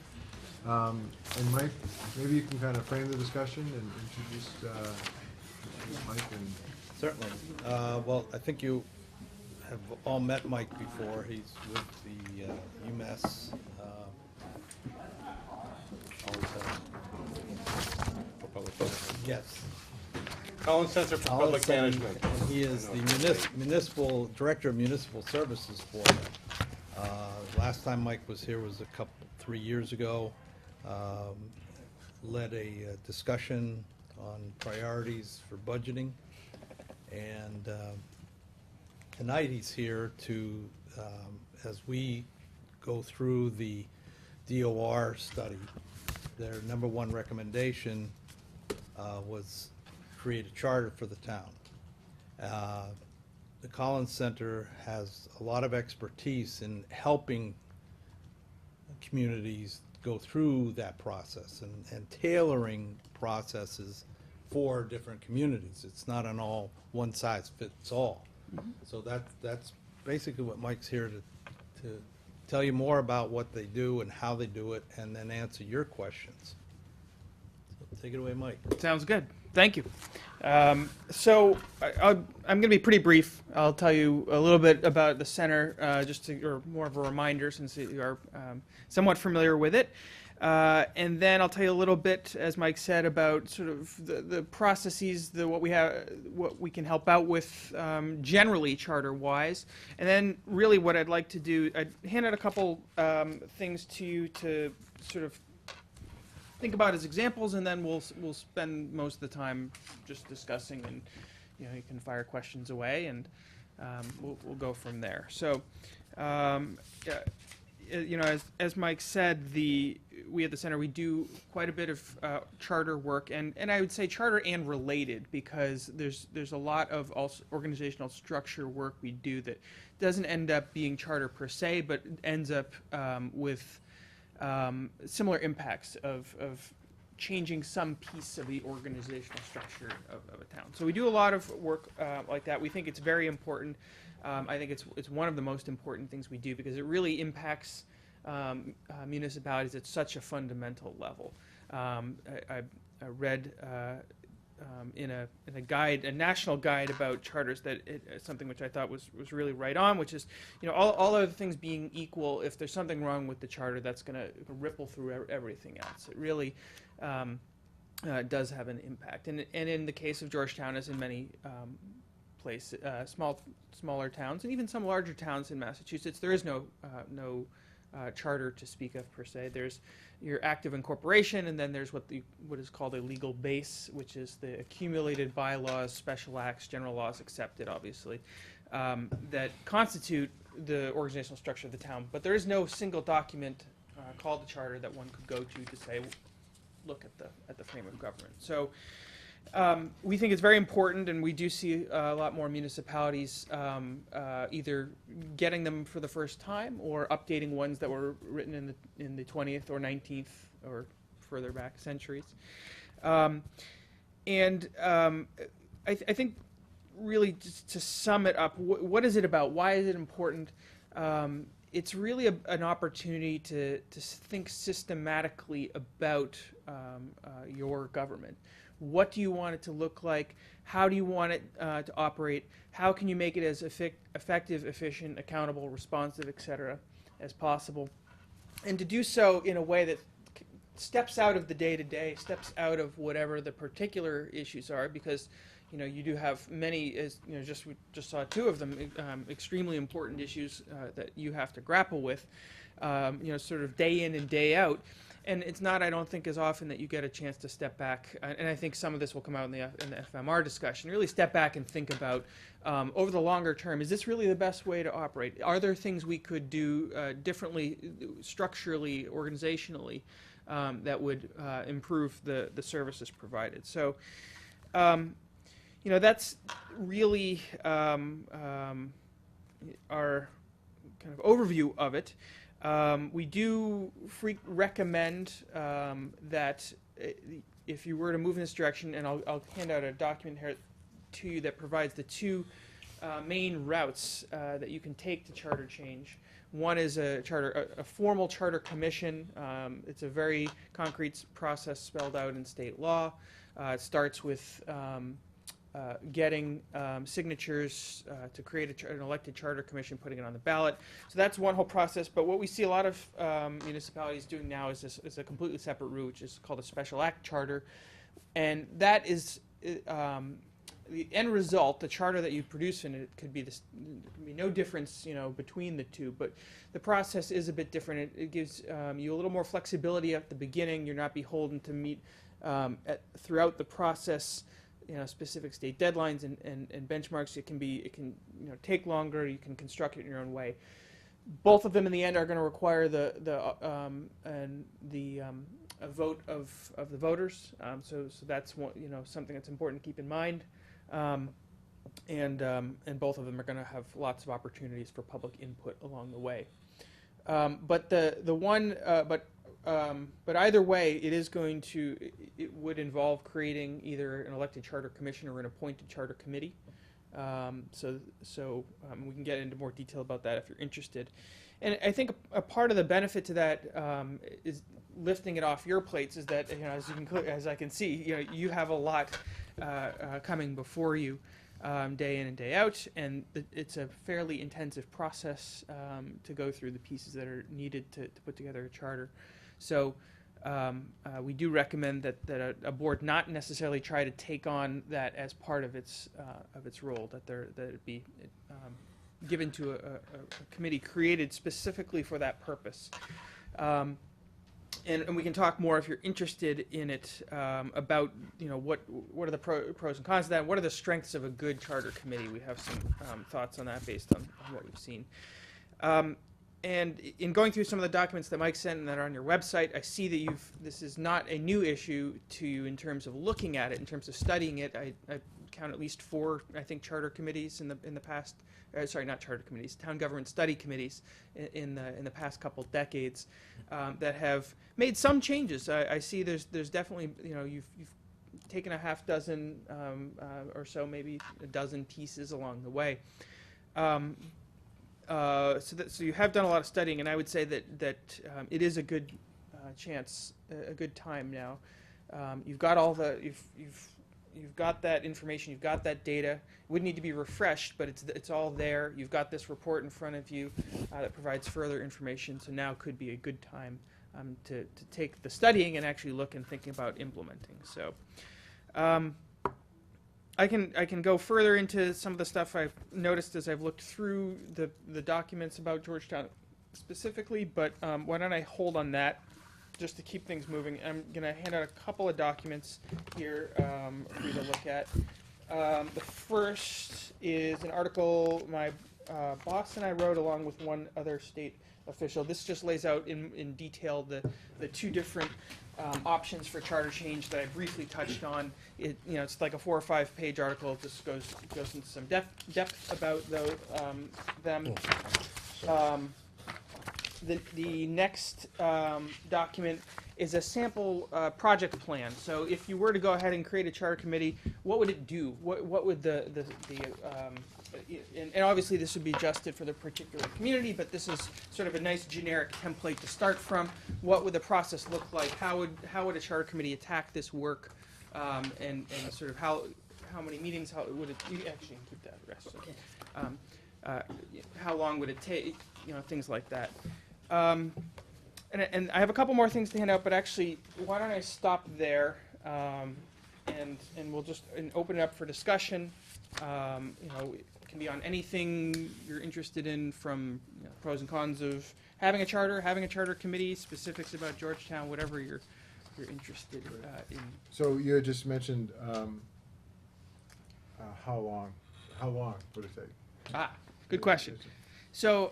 And Mike, maybe you can kind of frame the discussion and introduce Mike and. Certainly. Well, I think you have all met Mike before. He's with the UMass. Always has. For public management. Yes. Collins Center for Collins Public Center, Management. and he is the municipal, director of municipal services for them. Last time Mike was here was 3 years ago. Led a discussion on priorities for budgeting. And tonight he's here to, as we go through the DOR study, their number one recommendation was create a charter for the town. The Collins Center has a lot of expertise in helping communities go through that process and tailoring processes for different communities. It's not an all one size fits all. So that's basically what Mike's here to tell you more about what they do and how they do it, and then answer your questions. So take it away, Mike. sounds good. Thank you. So I'm going to be pretty brief. I'll tell you a little bit about the center, or more of a reminder since you are somewhat familiar with it. And then I'll tell you a little bit, as Mike said, about sort of the processes, what we can help out with generally charter-wise. And then really what I'd like to do, I'd hand out a couple things to you to sort of think about as examples, and then we'll spend most of the time just discussing and you can fire questions away, and we'll go from there. So, yeah, as Mike said, we at the center, we do quite a bit of charter work, and I would say charter and related, because there's a lot of also organizational structure work we do that doesn't end up being charter per se, but ends up with similar impacts of changing some piece of the organizational structure of a town. So we do a lot of work like that. We think it's very important. I think it's one of the most important things we do, because it really impacts municipalities at such a fundamental level. I read in a guide, a national guide about charters, that something which I thought was really right on, which is, all other things being equal, if there's something wrong with the charter, that's going to ripple through everything else. It really does have an impact. And in the case of Georgetown, as in many smaller towns, and even some larger towns in Massachusetts, there is no charter to speak of per se. There's your active incorporation, and then there's what is called a legal base, which is the accumulated bylaws, special acts, general laws accepted, obviously, that constitute the organizational structure of the town. But there is no single document called the charter that one could go to say, look at the frame of government. So we think it's very important, and we do see a lot more municipalities either getting them for the first time or updating ones that were written in the 20th or 19th or further back centuries. I think really, just to sum it up, what is it about? Why is it important? It's really an opportunity to think systematically about your government. What do you want it to look like? How do you want it to operate? How can you make it as effective, efficient, accountable, responsive, etc., as possible? And to do so in a way that steps out of the day-to-day, steps out of whatever the particular issues are, because you do have many, as we just saw two of them, extremely important issues that you have to grapple with, sort of day in and day out. And it's not, I don't think, as often that you get a chance to step back, and I think some of this will come out in the FMR discussion, really step back and think about, over the longer term, is this really the best way to operate? Are there things we could do differently, structurally, organizationally, that would improve the services provided? So, that's really our kind of overview of it. We do recommend that if you were to move in this direction, and I'll hand out a document here to you that provides the two main routes that you can take to charter change. One is a formal charter commission. It's a very concrete process spelled out in state law. It starts with getting signatures to create an elected charter commission, putting it on the ballot. So that's one whole process. But what we see a lot of municipalities doing now is a completely separate route, which is called a special act charter. And that is the end result, the charter that you produce in it could be no difference, between the two. But the process is a bit different. It gives you a little more flexibility at the beginning. You're not beholden to meet throughout the process specific state deadlines and benchmarks. It can take longer. You can construct it in your own way. Both of them in the end are going to require a vote of the voters. So that's something that's important to keep in mind. And both of them are going to have lots of opportunities for public input along the way. But either way, it would involve creating either an elected charter commission or an appointed charter committee. So we can get into more detail about that if you're interested. And I think a part of the benefit to that is lifting it off your plates. Is that as I can see, you have a lot coming before you day in and day out, and it's a fairly intensive process to go through the pieces that are needed to put together a charter. So we do recommend that a board not necessarily try to take on that as part of its role, that it be given to a committee created specifically for that purpose. and we can talk more if you're interested in it, about, what are the pros and cons of that, what are the strengths of a good charter committee. We have some thoughts on that based on what we've seen. And in going through some of the documents that Mike sent and that are on your website, I see that this is not a new issue to you in terms of looking at it, in terms of studying it. I count at least 4, I think, charter committees in the past. Sorry, not charter committees, town government study committees in the past couple decades that have made some changes. I see there's definitely, you've taken a half dozen or so, maybe a dozen pieces along the way. So you have done a lot of studying, and I would say that it is a good chance, a good time now. You've got all the you've got that information, you've got that data. It would need to be refreshed, but it's all there. You've got this report in front of you that provides further information. So now could be a good time to take the studying and actually look and think about implementing. So. I can go further into some of the stuff I've noticed as I've looked through the documents about Georgetown specifically, but why don't I hold on that just to keep things moving. I'm going to hand out a couple of documents here for you to look at. The first is an article my boss and I wrote along with one other state official. This just lays out in detail the 2 different options for charter change that I briefly touched on. It's like a 4 or 5 page article. It just goes into some depth about them. The next document is a sample project plan. So if you were to go ahead and create a charter committee, what would it do? What would and obviously this would be adjusted for the particular community, but this is sort of a nice generic template to start from. What would the process look like? How would a charter committee attack this work? And sort of how many meetings? How would it? You actually can keep that rest. So, how long would it take? Things like that. And I have a couple more things to hand out, but actually, why don't I stop there? And we'll just open it up for discussion. It can be on anything you're interested in, from pros and cons of having a charter committee, specifics about Georgetown, whatever you're interested in. So you had just mentioned how long would it take? Good question. So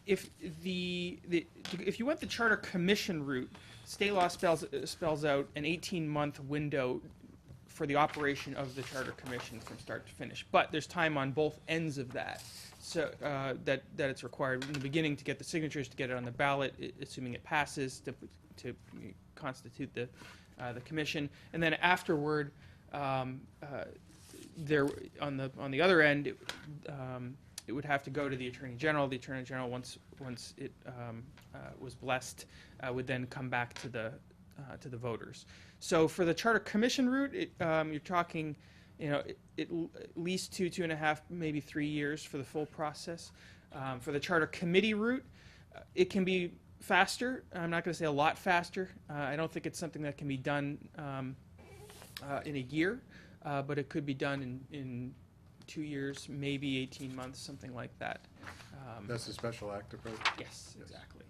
if you went the charter commission route, state law spells out an 18-month window for the operation of the charter commission from start to finish. But there's time on both ends of that, so that it's required in the beginning to get the signatures, to get it on the ballot, assuming it passes, to constitute the commission, and then afterward, there on the other end, it would have to go to the Attorney General. The Attorney General, once it was blessed, would then come back to the voters. So for the Charter Commission route, you're talking, at least 2.5, maybe 3 years for the full process. For the Charter Committee route, it can be faster. I'm not going to say a lot faster. I don't think it's something that can be done in a year, but it could be done in 2 years, maybe 18 months, something like that. That's the special act approach? Yes, exactly.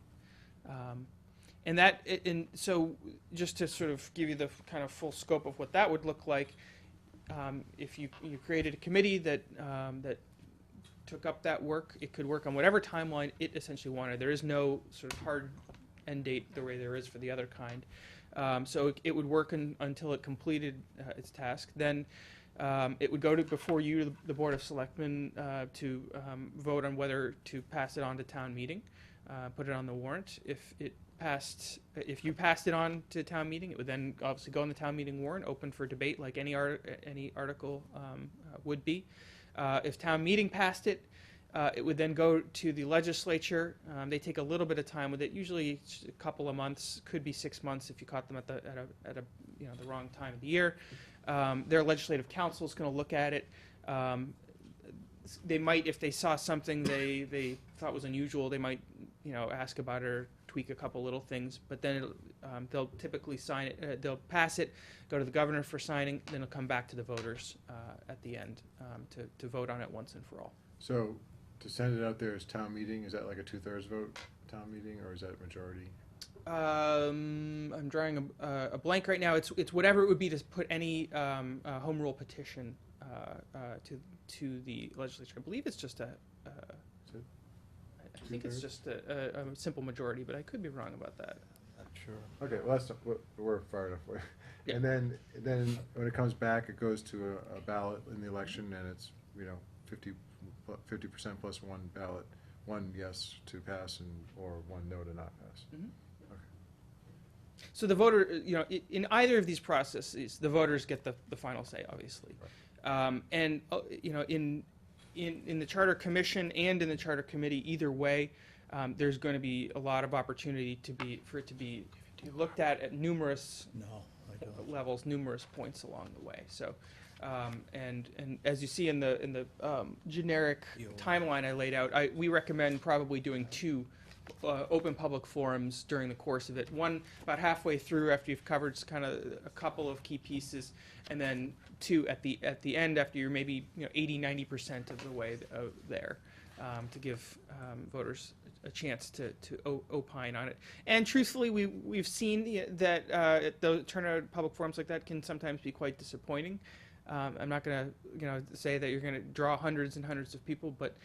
And so just to sort of give you the kind of full scope of what that would look like, if you created a committee that took up that work, it could work on whatever timeline it essentially wanted. There is no sort of hard end date the way there is for the other kind. So it would work until it completed its task. Then it would go before you, the Board of Selectmen, to vote on whether to pass it on to town meeting, put it on the warrant. If you passed it on to town meeting, it would then obviously go on the town meeting warrant, open for debate like any article would be. If town meeting passed it, it would then go to the legislature. They take a little bit of time with it, usually a couple of months, could be 6 months if you caught them at the wrong time of the year. Their legislative council is going to look at it. They might, if they saw something they thought was unusual, they might ask about it or tweak a couple little things. But then they'll typically sign it. They'll pass it, go to the governor for signing, then it'll come back to the voters at the end to vote on it once and for all. So to send it out there as town meeting, is that like a 2/3 vote town meeting, or is that majority? I'm drawing a blank right now. It's whatever it would be to put any home rule petition to the legislature. I believe it's just I think it's just a simple majority, but I could be wrong about that. Not sure. Okay, well, we're far enough away. Yeah. And then when it comes back, it goes to a ballot in the election, and it's, 50% plus one ballot, one yes to pass or one no to not pass. Mhm. Okay. So the voter, in either of these processes, the voters get the final say, obviously. And in the charter commission and in the charter committee, either way, there's going to be a lot of opportunity for it to be looked at numerous No, I don't. levels, numerous points along the way. So, and as you see in the generic timeline I laid out, we recommend probably doing 2 open public forums during the course of it. One about halfway through after you've covered kind of a couple of key pieces, and then 2 at the end after you're maybe 80-90% of the way there, to give voters a chance to opine on it. And truthfully, we've seen that the turnout at public forums like that can sometimes be quite disappointing. I'm not going to say that you're going to draw hundreds and hundreds of people, but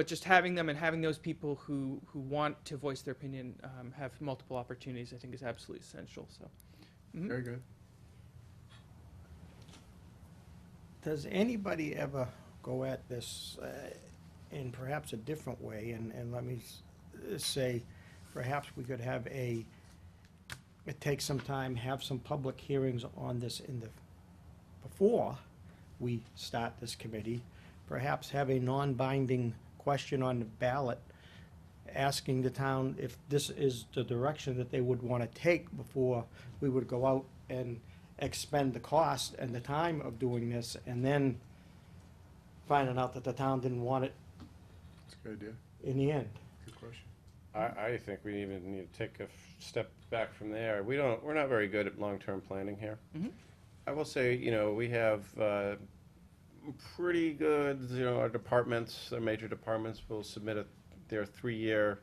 just having them and having those people who want to voice their opinion have multiple opportunities, I think, is absolutely essential. So, Very good. Does anybody ever go at this in perhaps a different way? And let me say, perhaps we could have it take some time, have some public hearings on this before we start this committee. Perhaps have a non-binding question on the ballot asking the town if this is the direction that they would want to take before we would go out and expend the cost and the time of doing this, and then finding out that the town didn't want it That's a good idea. in the end. Good question. I think we even need to take a step back from there. We're not very good at long-term planning here. Mhm. I will say, we have pretty good, our departments, our major departments will submit their 3-year,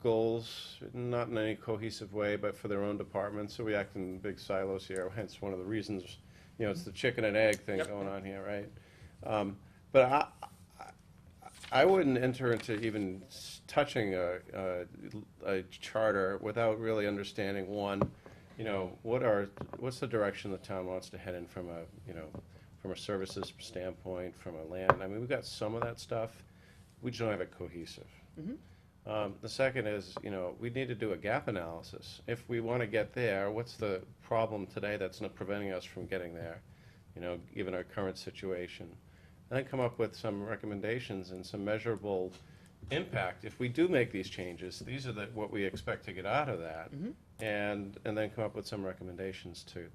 goals, not in any cohesive way, but for their own departments. So we act in big silos here, hence one of the reasons, it's the chicken and egg thing going on here, right? But I wouldn't enter into even touching a charter without really understanding, one, what's the direction the town wants to head in from a services standpoint, from a land. I mean, we've got some of that stuff. We just don't have it cohesive. The second is, we need to do a gap analysis. If we want to get there, what's the problem today that's not preventing us from getting there, given our current situation? And then come up with some recommendations and some measurable impact. If we do make these changes, these are what we expect to get out of that. And then come up with some recommendations to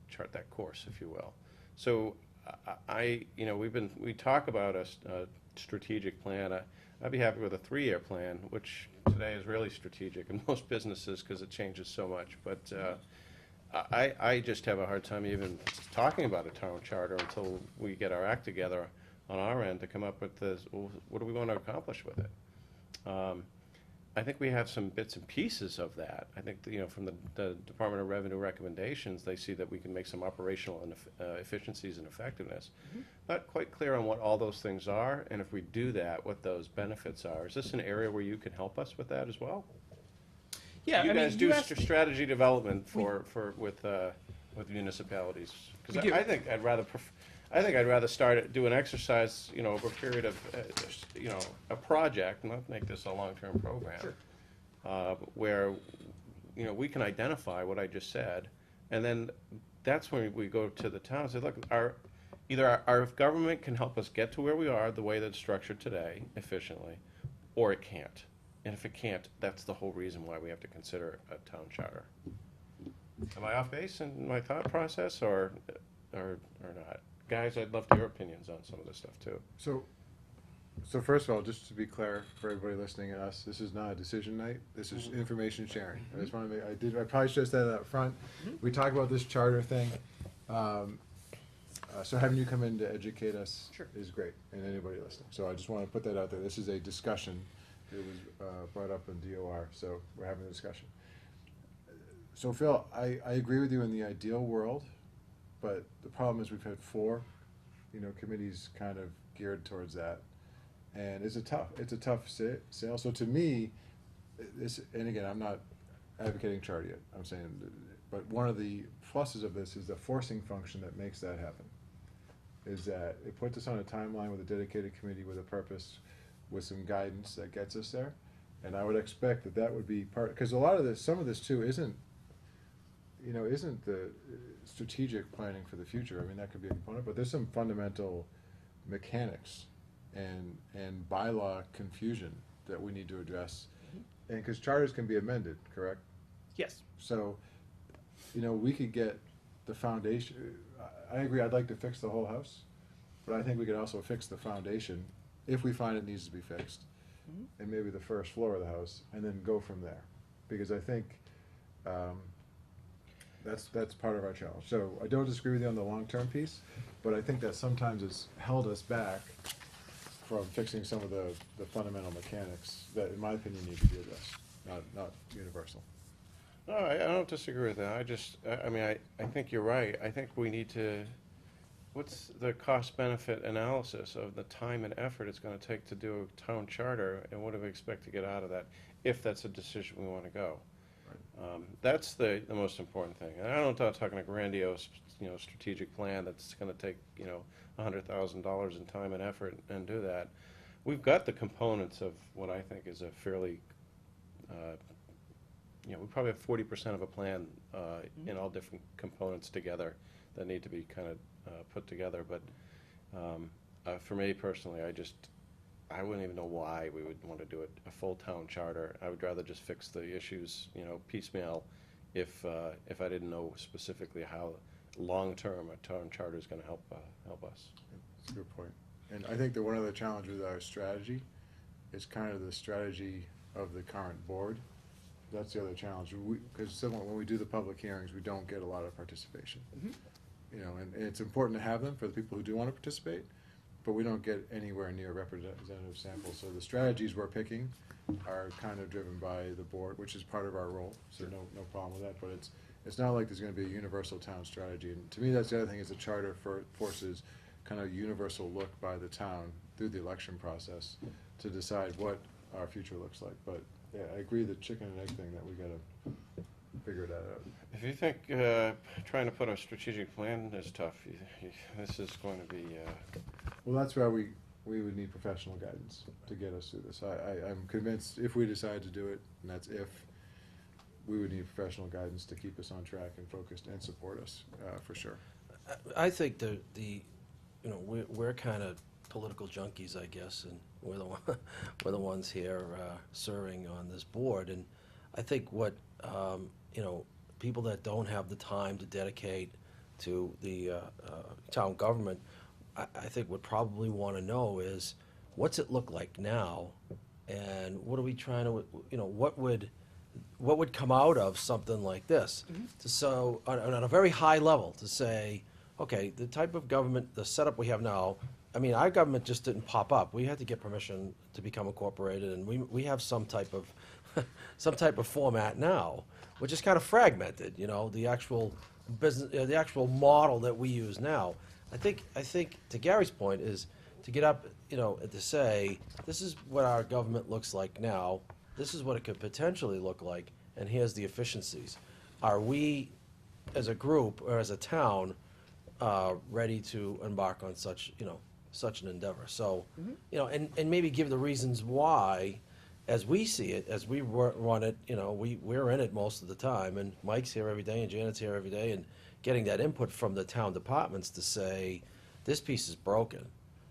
chart that course, if you will. So we talk about a strategic plan. I'd be happy with a 3-year plan, which today is really strategic in most businesses because it changes so much. But I just have a hard time even talking about a town charter until we get our act together on our end to come up with what do we want to accomplish with it. I think we have some bits and pieces of that. I think, from the Department of Revenue recommendations, they see that we can make some operational efficiencies and effectiveness. Not quite clear on what all those things are, and if we do that, what those benefits are. Is this an area where you can help us with that as well? Yeah, You guys do asked- strategy development with municipalities. We Because do. I think I'd rather do an exercise, over a period of, a project, not make this a long-term program. Sure. Where, we can identify what I just said, and then that's when we go to the town and say, look, either our government can help us get to where we are the way that it's structured today efficiently, or it can't. And if it can't, that's the whole reason why we have to consider a town charter. Am I off base in my thought process, or not? Guys, I'd love your opinions on some of this stuff too. So first of all, just to be clear for everybody listening to us, this is not a decision night. This is information sharing. I just want to I probably should have said that up front. We talk about this charter thing. So having you come in to educate us Sure. is great, and anybody listening. So I just want to put that out there. This is a discussion, It was brought up in DOR, so we're having a discussion. So Phil, I agree with you in the ideal world, but the problem is we've had 4, committees kind of geared towards that. And it's a tough sale. So to me, and again, I'm not advocating charter yet, I'm saying, but one of the pluses of this is the forcing function that makes that happen. Is that it puts us on a timeline with a dedicated committee with a purpose, with some guidance that gets us there. And I would expect that would be part, because a lot of this, some of this too isn't the strategic planning for the future. I mean, that could be a component, but there's some fundamental mechanics and bylaw confusion that we need to address. And because charters can be amended, correct? Yes. So, we could get the foundation. I agree, I'd like to fix the whole house, but I think we could also fix the foundation if we find it needs to be fixed. And maybe the first floor of the house, and then go from there. Because I think that's part of our challenge. So I don't disagree with you on the long-term piece, but I think that sometimes it's held us back from fixing some of the fundamental mechanics that, in my opinion, need to be addressed, not universal. No, I don't disagree with that. I think you're right. I think we need to, what's the cost-benefit analysis of the time and effort it's gonna take to do a town charter, and what do we expect to get out of that, if that's a decision we wanna go? That's the most important thing. And I'm not talking a grandiose, strategic plan that's gonna take, $100,000 in time and effort and do that. We've got the components of what I think is a fairly, we probably have 40% of a plan in all different components together that need to be kind of put together. But for me personally, I wouldn't even know why we would want to do a full town charter. I would rather just fix the issues, piecemeal, if I didn't know specifically how long-term a town charter is going to help us. That's a good point. And I think that one of the challenges with our strategy is kind of the strategy of the current board. That's the other challenge, because when we do the public hearings, we don't get a lot of participation. And it's important to have them for the people who do want to participate, but we don't get anywhere near representative samples. So the strategies we're picking are kind of driven by the board, which is part of our role, so no problem with that. But it's not like there's going to be a universal town strategy. And to me, that's the other thing, is the charter forces kind of universal look by the town through the election process to decide what our future looks like. But yeah, I agree, the chicken and egg thing, that we gotta figure that out. If you think trying to put a strategic plan is tough, this is going to be... Well, that's why we would need professional guidance to get us through this. I'm convinced if we decide to do it, and that's if, we would need professional guidance to keep us on track and focused and support us, for sure. I think we're kind of political junkies, I guess, and we're the ones here serving on this board. And I think what people that don't have the time to dedicate to the town government, I think would probably want to know is, what's it look like now, and what are we trying to, what would come out of something like this? So on a very high level, to say, okay, the type of government, the setup we have now, our government just didn't pop up. We had to get permission to become incorporated, and we have some type of format now, which is kind of fragmented. The actual business, the actual model that we use now. I think to Gary's point is to get up, to say, this is what our government looks like now. This is what it could potentially look like, and here's the efficiencies. Are we, as a group or as a town, ready to embark on such an endeavor? So, and maybe give the reasons why, as we see it, as we run it, we're in it most of the time, and Mike's here every day, and Janet's here every day, and getting that input from the town departments to say, this piece is broken.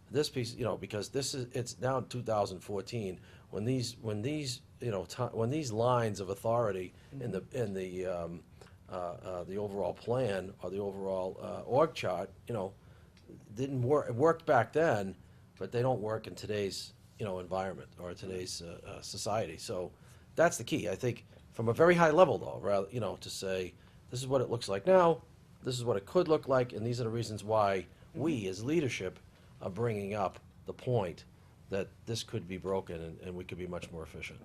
This piece, because it's now 2014, when these lines of authority in the overall plan or the overall org chart, didn't work. It worked back then, but they don't work in today's environment or today's society. So that's the key. I think from a very high level, though, rather to say, this is what it looks like now, this is what it could look like, and these are the reasons why we, as leadership, are bringing up the point that this could be broken and we could be much more efficient.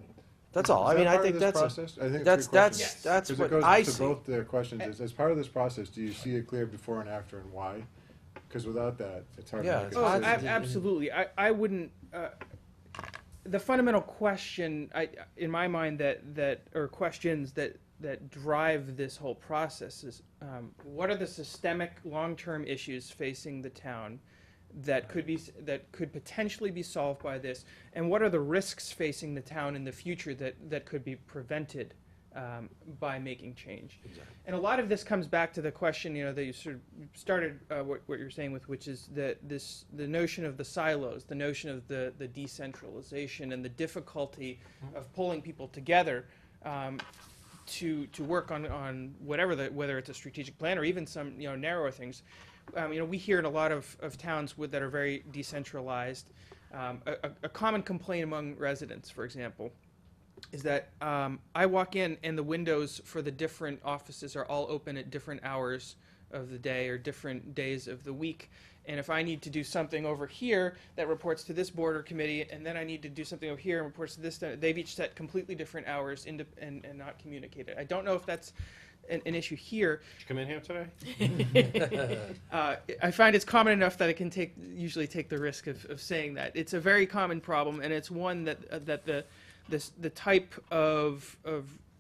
That's all. Is I that mean, I part of think this that's, process? I think it's a that's, good question. that's 'Cause what it goes I to see. both their questions. As part of this process, do you see it clear before and after, and why? Because without that, it's hard to Yeah, make it's a hard decision. to- Absolutely. I wouldn't, the fundamental question, in my mind, or questions that drive this whole process is, what are the systemic, long-term issues facing the town that could potentially be solved by this, and what are the risks facing the town in the future that could be prevented by making change? Exactly. And a lot of this comes back to the question, that you sort of started what you're saying with, which is the notion of the silos, the notion of the decentralization, and the difficulty of pulling people together to work on whether it's a strategic plan or even some narrower things. We hear in a lot of towns that are very decentralized, a common complaint among residents, for example, is that I walk in and the windows for the different offices are all open at different hours of the day or different days of the week. And if I need to do something over here that reports to this board or committee, and then I need to do something over here and reports to this, they've each set completely different hours and not communicated. I don't know if that's an issue here. Did you come in here today? I find it's common enough that I can usually take the risk of saying that. It's a very common problem, and it's one that the type of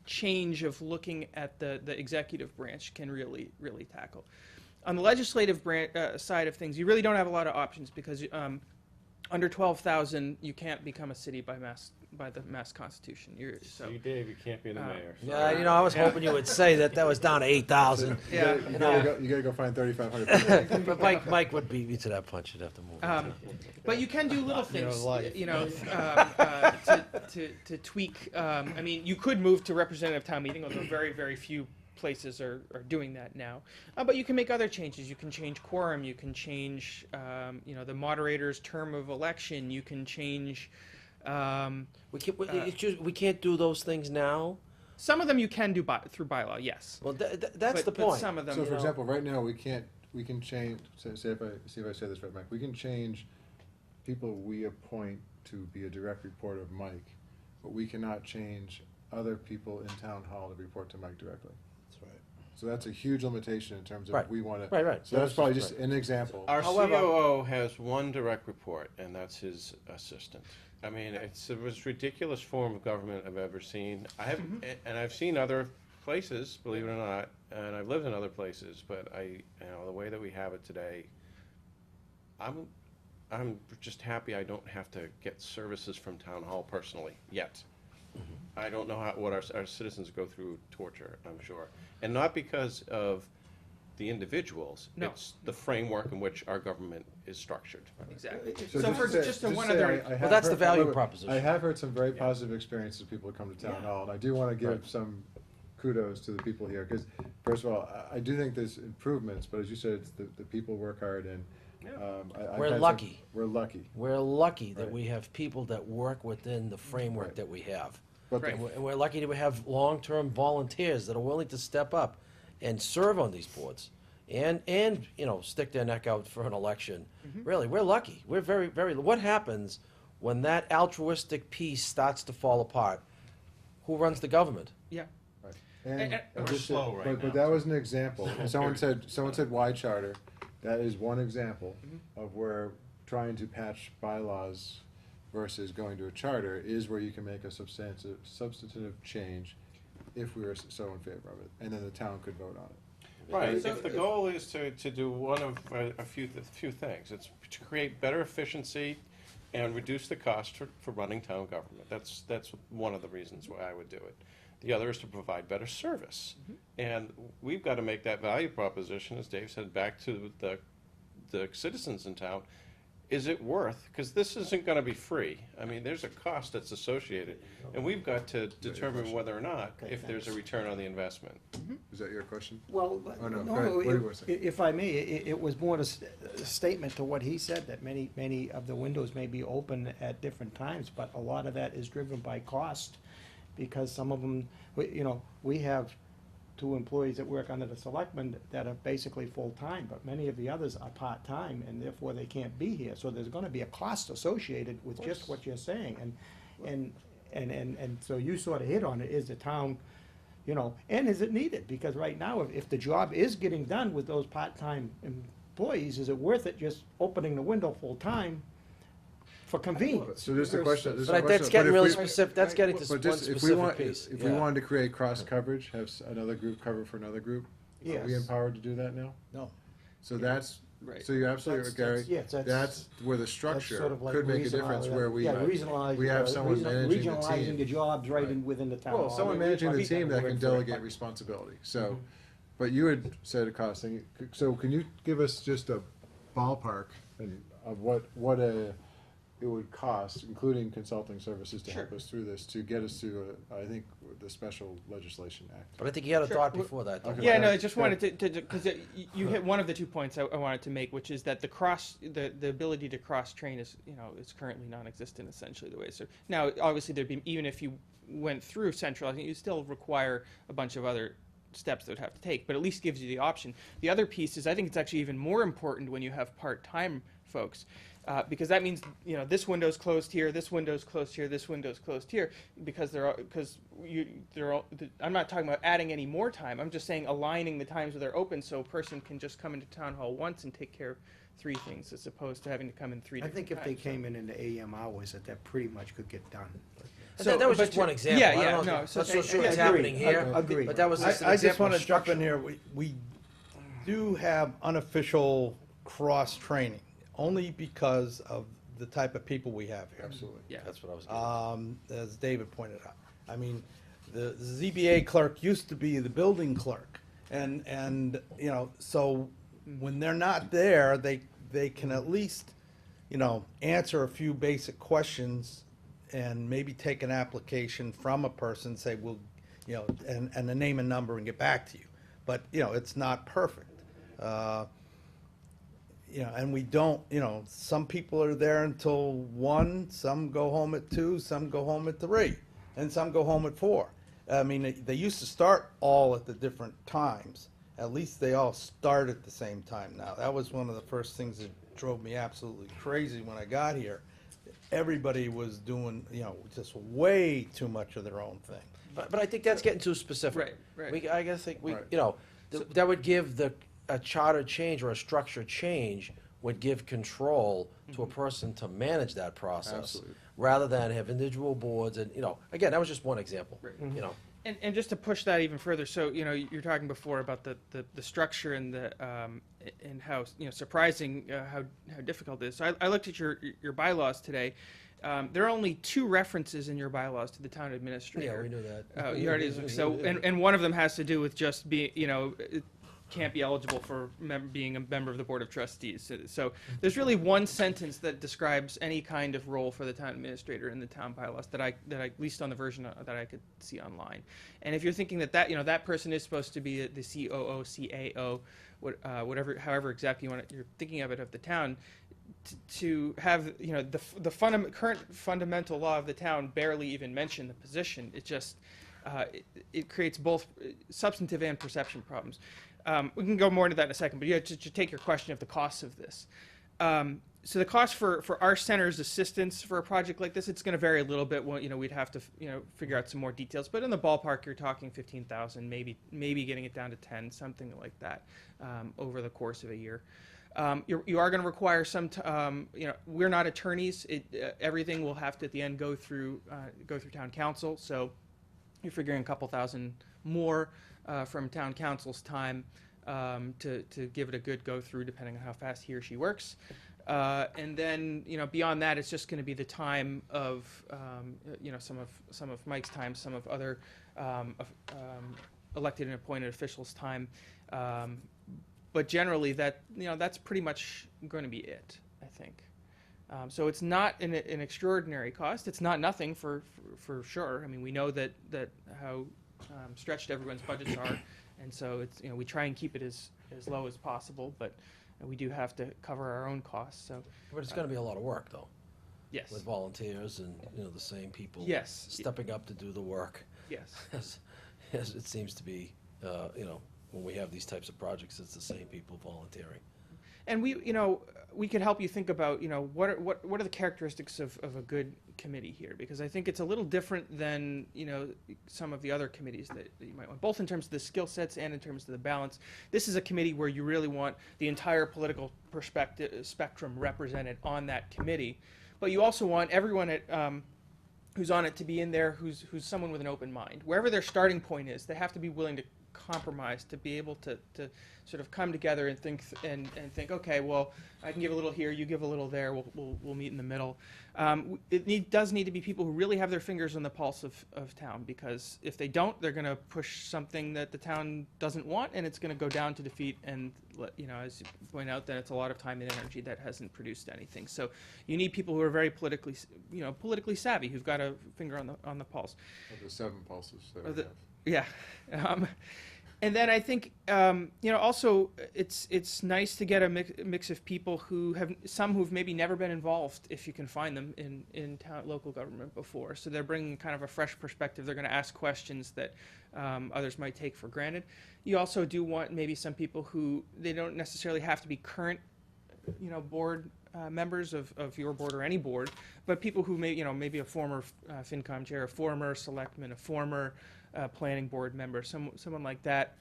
change of looking at the executive branch can really tackle. On the legislative side of things, you really don't have a lot of options because under 12,000, you can't become a city by the Mass Constitution. See, Dave, you can't be the mayor. Yeah, I was hoping you would say that was down to 8,000. Yeah. You gotta go find 3,500 people. But Mike would beat me to that punch. You'd have to move. But you can do little things, life. to tweak. You could move to representative town meeting, although very, very few places are doing that now. But you can make other changes. You can change quorum. You can change, the moderator's term of election. You can change. We can't do those things now. Some of them you can do through bylaw, yes. Well, that's the But point. some of them. So, for example, right now, we can change, see if I say this right, Mike, we can change people we appoint to be a direct report of Mike, but we cannot change other people in town hall to report to Mike directly. That's right. So that's a huge limitation in terms of Right. we wanna. Right. So that's probably just an example. Our However- COO has one direct report, and that's his assistant. It's the most ridiculous form of government I've ever seen. I've seen other places, believe it or not, and I've lived in other places, but the way that we have it today, I'm just happy I don't have to get services from town hall personally, yet. I don't know what our citizens go through torture, I'm sure. And not because of the individuals, No. it's the framework in which our government is structured. Exactly. So So for say- just a say one other. I have Well, that's the heard- value however, proposition. I have heard some very positive experiences of people who come to town hall, and I do wanna give Right. some kudos to the people here, because first of all, I do think there's improvements, but as you said, it's the people work hard, and, I've We're had some- lucky. We're lucky. We're lucky that Right. we have people that work within the framework Right. that we have. But Right. And we're lucky that we have long-term volunteers that are willing to step up and serve on these boards and stick their neck out for an election. Really, we're lucky. We're very, very, what happens when that altruistic piece starts to fall apart? Who runs the government? Yeah. And We're just- slow right but now. that was an example. Someone said why charter. That is one example of where trying to patch bylaws versus going to a charter is where you can make a substantive change if we were so in favor of it, and then the town could vote on it. Right, if the goal is to do one of a few things, it's to create better efficiency and reduce the cost for running town government. That's one of the reasons why I would do it. The other is to provide better service. And we've got to make that value proposition, as Dave said, back to the citizens in town. Is it worth, because this isn't going to be free. There's a cost that's associated, and we've got to determine whether or not if there's a return on the investment. Is that your question? Well, Oh, no, no, go ahead. What do you want to say? if I may, it was more a statement to what he said, that many of the windows may be open at different times, but a lot of that is driven by cost, because some of them, we have two employees that work under the selectmen that are basically full-time, but many of the others are part-time, and therefore they can't be here. So there's gonna be a cost associated with just what you're saying, and so you sort of hit on it, is the town, you know, and is it needed? Because right now, if the job is getting done with those part-time employees, is it worth it just opening the window full-time for convenience? So this is the question. This is But the that's question. getting if really we- specific, that's getting to But one just, if we specific want, piece. if we yeah. wanted to create cross coverage, have another group cover for another group, are we Yes. empowered to do that now? No. So that's, Right. so you're absolutely right, Gary. Yes, That's where the structure sort of like could make a difference, where we, we have someone managing the regionalizing the team. jobs right Right. within the town. Well, someone managing the team that can Word for it, delegate but- responsibility, so, but you had said a cost thing, so can you give us just a ballpark and of what it would cost, including consulting services to help Sure. us through this, to get us to, I think, the Special Legislation Act? But I think you had a Sure. thought before that. though. Okay. Yeah, no, I just wanted to, because you hit one of the 2 points I wanted to make, which is that the ability to cross-train is, you know, is currently non-existent essentially the way. So now, obviously, there'd be, even if you went through central, I think you still require a bunch of other steps that would have to take, but at least gives you the option. The other piece is, I think it's actually even more important when you have part-time folks. Because that means, you know, this window's closed here, this window's closed here, this window's closed here, because I'm not talking about adding any more time. I'm just saying aligning the times where they're open so a person can just come into town hall once and take care of 3 things as opposed to having to come in 3 I different think if they times. came in the AM hours, that pretty much could get done. That was but just one example. Yeah, I don't yeah, know no. if that's so sure yeah, it's agreed. happening here, Agreed. but that was just an I just example want of to jump in structure. here. We do have unofficial cross-training, only because of the type of people we have here. Absolutely. Yeah. That's what I was getting at. As David pointed out. I mean, the ZBA clerk used to be the building clerk. And, you know, so when they're not there, they can at least, you know, answer a few basic questions and maybe take an application from a person, say, well, you know, and a name and number and get back to you. But, you know, it's not perfect. You know, and we don't, you know, some people are there until 1, some go home at 2, some go home at 3, and some go home at 4. I mean, they used to start all at the different times. At least they all start at the same time now. That was one of the first things that drove me absolutely crazy when I got here. Everybody was doing, you know, just way too much of their own thing. But I think that's getting too specific. Right, right. I guess think Right. you know, that would give a charter change or a structure change would give control to a person to manage that process. Absolutely. Rather than have individual boards and, you know, again, that was just one example, you know. And just to push that even further, so, you know, you're talking before about the structure and and how, you know, surprising how difficult it is. So I looked at your bylaws today. There are only 2 references in your bylaws to the town administrator. Yeah, we knew that. You already, so, and one of them has to do with just being, you know, it can't be eligible for being a member of the Board of Trustees. So there's really one sentence that describes any kind of role for the town administrator in the town bylaws that I at least on the version that I could see online. And if you're thinking that you know, that person is supposed to be the COO, CAO, whatever, however exactly you're thinking of it, of the town, to have, you know, the current fundamental law of the town barely even mention the position. It just it creates both substantive and perception problems. We can go more into that in a second, but yeah, to take your question of the costs of this. So the cost for our center's assistance for a project like this, it's going to vary a little bit. Well, you know, we'd have to, you know, figure out some more details, but in the ballpark, you're talking 15,000, maybe getting it down to 10, something like that, over the course of a year. You are going to require some, you know, we're not attorneys. Everything will have to at the end go through town council. So you're figuring a couple thousand more from town council's time to give it a good go through, depending on how fast he or she works. And then, you know, beyond that, it's just going to be the time of, you know, some of Mike's time, some of other elected and appointed officials' time. But generally, that's pretty much going to be it, I think. So it's not an extraordinary cost. It's not nothing for sure. I mean, we know that how stretched everyone's budgets are, and so it's, you know, we try and keep it as low as possible, but we do have to cover our own costs. So, But it's gonna be a lot of work, though. Yes. With volunteers and, you know, the same people. Yes. Stepping up to do the work. Yes. As it seems to be you know, when we have these types of projects, it's the same people volunteering. And we could help you think about, what are the characteristics of a good committee here? Because I think it's a little different than, some of the other committees that you might want, both in terms of the skill sets and in terms of the balance. This is a committee where you really want the entire political spectrum represented on that committee. But you also want everyone who's on it to be in there who's someone with an open mind. Wherever their starting point is, they have to be willing to compromise, to be able to sort of come together and think think, okay, well, I can give a little here, you give a little there, we'll meet in the middle. It does need to be people who really have their fingers on the pulse of town, because if they don't, they're going to push something that the town doesn't want, and it's going to go down to defeat, and as you point out, then it's a lot of time and energy that hasn't produced anything. So you need people who are very politically savvy, who've got a finger on the pulse. Of the 7 pulses that we have. Yeah. And then I think, also it's nice to get a mix of people who've maybe never been involved, if you can find them in local government before. So they're bringing kind of a fresh perspective. They're going to ask questions that others might take for granted. You also do want maybe some people who, they don't necessarily have to be current, board members of your board or any board, but people who maybe a former FinCom chair, a former selectman, a former planning board member, someone like that,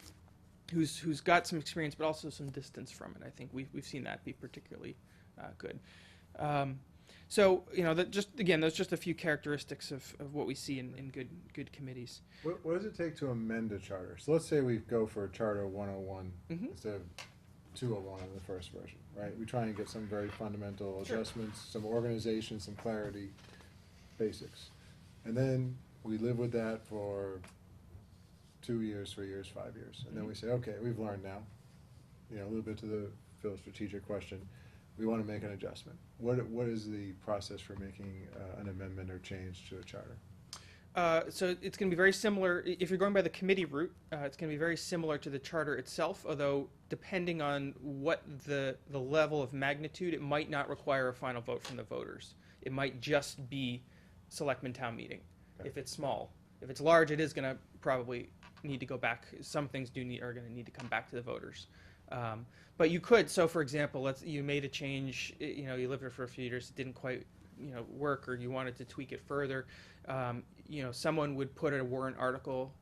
who's got some experience but also some distance from it. I think we've seen that be particularly good. So those just a few characteristics of what we see in good committees. What does it take to amend a charter? So let's say we go for Charter 101 instead of 201 in the first version, right? We try and get some very fundamental adjustments, some organization, some clarity, basics. And then we live with that for 2 years, 3 years, 5 years. And then we say, okay, we've learned now, a little bit to the Phil's strategic question. We want to make an adjustment. What is the process for making an amendment or change to a charter? So it's going to be very similar. If you're going by the committee route, it's going to be very similar to the charter itself, although depending on what the level of magnitude, it might not require a final vote from the voters. It might just be selectmen town meeting. Okay. If it's small. If it's large, it is going to probably need to go back. Some things are going to need to come back to the voters. But you could, so for example, you made a change, you lived there for a few years, it didn't quite work, or you wanted to tweak it further. Someone would put a warrant article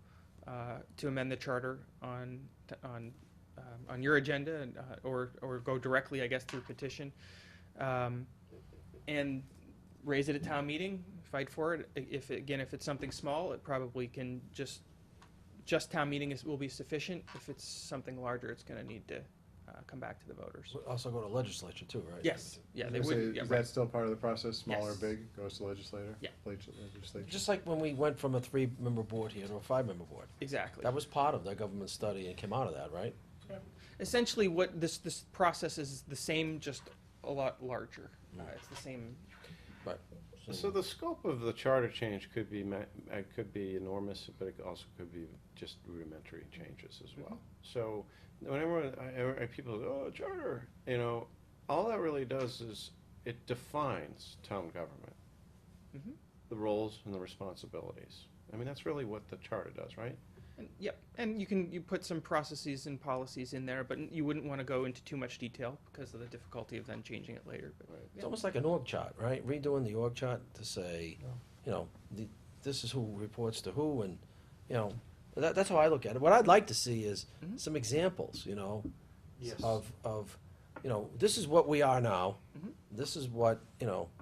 to amend the charter on your agenda, or go directly, I guess, through petition, and raise it at town meeting, fight for it. If it's something small, it probably can just town meeting will be sufficient. If it's something larger, it's going to need to come back to the voters. Also go to legislature too, right? Yes. Yeah, they would. Is that still part of the process? Small or Yes. big goes to legislature. Yeah. Legislature. Just like when we went from a 3-member board here to a 5-member board. Exactly. That was part of the government study and came out of that, right? Essentially, what this process is the same, just a lot larger. It's the same. Right. So the scope of the charter change could be enormous, but it also could be just rudimentary changes as well. So whenever people go, oh, charter, all that really does is it defines town government, the roles and the responsibilities. I mean, that's really what the charter does, right? And, yep, and you put some processes and policies in there, but you wouldn't want to go into too much detail because of the difficulty of then changing it later. But, It's almost like an org chart, right? Redoing the org chart to say, this is who reports to who, and that's how I look at it. What I'd like to see is some examples, Yes. of this is what we are now. This is what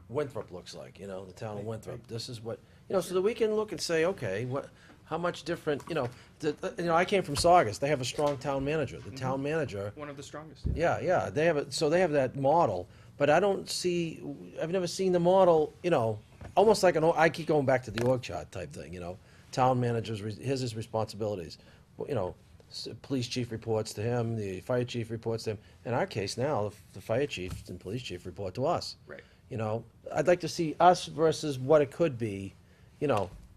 Winthrop looks like. The town of Winthrop. This is what so that we can look and say, okay, how much different, I came from Saugus. They have a strong town manager. The town manager. one of the strongest. Yeah. They have so they have that model, but I've never seen the model, almost like I keep going back to the org chart type thing, town managers, here's his responsibilities. Police chief reports to him, the fire chief reports to him. In our case now, the fire chief and police chief report to us. Right. I'd like to see us versus what it could be,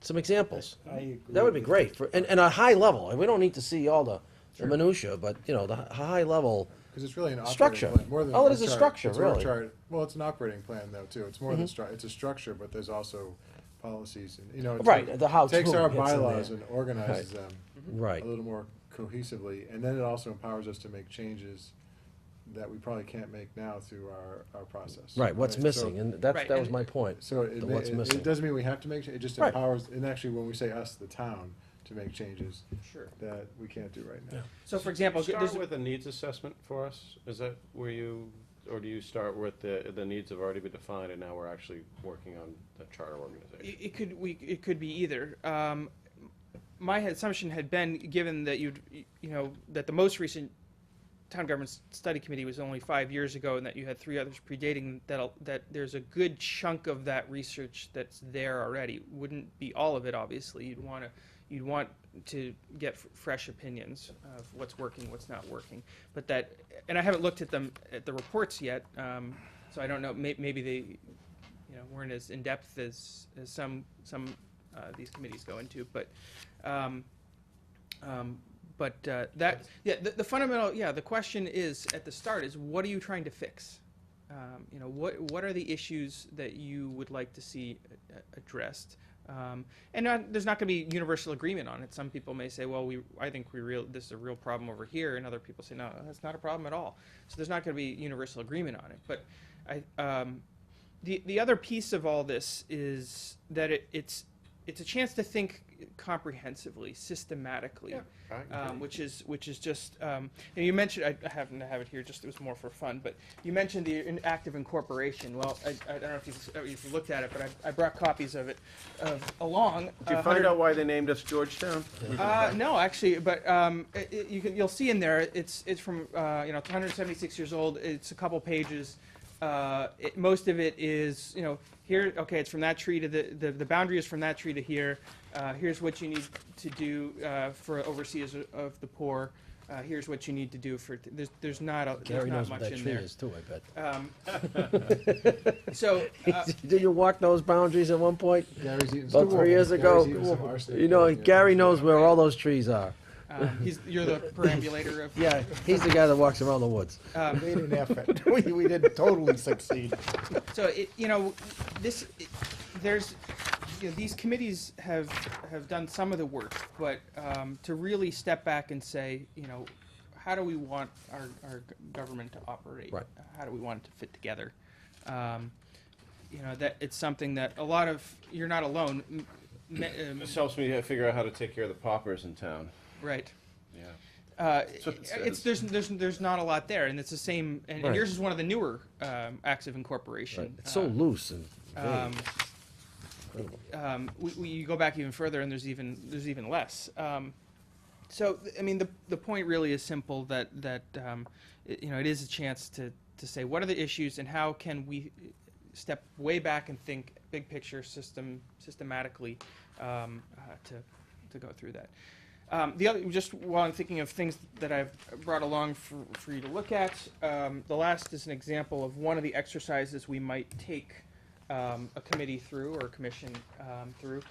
some examples. I agree. That would be great, and a high level. And we don't need to see all the minutia, but, the high level. Because it's really an operating Structure. plan, more than Oh, it a is a chart. structure, It's really. Well, it's an operating plan though too. It's more than it's a structure, but there's also policies and it's Right, like- the how-to takes our gets in bylaws there. and organizes them Right. a little more cohesively, and then it also empowers us to make changes that we probably can't make now through our process. Right, what's So- missing, and that Right, was and- my point. So it, the ma- what's it, missing. it doesn't mean we have to make, it just Right. empowers, and actually, when we say us, the town, to make changes Sure. that we can't do right now. So for example, Start there's, with a needs assessment for us? Is that where you, or do you start with the needs have already been defined and now we're actually working on the charter organization? it could be either. My assumption had been, given that that the most recent town government study committee was only 5 years ago, and that you had 3 others predating that there's a good chunk of that research that's there already. Wouldn't be all of it, obviously. You'd want to get fresh opinions of what's working, what's not working. But that, and I haven't looked at the reports yet, so I don't know. Maybe they, weren't as in depth as some these committees go into. But the fundamental, the question is at the start is, what are you trying to fix? What are the issues that you would like to see addressed? There's not going to be universal agreement on it. Some people may say, well, I think this is a real problem over here, and other people say, no, that's not a problem at all. So there's not going to be universal agreement on it. But the other piece of all this is that it's a chance to think comprehensively, systematically, which is just. And you mentioned, I happen to have it here. Just it was more for fun, but you mentioned the active incorporation. Well, I don't know if you looked at it, but I brought copies of it along. Did you find out why they named us Georgetown? No, actually, but you'll see in there. It's from 176 years old. It's a couple pages. Most of it is here. Okay, it's from that tree to the boundary is from that tree to here. Here's what you need to do for overseers of the poor. Here's what you need to do for. There's not Gary knows much what that in tree there. is too, I bet. So Did you walk those boundaries at one point? Gary's eating About some- 3 years Gary's ago. eating some arsenic. Gary knows where all those trees are. you're the perambulator of. Yeah, he's the guy that walks around the woods. We made an effort. We didn't totally succeed. So these committees have done some of the work, but to really step back and say, how do we want our government to operate? Right. How do we want it to fit together? That it's something that a lot of, you're not alone. This helps me figure out how to take care of the paupers in town. Right. Yeah. That's what it says. There's not a lot there, and it's the same. And Right. yours is one of the newer acts of incorporation. Right. It's so loose and vague. You go back even further, and there's even less. So I mean, the point really is simple. That it is a chance to say what are the issues and how can we step way back and think big picture systematically to go through that. The other, just while I'm thinking of things that I've brought along for you to look at, the last is an example of one of the exercises we might take a committee through or a commission through.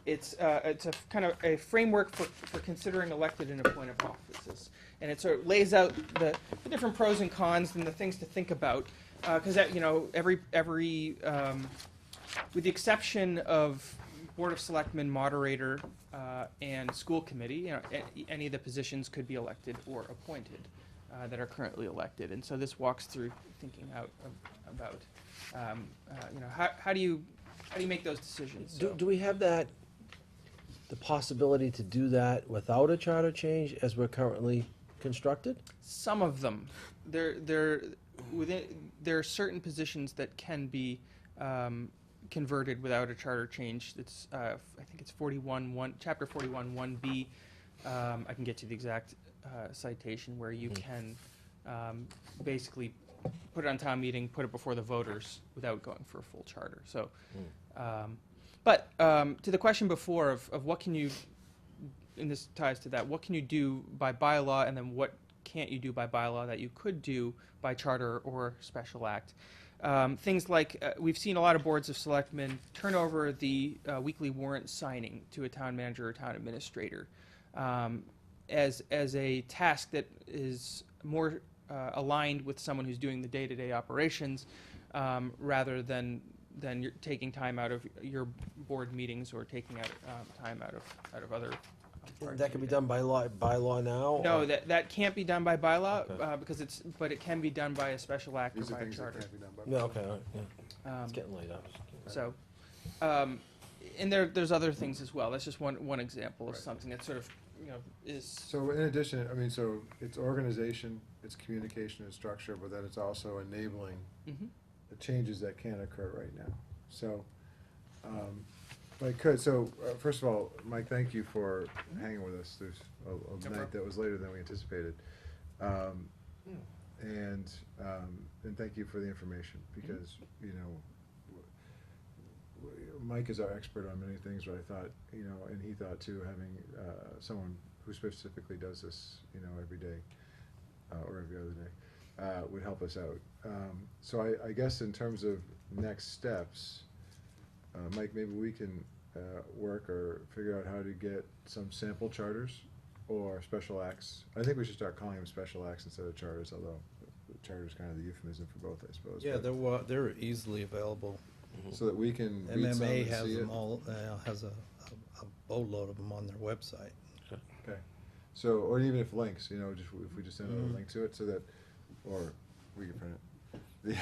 It's a kind of a framework for considering elected and appointed offices, and it sort of lays out the different pros and cons and the things to think about, because every with the exception of Board of Selectmen, moderator, and school committee, any of the positions could be elected or appointed that are currently elected, and so this walks through thinking out about how do you make those decisions? Do we have the possibility to do that without a charter change as we're currently constructed? Some of them, there are certain positions that can be converted without a charter change. It's I think it's 41(1), Chapter 41 1B. I can get you the exact citation where you can basically put it on town meeting, put it before the voters without going for a full charter. So, but to the question before of what can you, and this ties to that, what can you do by bylaw, and then what can't you do by bylaw that you could do by charter or special act? Things like we've seen a lot of boards of selectmen turn over the weekly warrant signing to a town manager or town administrator as a task that is more aligned with someone who's doing the day-to-day operations rather than you're taking time out of your board meetings or taking out time out of other That can be done by law now? No, or- that can't be done by bylaw, Okay. because but it can be done by a special act or These are by a things that charter. can't be done by. Yeah, okay, all right, yeah. It's Um, getting late. So, and there's other things as well. That's just one example of something that sort of, is. So in addition, I mean, so it's organization, it's communication and structure, but then it's also enabling Mhm. the changes that can occur right now. So, if I could, first of all, Mike, thank you for hanging with us. There's a night problem. that was later than we anticipated. And thank you for the information, because, Mike is our expert on many things, but I thought, and he thought too, having someone who specifically does this, every day, or every other day, would help us out. So I guess in terms of next steps, Mike, maybe we can work or figure out how to get some sample charters or special acts. I think we should start calling them special acts instead of charters, although charter's kind of the euphemism for both, I suppose. Yeah, but- they're easily available. So that we can read some MMA and has see them it. all, has a boatload of them on their website. Okay, so, or even if links, just, if we just send out a link to it, so that, or we can print it.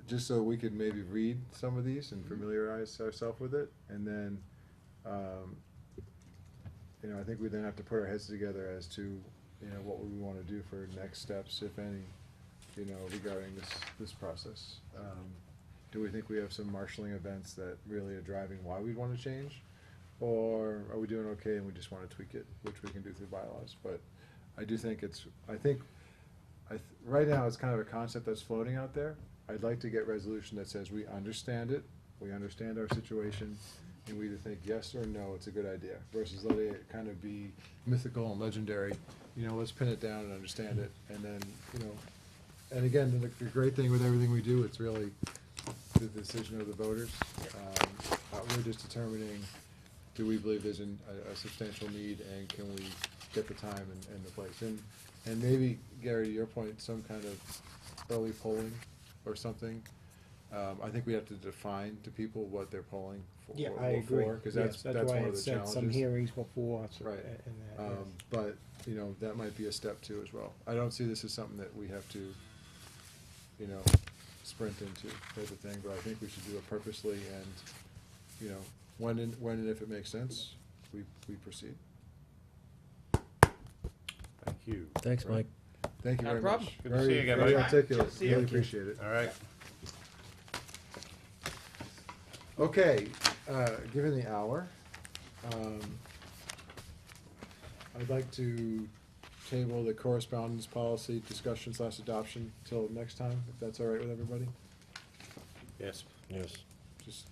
Just so we could maybe read some of these and familiarize ourselves with it, and then, I think we then have to put our heads together as to, what we wanna do for next steps, if any, regarding this process. Do we think we have some marshalling events that really are driving why we wanna change? Or are we doing okay and we just wanna tweak it, which we can do through bylaws? But I do think right now, it's kind of a concept that's floating out there. I'd like to get resolution that says we understand it, we understand our situation, and we either think yes or no, it's a good idea, versus letting it kind of be mythical and legendary. Let's pin it down and understand it, and then, and again, the great thing with everything we do, it's really the decision of the voters. We're just determining, do we believe there's a substantial need, and can we get the time and the place? And maybe, Gary, to your point, some kind of early polling or something. I think we have to define to people what they're polling for. Yeah, I agree. Because Yes, that's why one I of the said challenges. some hearings before. Right. And that, yes. But, that might be a step too as well. I don't see this as something that we have to, sprint into type of thing, but I think we should do it purposely and, when and if it makes sense, we proceed. Thank you. Thanks, Mike. Thank you Not a very problem. much. Good to see you again, Very Mike. articulate, Good to see you. really Thank you. appreciate it. All right. Okay, given the hour, I'd like to table the correspondence policy discussion / adoption till next time, if that's all right with everybody. Yes. Yes. Just,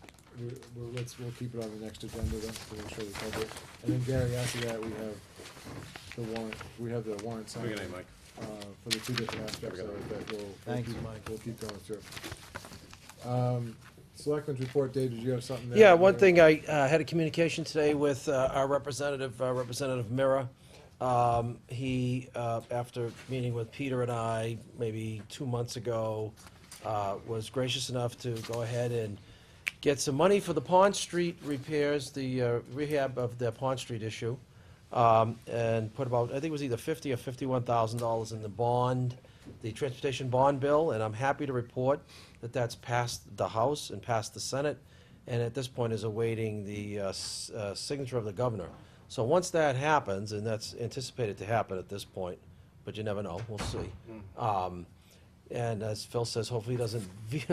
we'll keep it on the next agenda then, to make sure we cover it. And then Gary, after that, we have the warrant signed. Good night, Mike. For the two different aspects of it that Thanks, we'll keep going through. Selectmen's report, Dave, did you have something there? Yeah, one thing, I had a communication today with our representative, Representative Mira. He, after meeting with Peter and I, maybe 2 months ago, was gracious enough to go ahead and get some money for the Pond Street repairs, the rehab of the Pond Street issue, and put about, I think it was either $50,000 or $51,000 in the bond, the transportation bond bill, and I'm happy to report that that's passed the House and passed the Senate, and at this point is awaiting the signature of the governor. So once that happens, and that's anticipated to happen at this point, but you never know, we'll see. And as Phil says, hopefully he doesn't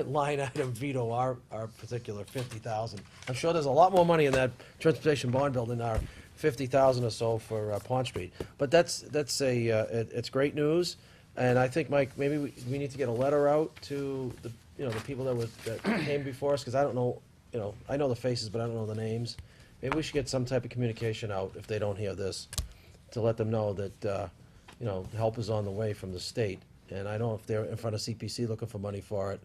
line item veto our particular 50,000. I'm sure there's a lot more money in that transportation bond bill than our 50,000 or so for Pond Street. But it's great news, and I think, Mike, maybe we need to get a letter out to the people that came before us, because I don't know, I know the faces, but I don't know the names. Maybe we should get some type of communication out, if they don't hear this, to let them know that, help is on the way from the state. And I know if they're in front of CPC looking for money for it,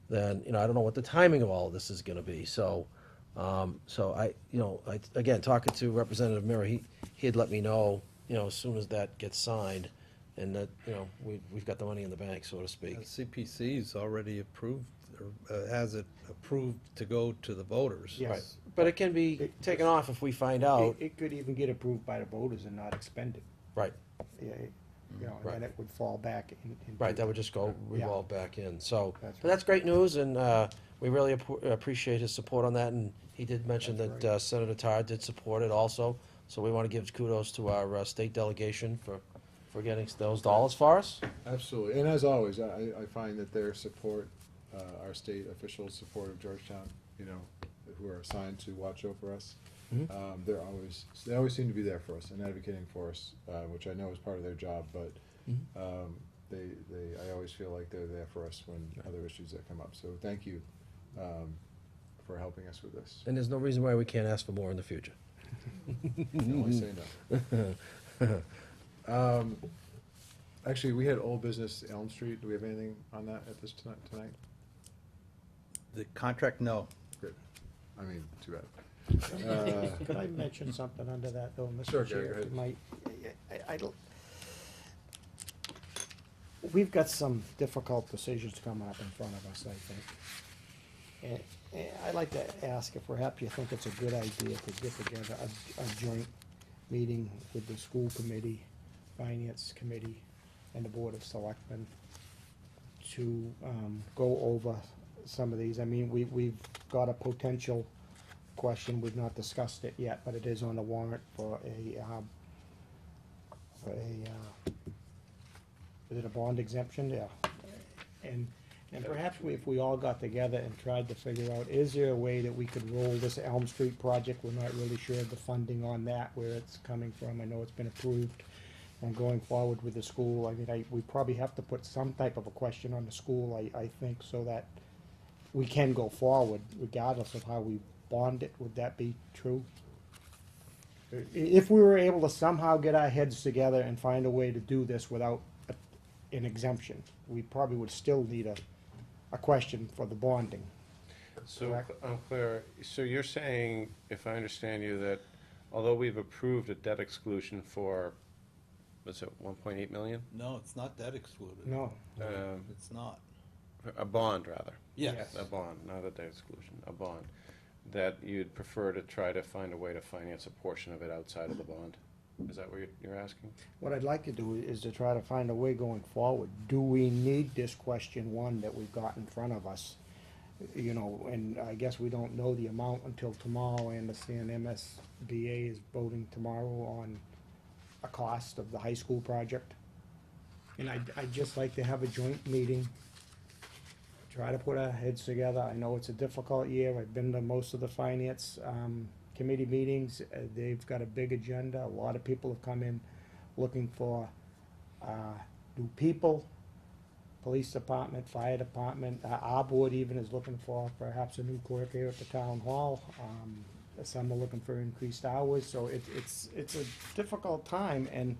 then, I don't know what the timing of all of this is gonna be. So again, talking to Representative Mira, he had let me know, as soon as that gets signed, and that, we've got the money in the bank, so to speak. CPC's already approved, or has it approved to go to the voters. Yes, But it can be taken off if we find out. It could even get approved by the voters and not expended. Right, Yeah, you know, and then Right. it would fall back in. right, that would just go, Yeah. revolve back in, so. That's But that's great news, and we really appreciate his support on that, and he did mention That's that Senator Tar did support it also. So we want to give kudos to our state delegation for getting those dollars for us. Absolutely, and as always, I find that their support, our state officials' support of Georgetown, you know, who are assigned to watch over us, Mhm. they always seem to be there for us and advocating for us, which I know is part of their job, but Mhm. I always feel like they're there for us when other issues that come up, so thank you for helping us with this. And there's no reason why we can't ask for more in the future. You can always say no. Actually, we had old business Elm Street. Do we have anything on that at this tonight? The contract, no. Good. I mean, too bad. Could I mention something under that, though, Mr. Sure, Chair? Gary, go ahead. I don't, we've got some difficult decisions coming up in front of us, I think. And I'd like to ask if perhaps you think it's a good idea to get together a joint meeting with the school committee, finance committee, and the Board of Selectmen to go over some of these. I mean, we've got a potential question, we've not discussed it yet, but it is on the warrant for is it a bond exemption? Yeah. And perhaps if we all got together and tried to figure out, is there a way that we could roll this Elm Street project? We're not really sure of the funding on that, where it's coming from. I know it's been approved. And going forward with the school, I mean, we probably have to put some type of a question on the school, I think, so that we can go forward regardless of how we bond it. Would that be true? If we were able to somehow get our heads together and find a way to do this without an exemption, we probably would still need a question for the bonding. So, Correct. I'm clear, so you're saying, if I understand you, that although we've approved a debt exclusion for, what's it, 1.8 million? No, it's not debt excluded. No. It's not. A bond, rather. Yes. A bond, not a debt exclusion, a bond, that you'd prefer to try to find a way to finance a portion of it outside of the bond? Is that what you're asking? What I'd like to do is to try to find a way going forward. Do we need this question one that we've got in front of us? You know, and I guess we don't know the amount until tomorrow. I understand MSBA is voting tomorrow on a cost of the high school project. And I'd just like to have a joint meeting, try to put our heads together. I know it's a difficult year. I've been to most of the finance committee meetings. They've got a big agenda. A lot of people have come in looking for new people, police department, fire department. Our board even is looking for perhaps a new clerk here at the town hall. Some are looking for increased hours, so it's a difficult time. And,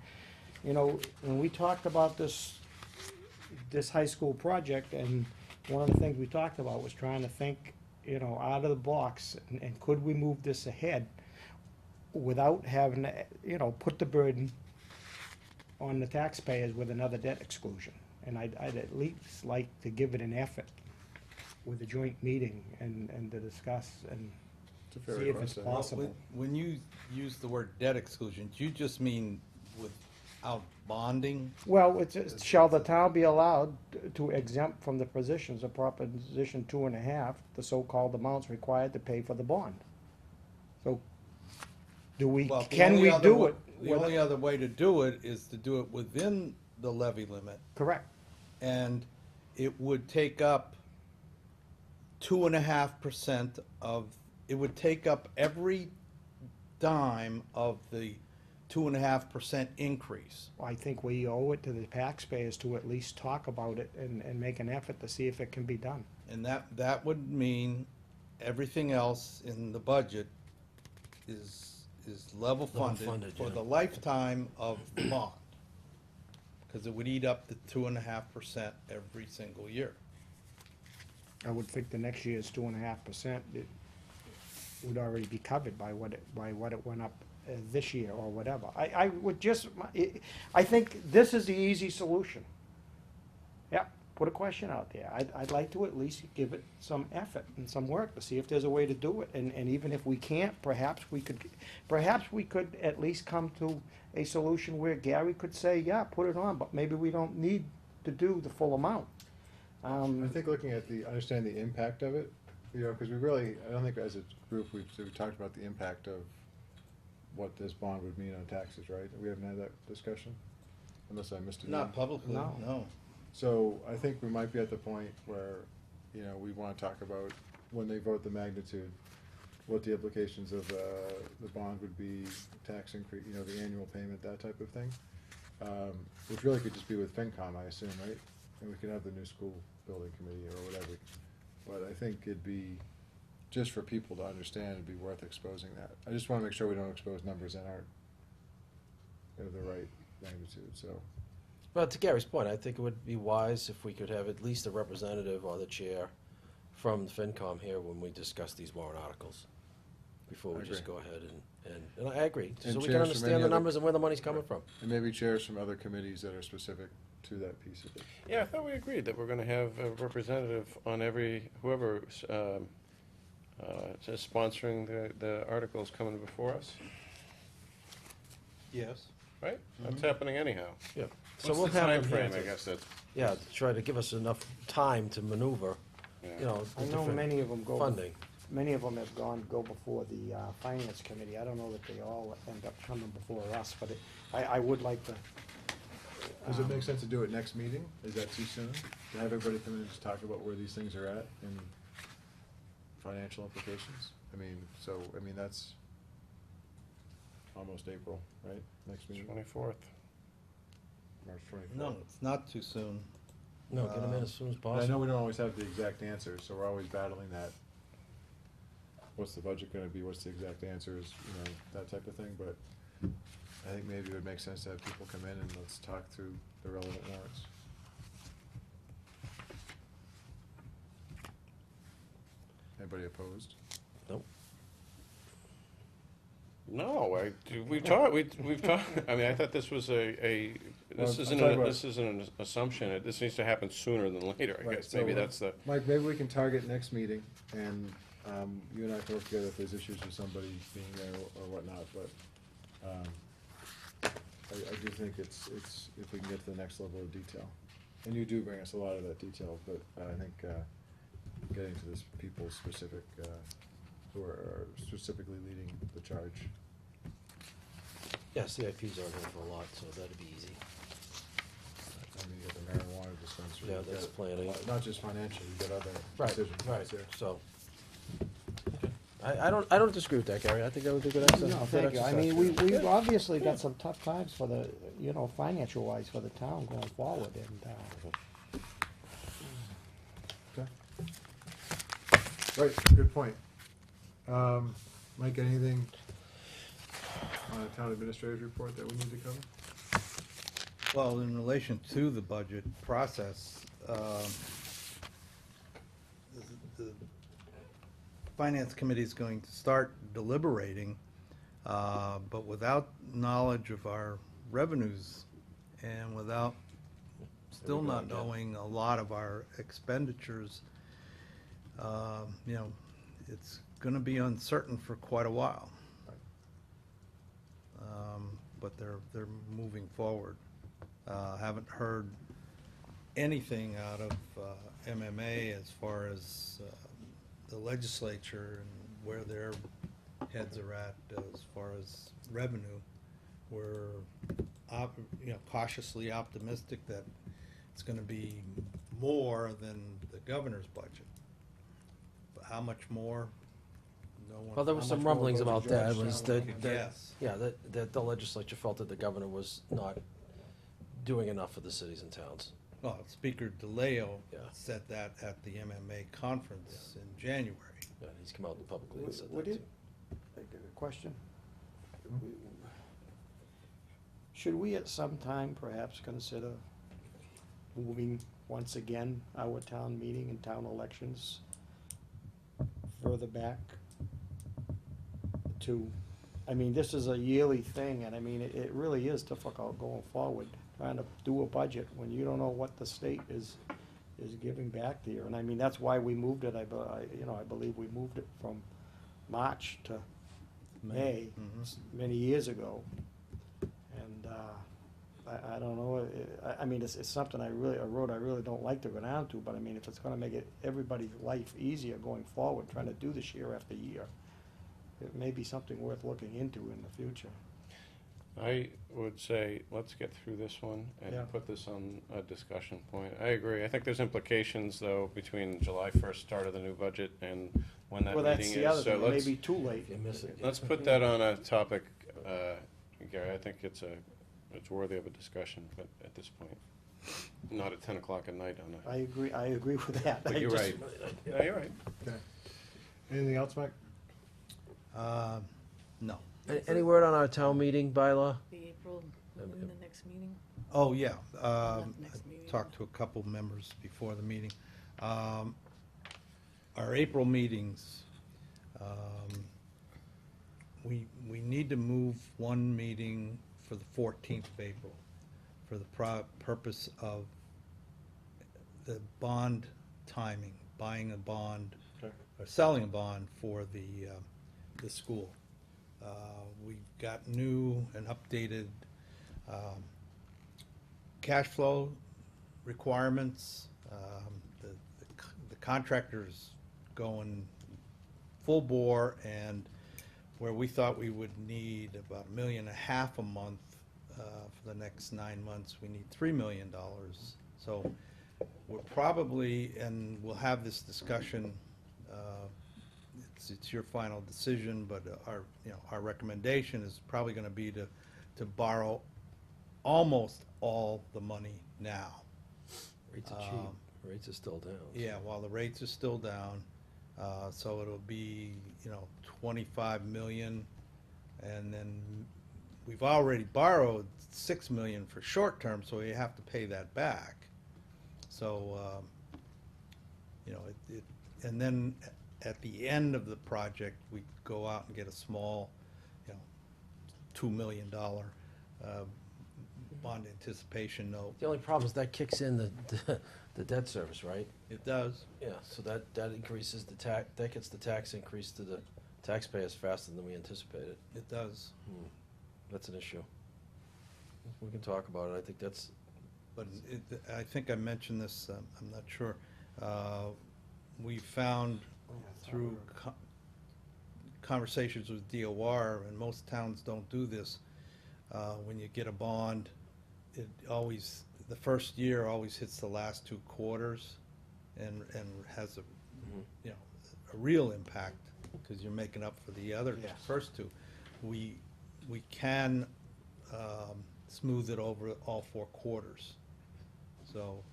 you know, when we talked about this high school project, and one of the things we talked about was trying to think, you know, out of the box, and could we move this ahead without having to, you know, put the burden on the taxpayers with another debt exclusion. And I'd at least like to give it an effort with a joint meeting and to discuss and It's a fair see if it's request. possible. When you use the word debt exclusion, do you just mean without bonding? Well, shall the town be allowed to exempt from the positions of Proposition 2.5, the so-called amounts required to pay for the bond? So, Well, the can only we other do wa- it? The only other way to do it is to do it within the levy limit, Correct. and it would take up 2.5% of, it would take up every dime of the 2.5% increase. I think we owe it to the taxpayers to at least talk about it and make an effort to see if it can be done. And that would mean everything else in the budget is level funded funded, for yeah. the lifetime of the bond. Because it would eat up the 2.5% every single year. I would think the next year's 2.5%, it would already be covered by what it went up this year or whatever. I would just, I think this is the easy solution. Yep, put a question out there. I'd like to at least give it some effort and some work to see if there's a way to do it. And even if we can't, perhaps we could at least come to a solution where Gary could say, yeah, put it on, but maybe we don't need to do the full amount. I think looking at understand the impact of it, because I don't think as a group we've talked about the impact of what this bond would mean on taxes, right? We haven't had that discussion, unless I missed it. Not publicly, No. no. So I think we might be at the point where, we want to talk about when they vote the magnitude, what the implications of the bond would be, tax increase, the annual payment, that type of thing. Which really could just be with FinCom, I assume, right? And we could have the new school building committee or whatever. But I think it'd be, just for people to understand, it'd be worth exposing that. I just want to make sure we don't expose numbers that aren't of the right magnitude, so. Well, to Gary's point, I think it would be wise if we could have at least a representative or the chair from FinCom here when we discuss these warrant articles, before we I just agree. go ahead and I agree, And so we chairs can from understand any the other- numbers and where the money's coming from. And maybe chairs from other committees that are specific to that piece of it. Yeah, I thought we agreed that we're gonna have a representative on whoever's just sponsoring the articles coming before us, Yes. right? That's happening anyhow. Yeah. So What's we'll the have them timeframe, here I to- guess that's. Yeah, to try to give us enough time to maneuver, Yeah. the I know different many of them funding. many of them have go before the finance committee. I don't know that they all end up coming before us, but I would like to. Does it make sense to do it next meeting? Is that too soon? To have everybody come in and just talk about where these things are at and financial implications? That's almost April, right? Next meeting? 24th. March 24th. No, it's not too soon. No, get them in as soon as And I know possible. we don't always have the exact answers, so we're always battling that. What's the budget gonna be, what's the exact answers, that type of thing, but I think maybe it would make sense to have people come in and let's talk through the relevant warrants. Anybody opposed? Nope. No, we've talked, I thought this was Well, this I'm isn't, talking about- this isn't an assumption, this needs to happen sooner than later, I Right, guess, so, maybe that's the. Mike, maybe we can target next meeting, and you and I can work together if there's issues with somebody being there or whatnot, but I do think it's, if we can get to the next level of detail. And you do bring us a lot of that detail, but I think getting to this people specific, who are specifically leading the charge. Yeah, CIP's on here for a lot, so that'd be easy. You got the marijuana dispensary. Yeah, you've that's got, planning. Not just financial, you've got other Right, decisions. right, there. so. I don't disagree with that, Gary, I think that would be a good exercise. No, good thank you. I exercise. mean, we've obviously got some tough times for the, financial wise for the town going forward, and, Okay. Right, good point. Mike, anything on the town administrator's report that we need to cover? Well, in relation to the budget process, the Finance Committee is going to start deliberating, but without knowledge of our revenues and without still we go not again. knowing a lot of our expenditures, it's gonna be uncertain for quite a while. But they're moving forward. Haven't heard anything out of MMA as far as the legislature and where their heads are at as far as revenue. We're cautiously optimistic that it's gonna be more than the governor's budget. But how much more? No one. Well, there was How some much more rumblings goes to about that, Georgetown was than that, we can guess. yeah, that the legislature felt that the governor was not doing enough for the cities and towns. Well, Speaker DeLeo Yeah. said that at the MMA conference in January. Yeah, he's come out publicly and said Would that it- too. a question. Should we at some time perhaps consider moving once again our town meeting and town elections further back to, this is a yearly thing, and it really is difficult going forward, trying to do a budget when you don't know what the state is is giving back there. And I mean, that's why we moved it, I believe we moved it from March to May, many years ago. And, I don't know, I mean, it's something a road I really don't like to go down to, but I mean, if it's gonna make it, everybody's life easier going forward, trying to do this year after year, it may be something worth looking into in the future. I would say, let's get through this one Yeah. and put this on a discussion point. I agree. I think there's implications, though, between July 1st, start of the new budget, and when that Well, meeting that's is. the other So thing, it may let's- be too late. You miss it. Let's put that on a topic, Gary. I think it's worthy of a discussion, but at this point, not at 10 o'clock at night on a. I agree with that. But I you're just- right. No, you're right. Okay. Anything else, Mike? No. Any word on our town meeting bylaw? The April, the next meeting? Oh, yeah. Next meeting. Talked to a couple members before the meeting. Our April meetings, we need to move one meeting for the 14th of April for the purpose of the bond timing, buying a bond Okay. or selling a bond for the school. We've got new and updated cash flow requirements. The contractor's going full bore, and where we thought we would need about $1.5 million a month for the next 9 months, we need $3 million. So we're probably, and we'll have this discussion, it's your final decision, but our recommendation is probably gonna be to borrow almost all the money now. Rates are cheap. Rates are still down. Yeah, while the rates are still down, so it'll be, 25 million, and then we've already borrowed 6 million for short term, so we have to pay that back. So, and then at the end of the project, we go out and get a small, $2 million bond anticipation note. The only problem is that kicks in the debt service, right? It does. Yeah, so that increases the tax, that gets the tax increase to the taxpayers faster than we anticipated. It does. That's an issue. We can talk about it, I think that's, But I think I mentioned this, I'm not sure. We found through conversations with DOR, and most towns don't do this, when you get a bond, it always, the first year always hits the last 2 quarters and has a real impact, because you're making up for the other Yes. first 2. We can smooth it over all 4 quarters. So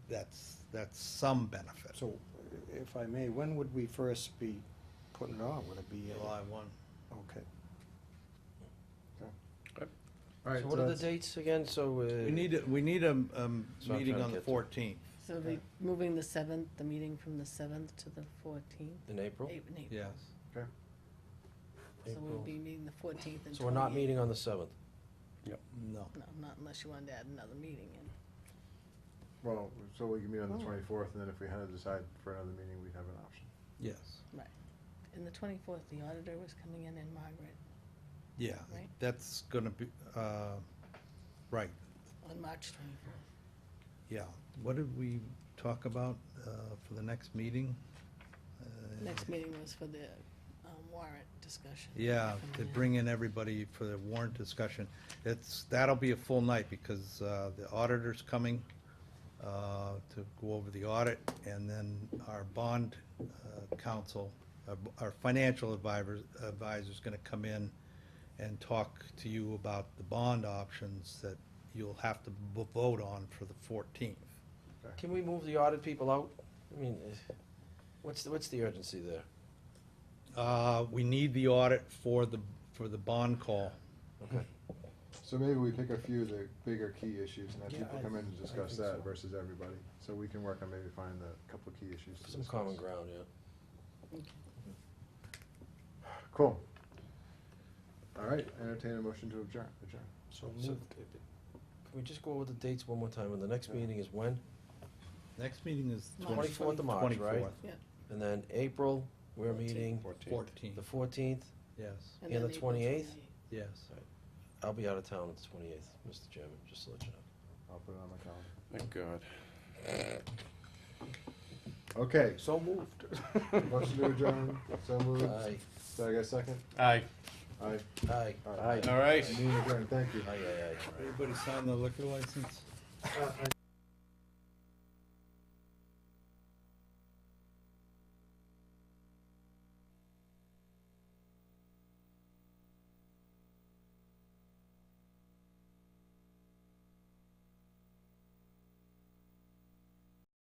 that's some benefit. So, if I may, when would we first be putting it on? Would it be? July 1. Okay. All right, so what are the that's- dates again, so? We need a So I'm meeting trying to on the get to- 14th. So we moving the 7th, the meeting from the 7th to the 14th? In April? In April. Yes. Okay. So we'll April. be meeting the 14th and 28th. So we're not meeting on the 7th? No. No, not unless you wanted to add another meeting in. Well, so we can meet on the 24th, and then if we had to decide for another meeting, we'd have an option. Yes. Right. And the 24th, the auditor was coming in and Margaret Yeah, Right. that's gonna be, right, on March 24th. yeah. What did we talk about for the next meeting? Next meeting was for the warrant discussion. Yeah, Coming to in. bring in everybody for the warrant discussion. That'll be a full night, because the auditor's coming to go over the audit, and then our bond counsel, our financial advisor's gonna come in and talk to you about the bond options that you'll have to vote on for the 14th. Can we move the audit people out? I mean, what's the urgency there? We need the audit for the bond call. Okay. So maybe we pick a few of the bigger key issues and have Yeah, people I- come in and I discuss think that so. versus everybody. So we can work on maybe finding a couple of key issues to Some discuss. common ground, yeah. Cool. All right, entertain a motion to adjourn. So can we just go over the dates one more time? And the next meeting is when? Next meeting is March. 24th of March, right? 24th. Yeah. And then April, we're meeting 14th, the 14th yes, and then the April 28th. yes. I'll be out of town on the 28th, Mr. Chairman, just to let you know. I'll put it on my calendar. Thank God. Okay, So moved. motion to adjourn, so moved. Aye. Did I get a second? Aye. Aye. Aye. All right. All right. Meeting adjourned, thank you. Aye, aye, aye. Everybody sign the liquor license?